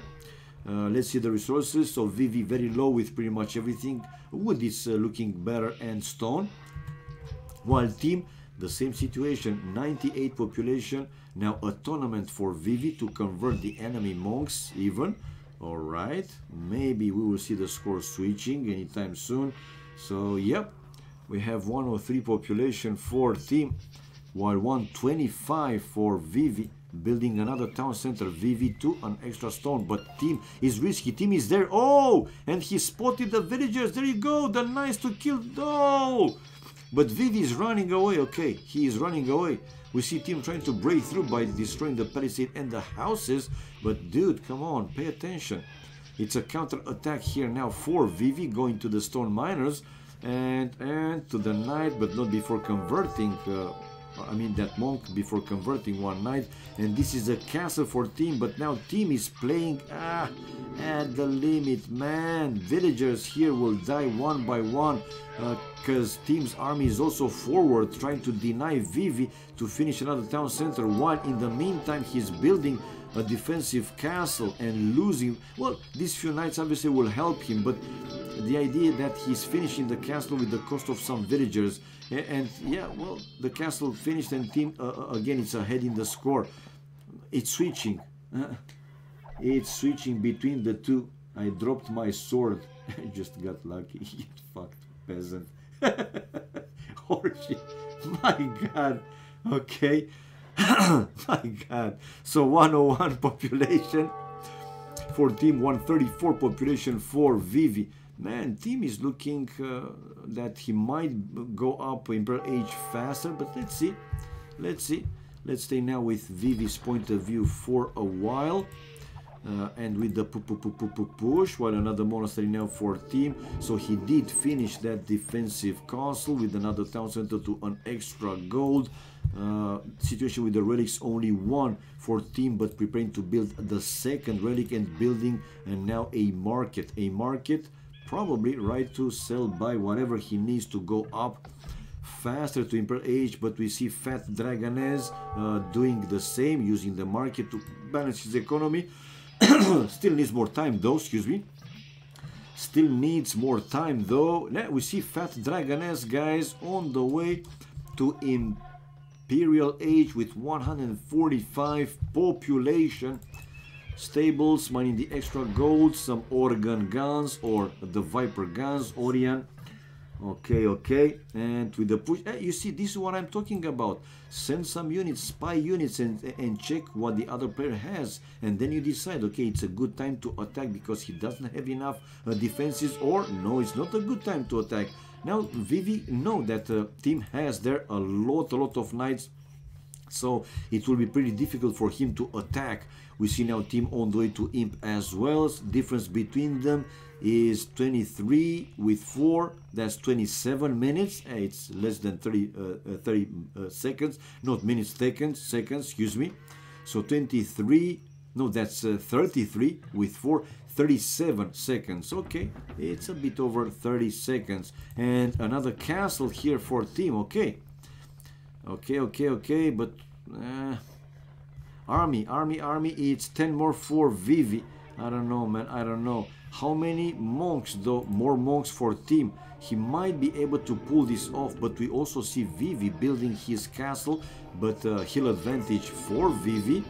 Let's see the resources. So Vivi very low with pretty much everything. Wood is looking better and stone. While team, the same situation, 98 population. Now a tournament for Vivi to convert the enemy monks even. Alright, maybe we will see the score switching anytime soon. So yep, we have 103 population for team, while 125 for Vivi. Building another town center, Vivi 2, an extra stone, but team is risky. Team is there. Oh, and he spotted the villagers. There you go, the nice to kill. No, but Vivi is running away. Okay, he is running away. We see team trying to break through by destroying the palisade and the houses. But dude, come on, pay attention. It's a counter attack here now for Vivi, going to the stone miners and to the knight, but not before converting. I mean that monk before converting one knight. And this is a castle for team, but now team is playing at the limit, man. Villagers here will die one by one because team's army is also forward trying to deny Vivi to finish another town center, while in the meantime he's building a defensive castle and losing. Well, these few knights obviously will help him, but the idea that he's finishing the castle with the cost of some villagers, and yeah, well, the castle finished and team again it's ahead in the score. It's switching. It's switching between the two. I dropped my sword. I just got lucky. You fucked peasant. Horsey. My god. Okay. My god. So 101 population for team, 134 population for Vivi. Man, team is looking that he might go up Imperial Age faster, but let's see. Let's stay now with Vivi's point of view for a while. And with the push, while another monastery now for team. So he did finish that defensive castle with another town center to an extra gold. Situation with the relics, only one for team, but preparing to build the second relic and building, and now a market. A market, probably right to sell, buy whatever he needs to go up faster to Imperial Age, but we see Fat Dragoness doing the same, using the market to balance his economy. Still needs more time though, excuse me. Still needs more time though. Yeah, we see Fat Dragoness, guys, on the way to Imperial Age with 145 population. Stables, mining the extra gold, some organ guns or the Viper guns, Orion. Okay, and with the push, you see, this is what I'm talking about. Send some units, spy units, and check what the other player has, and then you decide, okay, it's a good time to attack because he doesn't have enough defenses, or no, it's not a good time to attack. Now Vivi know that team has there a lot of knights, so it will be pretty difficult for him to attack. We see now team on the way to Imp as well. Difference between them is 23 with 4, that's 27 minutes. It's less than 30 seconds, not minutes, seconds, excuse me. So 23, no, that's 33 with 4, 37 seconds. Okay, it's a bit over 30 seconds. And another castle here for team. Okay, but army, it's 10 more for Vivi. I don't know, man, I don't know. How many monks though? More monks for team. He might be able to pull this off, but we also see Vivi building his castle, but hill advantage for Vivi.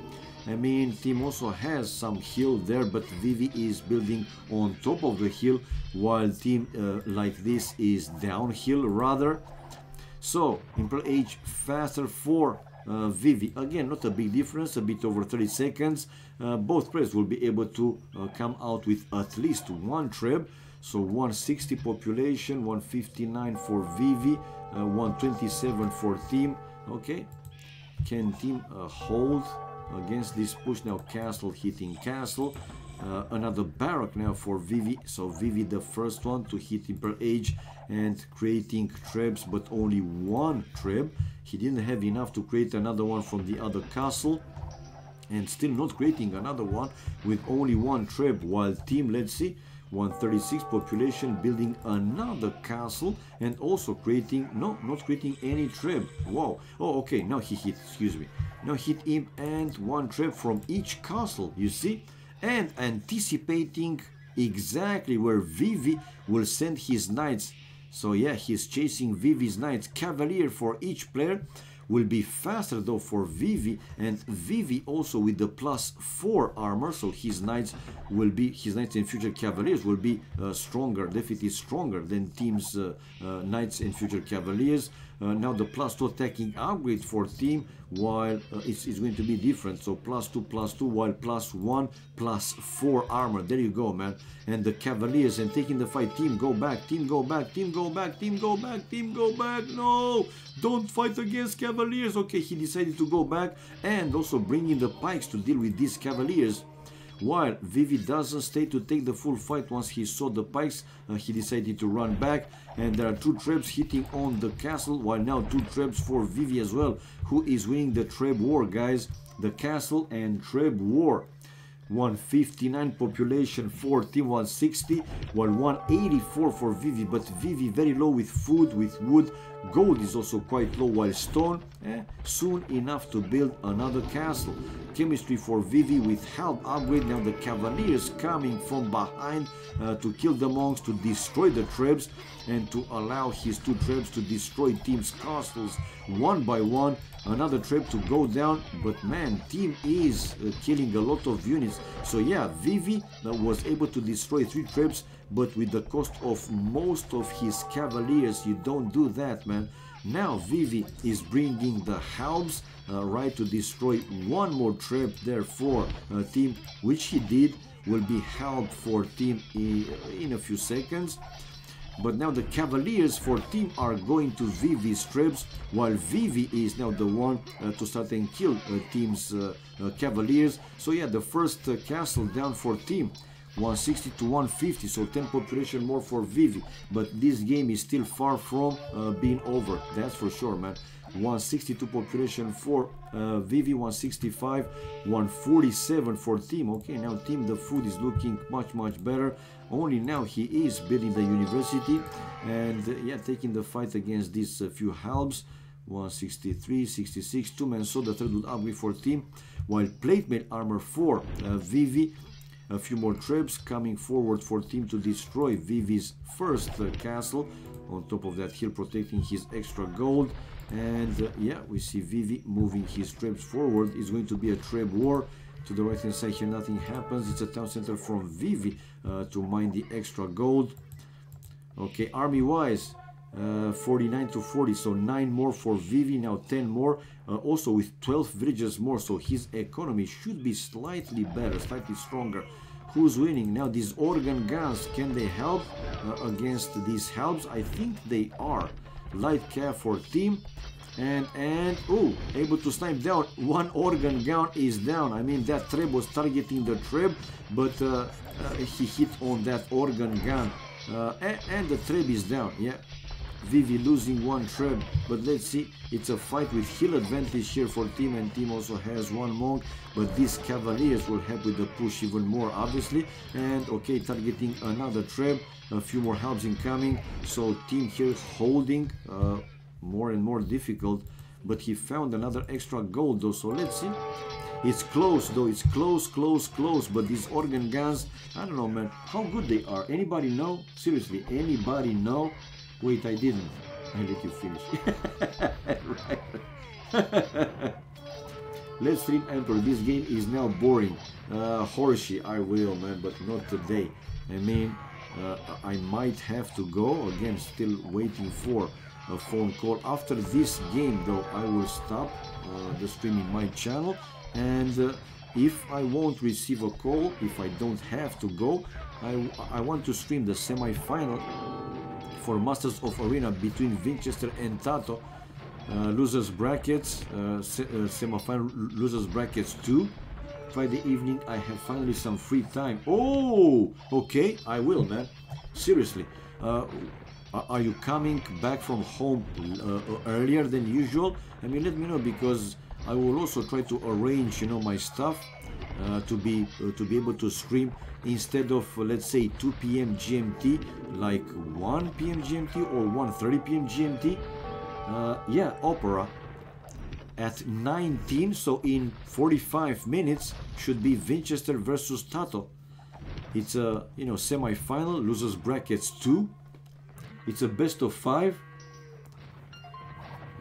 I mean, team also has some hill there, but Vivi is building on top of the hill, while team like this is downhill rather. So Imperial Age faster for Vivi. Again, not a big difference, a bit over 30 seconds. Both players will be able to come out with at least one trib. So 160 population, 159 for Vivi, 127 for team. Okay, can team hold against this push? Now castle hitting castle. Another barrack now for Vivi. So Vivi the first one to hit Imperial Age and creating trebs, but only one treb. He didn't have enough to create another one from the other castle, and still not creating another one with only one treb, while team, let's see, 136 population, building another castle and also creating, no, not creating any treb. Wow. Oh, okay, now he hit, excuse me, now hit him, and one treb from each castle, you see, and anticipating exactly where Vivi will send his knights. So yeah, he's chasing Vivi's knights. Cavalier for each player will be faster though for Vivi, and Vivi also with the +4 armor, so his knights will be, his knights and future cavaliers will be stronger, definitely stronger than team's knights and future cavaliers. Now the +2 attacking upgrade for team, while it's going to be different, so +2 while +1 +4 armor. There you go, man. And the cavaliers and taking the fight. Team go back, team go back, team go back, team go back, team go back. No, don't fight against cavaliers. Okay, he decided to go back and also bring in the pikes to deal with these cavaliers, while Vivi doesn't stay to take the full fight. Once he saw the pikes, he decided to run back, and there are 2 trebs hitting on the castle, while now 2 trebs for Vivi as well, who is winning the treb war, guys. The castle and treb war. 159 population for team, 160, while 184 for Vivi, but Vivi very low with food, with wood. Gold is also quite low, while stone soon enough to build another castle. Chemistry for Vivi with help upgrade. Now the cavaliers coming from behind to kill the monks, to destroy the trebs, and to allow his 2 trebs to destroy team's castles one by one. Another treb to go down, but man, team is killing a lot of units. So yeah, Vivi was able to destroy 3 trebs, but with the cost of most of his cavaliers. You don't do that, man. Now Vivi is bringing the halbs right to destroy one more treb there for team, which he did. Will be halved for team in a few seconds. But now the Cavaliers for team are going to Vivi's tribes, while Vivi is now the one to start and kill team's Cavaliers. So yeah, the first castle down for team. 160 to 150, so 10 population more for Vivi. But this game is still far from being over, that's for sure, man. 162 population for Vivi, 165, 147 for team. Okay, now team, the food is looking much better. Only now he is building the university and yeah, taking the fight against these few halbs. 163, 66, 2-man sword, the third would upgrade for team, while plate mail armor for Vivi. A few more tribes coming forward for team to destroy Vivi's first castle. On top of that hill, protecting his extra gold. And yeah, we see Vivi moving his tribes forward. It's going to be a trib war. To the right hand side here, nothing happens. It's a town center from Vivi to mine the extra gold. Okay, army wise, 49 to 40, so 9 more for Vivi, now 10 more, also with 12 villages more, so his economy should be slightly better, slightly stronger. Who's winning now? These organ guns, can they help against these helps? I think they are. Light cav for team, and oh, able to snipe down. One organ gun is down. I mean, that trib was targeting the trib, but he hit on that organ gun, and the trib is down. Yeah, Vivi losing one trib, but let's see, it's a fight with hill advantage here for team, and team also has one monk, but these Cavaliers will help with the push even more, obviously. And okay, targeting another trib, a few more helps incoming, so team here holding more and more difficult, but he found another extra gold though, so let's see. It's close though, it's close, but these organ guns, I don't know, man, how good they are. Anybody know? Seriously, anybody know? Wait, I didn't. I let you finish. Right. Let's stream Emperor. This game is now boring. Horsey, I will, man, but not today. I mean, I might have to go. Again, still waiting for a phone call. After this game, though, I will stop the stream in my channel. And if I won't receive a call, if I don't have to go, I want to stream the semi-final for Masters of Arena between Winchester and Tato. Losers brackets, semi-final losers brackets 2. Friday evening, I have finally some free time. Oh, okay, I will, man. Seriously, are you coming back from home earlier than usual? I mean, let me know, because I will also try to arrange, you know, my stuff to be able to stream instead of, let's say, 2 p.m. GMT, like 1 p.m. GMT or 1:30 p.m. GMT. Yeah, Opera at 19, so in 45 minutes should be Winchester versus Tato. It's a, you know, semi-final, losers brackets 2. It's a best of 5.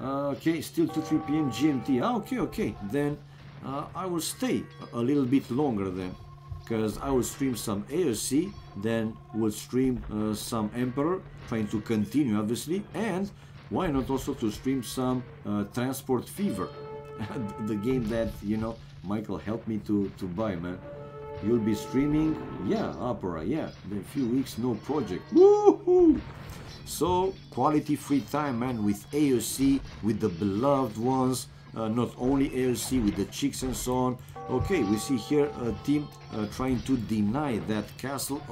Okay, still 2-3 p.m. GMT. Ah, okay, then I will stay a little bit longer then, because I will stream some AoC, then will stream some Emperor, trying to continue obviously, and why not also to stream some Transport Fever, the game that, you know, Michael helped me to buy, man. You'll be streaming, yeah, Opera, yeah, in a few weeks, no project. Woohoo! So, quality free time, man, with AoC, with the beloved ones, not only AoC, with the chicks and so on. Okay, we see here a team trying to deny that castle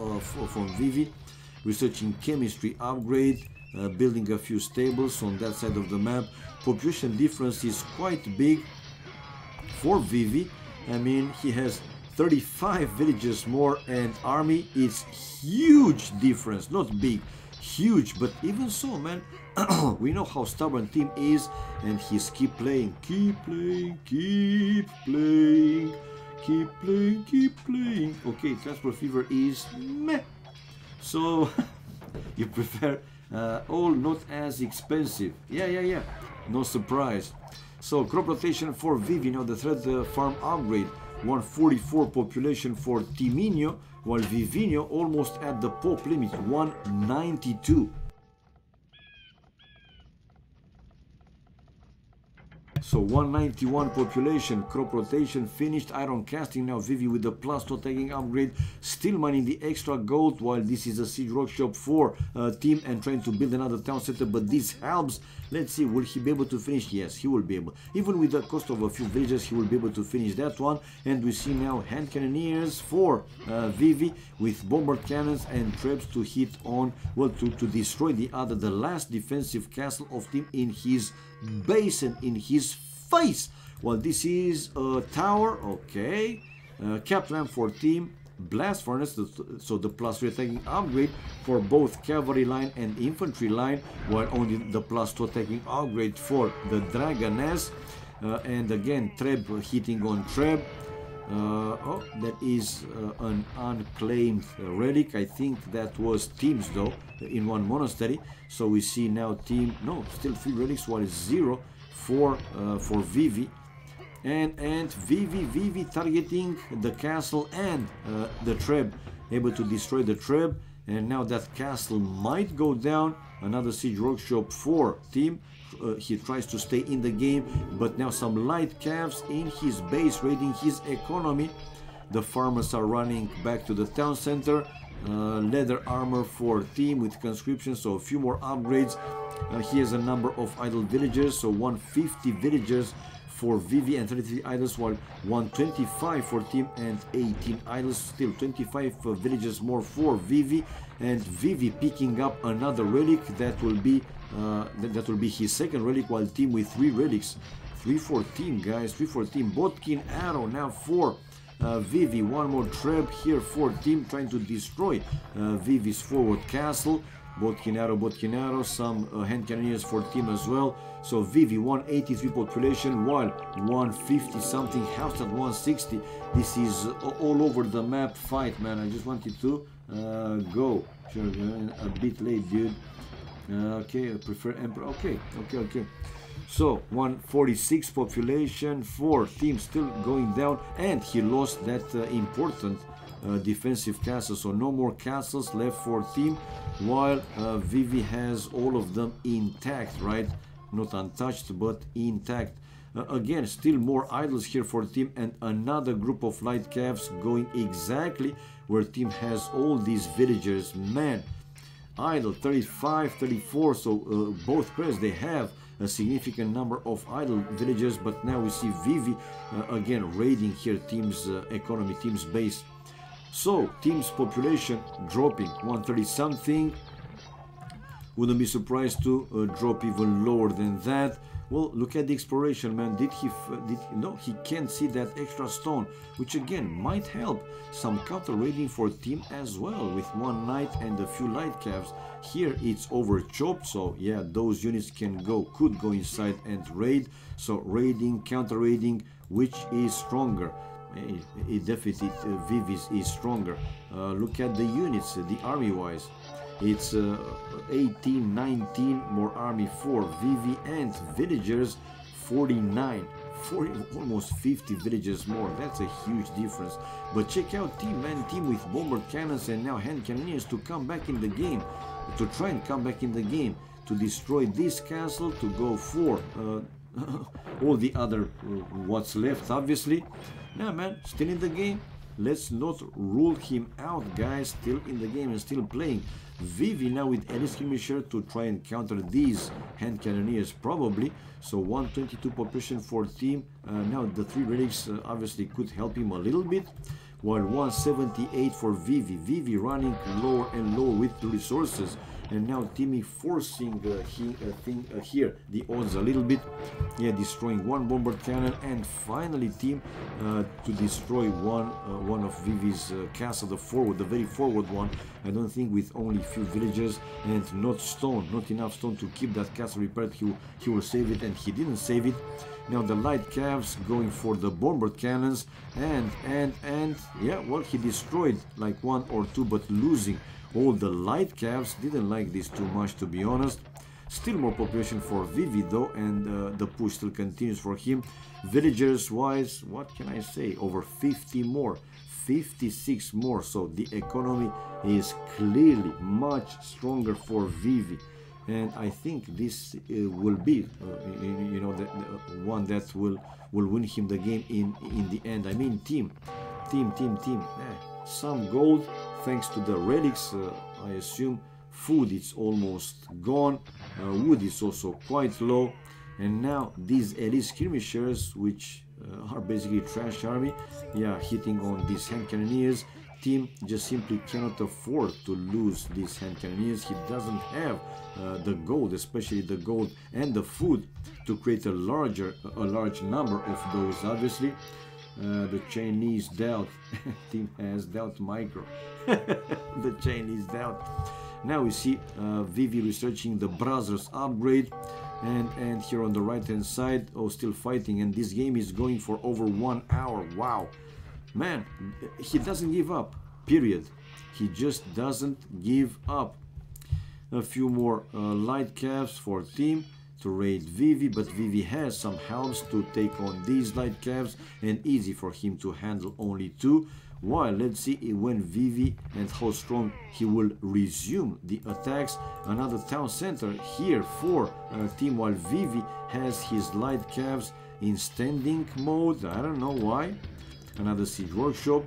from Vivi, researching chemistry upgrade, building a few stables on that side of the map. Population difference is quite big for Vivi. I mean, he has 35 villages more, and army is huge difference, not big, huge, but even so, man, we know how stubborn team is, and he's keep playing. Okay, Transport Fever is meh, so you prefer all not as expensive. Yeah, no surprise. So crop rotation for Vivi, now the thread farm upgrade, 144 population for Timinho, while Vivino almost at the pop limit, 192. So 191 population, crop rotation finished, iron casting. Now Vivi with the +2 attacking upgrade, still mining the extra gold, while this is a siege workshop for team and trying to build another town center, but this helps. Let's see, will he be able to finish? Yes, he will be able. Even with the cost of a few villages, he will be able to finish that one. And we see now hand cannoneers for Vivi with bombard cannons and traps to hit on, well, to destroy the last defensive castle of team in his base and in his face. Well, this is a tower, okay. Cap lamp for team, blast furnace, so the +3 attacking upgrade for both cavalry line and infantry line, while only the +2 attacking upgrade for the dragoness. And again, Treb hitting on Treb. Oh, that is an unclaimed relic. I think that was teams though in one monastery. So we see now team, no, still 3 relics, while it's 0 for Vivi. And Vivi targeting the castle and the Treb, able to destroy the Treb. And now that castle might go down. Another siege workshop for team. He tries to stay in the game, but now some light calves in his base raiding his economy. The farmers are running back to the town center. Leather armor for team with conscription, so a few more upgrades. He has a number of idle villagers, so 150 villagers for Vivi and 33 idols, while 125 for team and 18 idols. Still 25 villagers more for Vivi, and Vivi picking up another relic that will be his second relic, while team with 3 relics. 3 for team, guys, 3 for team. Botkin arrow now for Vivi. One more trap here for team, trying to destroy Vivi's forward castle. Botkin arrow, some hand cannoneers for team as well. So Vivi 183 population, while 150 something house at 160. This is all over the map fight, man. I just wanted to go. Sure, a bit late, dude. Okay, I prefer emperor. Okay. So 146 population for team, still going down, and he lost that important defensive castle, so no more castles left for team, while Vivi has all of them intact, right? Not untouched, but intact. Again, still more idols here for team, and another group of light calves going exactly where team has all these villagers. Man, idle 35, 34, so both players, they have a significant number of idle villagers, but now we see Vivi again raiding here team's economy, team's base. So team's population dropping 130 something. Wouldn't be surprised to drop even lower than that. Well, look at the exploration, man. No, he can't see that extra stone, which again might help. Some counter raiding for team as well, with 1 knight and a few light calves. Here it's over chopped, so yeah, those units could go inside and raid. So raiding, counter raiding, which is stronger? It definitely Vivi is stronger. Look at the units, the army wise. It's 18, 19 more army for Vivi, and villagers 49, almost 50 villagers more. That's a huge difference. But check out team, man, team with bombard cannons and now hand cannoneers to come back in the game, to try and come back in the game, to destroy this castle, to go for all the other what's left, obviously. Now, man, still in the game. Let's not rule him out, guys. Still in the game and still playing. Vivi now with Elite Skirmisher to try and counter these hand cannoneers probably. So 122 population for team. Now the 3 relics obviously could help him a little bit. While 178 for Vivi. Vivi running lower and lower with the resources. And now teaming forcing here the odds a little bit. Yeah, destroying 1 bombard cannon, and finally team to destroy one of Vivi's castle, the very forward one. I don't think with only few villagers and not enough stone to keep that castle repaired. He will save it, and he didn't save it. Now the light calves going for the bombard cannons, and yeah, well, he destroyed like 1 or 2, but losing all the light calves. Didn't like this too much, to be honest. Still more population for Vivi though, and the push still continues for him. Villagers wise, what can I say, over 50 more, 56 more, so the economy is clearly much stronger for Vivi. and I think this will be you know, the one that will win him the game in the end. I mean, team. Some gold thanks to the relics, I assume. Food is almost gone. Wood is also quite low. And now these elite skirmishers, which are basically trash army, yeah, hitting on these hand cannoneers. Team just simply cannot afford to lose these hand cannoneers. He doesn't have the gold, especially the gold and the food, to create a large number of those. Obviously, the Chinese doubt. Team has doubt micro. The Chinese doubt. Now we see Vivi researching the brothers upgrade, and here on the right hand side, oh, still fighting, and this game is going for over 1 hour. Wow, man, he doesn't give up, period. He just doesn't give up. A few more light caps for team to raid Vivi, but Vivi has some helps to take on these light caps, and easy for him to handle only 2. While let's see when Vivi and how strong he will resume the attacks. Another town center here for team, while Vivi has his light caps in standing mode. I don't know why. Another siege workshop.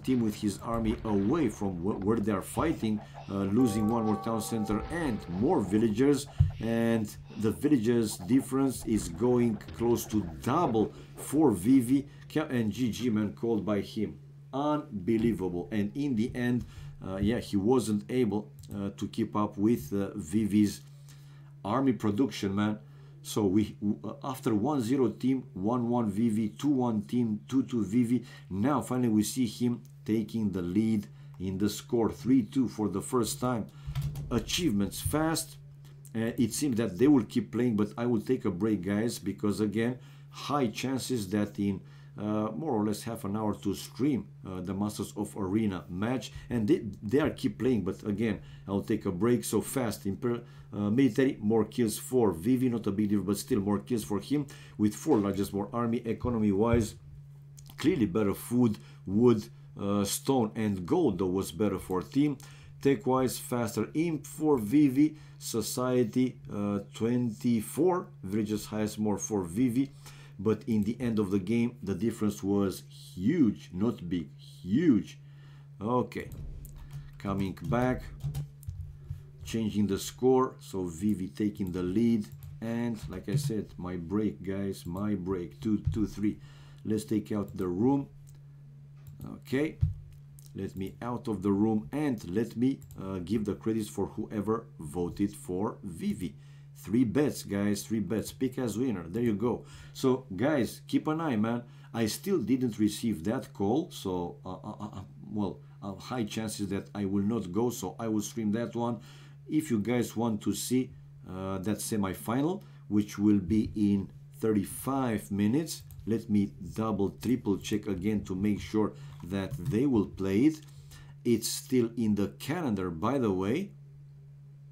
Team with his army away from where they are fighting, losing one more town center and more villagers, and the villagers difference is going close to double for Vivi, and GG, man, called by him. Unbelievable. And in the end, yeah, he wasn't able to keep up with Vivi's army production, man. So we after 1-0 team, 1-1 Vivi, 2-1 team, 2-2 Vivi. Now finally we see him taking the lead in the score, 3-2 for the first time. Achievements fast. It seems that they will keep playing, but I will take a break, guys, because again, high chances that in more or less half an hour to stream the Masters of Arena match, and they are keep playing, but again, I'll take a break. So fast in military, more kills for Vivi, not a big deal, but still more kills for him with 4 largest more army. Economy wise, clearly better food, wood, stone and gold though was better for team. Tech wise, faster imp for Vivi. Society 24, villages highest more for Vivi. But in the end of the game, the difference was huge, not big, huge. Okay, coming back, changing the score. So Vivi taking the lead. And like I said, my break, guys, my break, 2-3. Let's take out the room. Okay, let me out of the room, and let me give the credits for whoever voted for Vivi. 3 bets, guys, 3 bets. Pick as winner. There you go. So, guys, keep an eye, man. I still didn't receive that call, so well, high chances that I will not go, so I will stream that one. If you guys want to see that semi-final, which will be in 35 minutes, let me triple check again to make sure that they will play it. It's still in the calendar, by the way.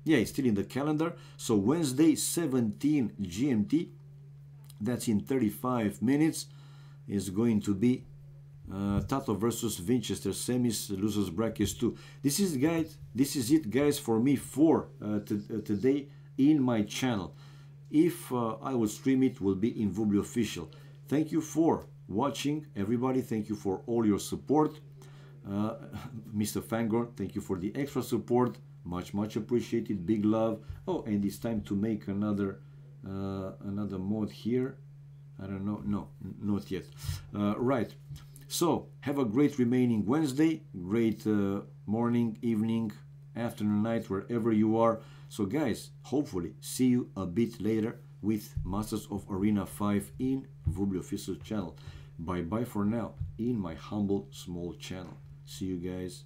Yeah, it's still in the calendar. So Wednesday, 17 GMT, that's in 35 minutes, is going to be Tato versus Winchester, semis, losers brackets 2. This is it, guys, for me for today in my channel. If I will stream it, will be in Vubli official. Thank you for watching, everybody. Thank you for all your support. Mr. Fangorn, thank you for the extra support. Much appreciated. Big love. Oh, and it's time to make another mod here. I don't know. No, not yet. Right. So have a great remaining Wednesday. Great morning, evening, afternoon, night, wherever you are. So guys, hopefully see you a bit later with Masters of Arena 5 in Vubli official channel. Bye bye for now in my humble small channel. See you guys.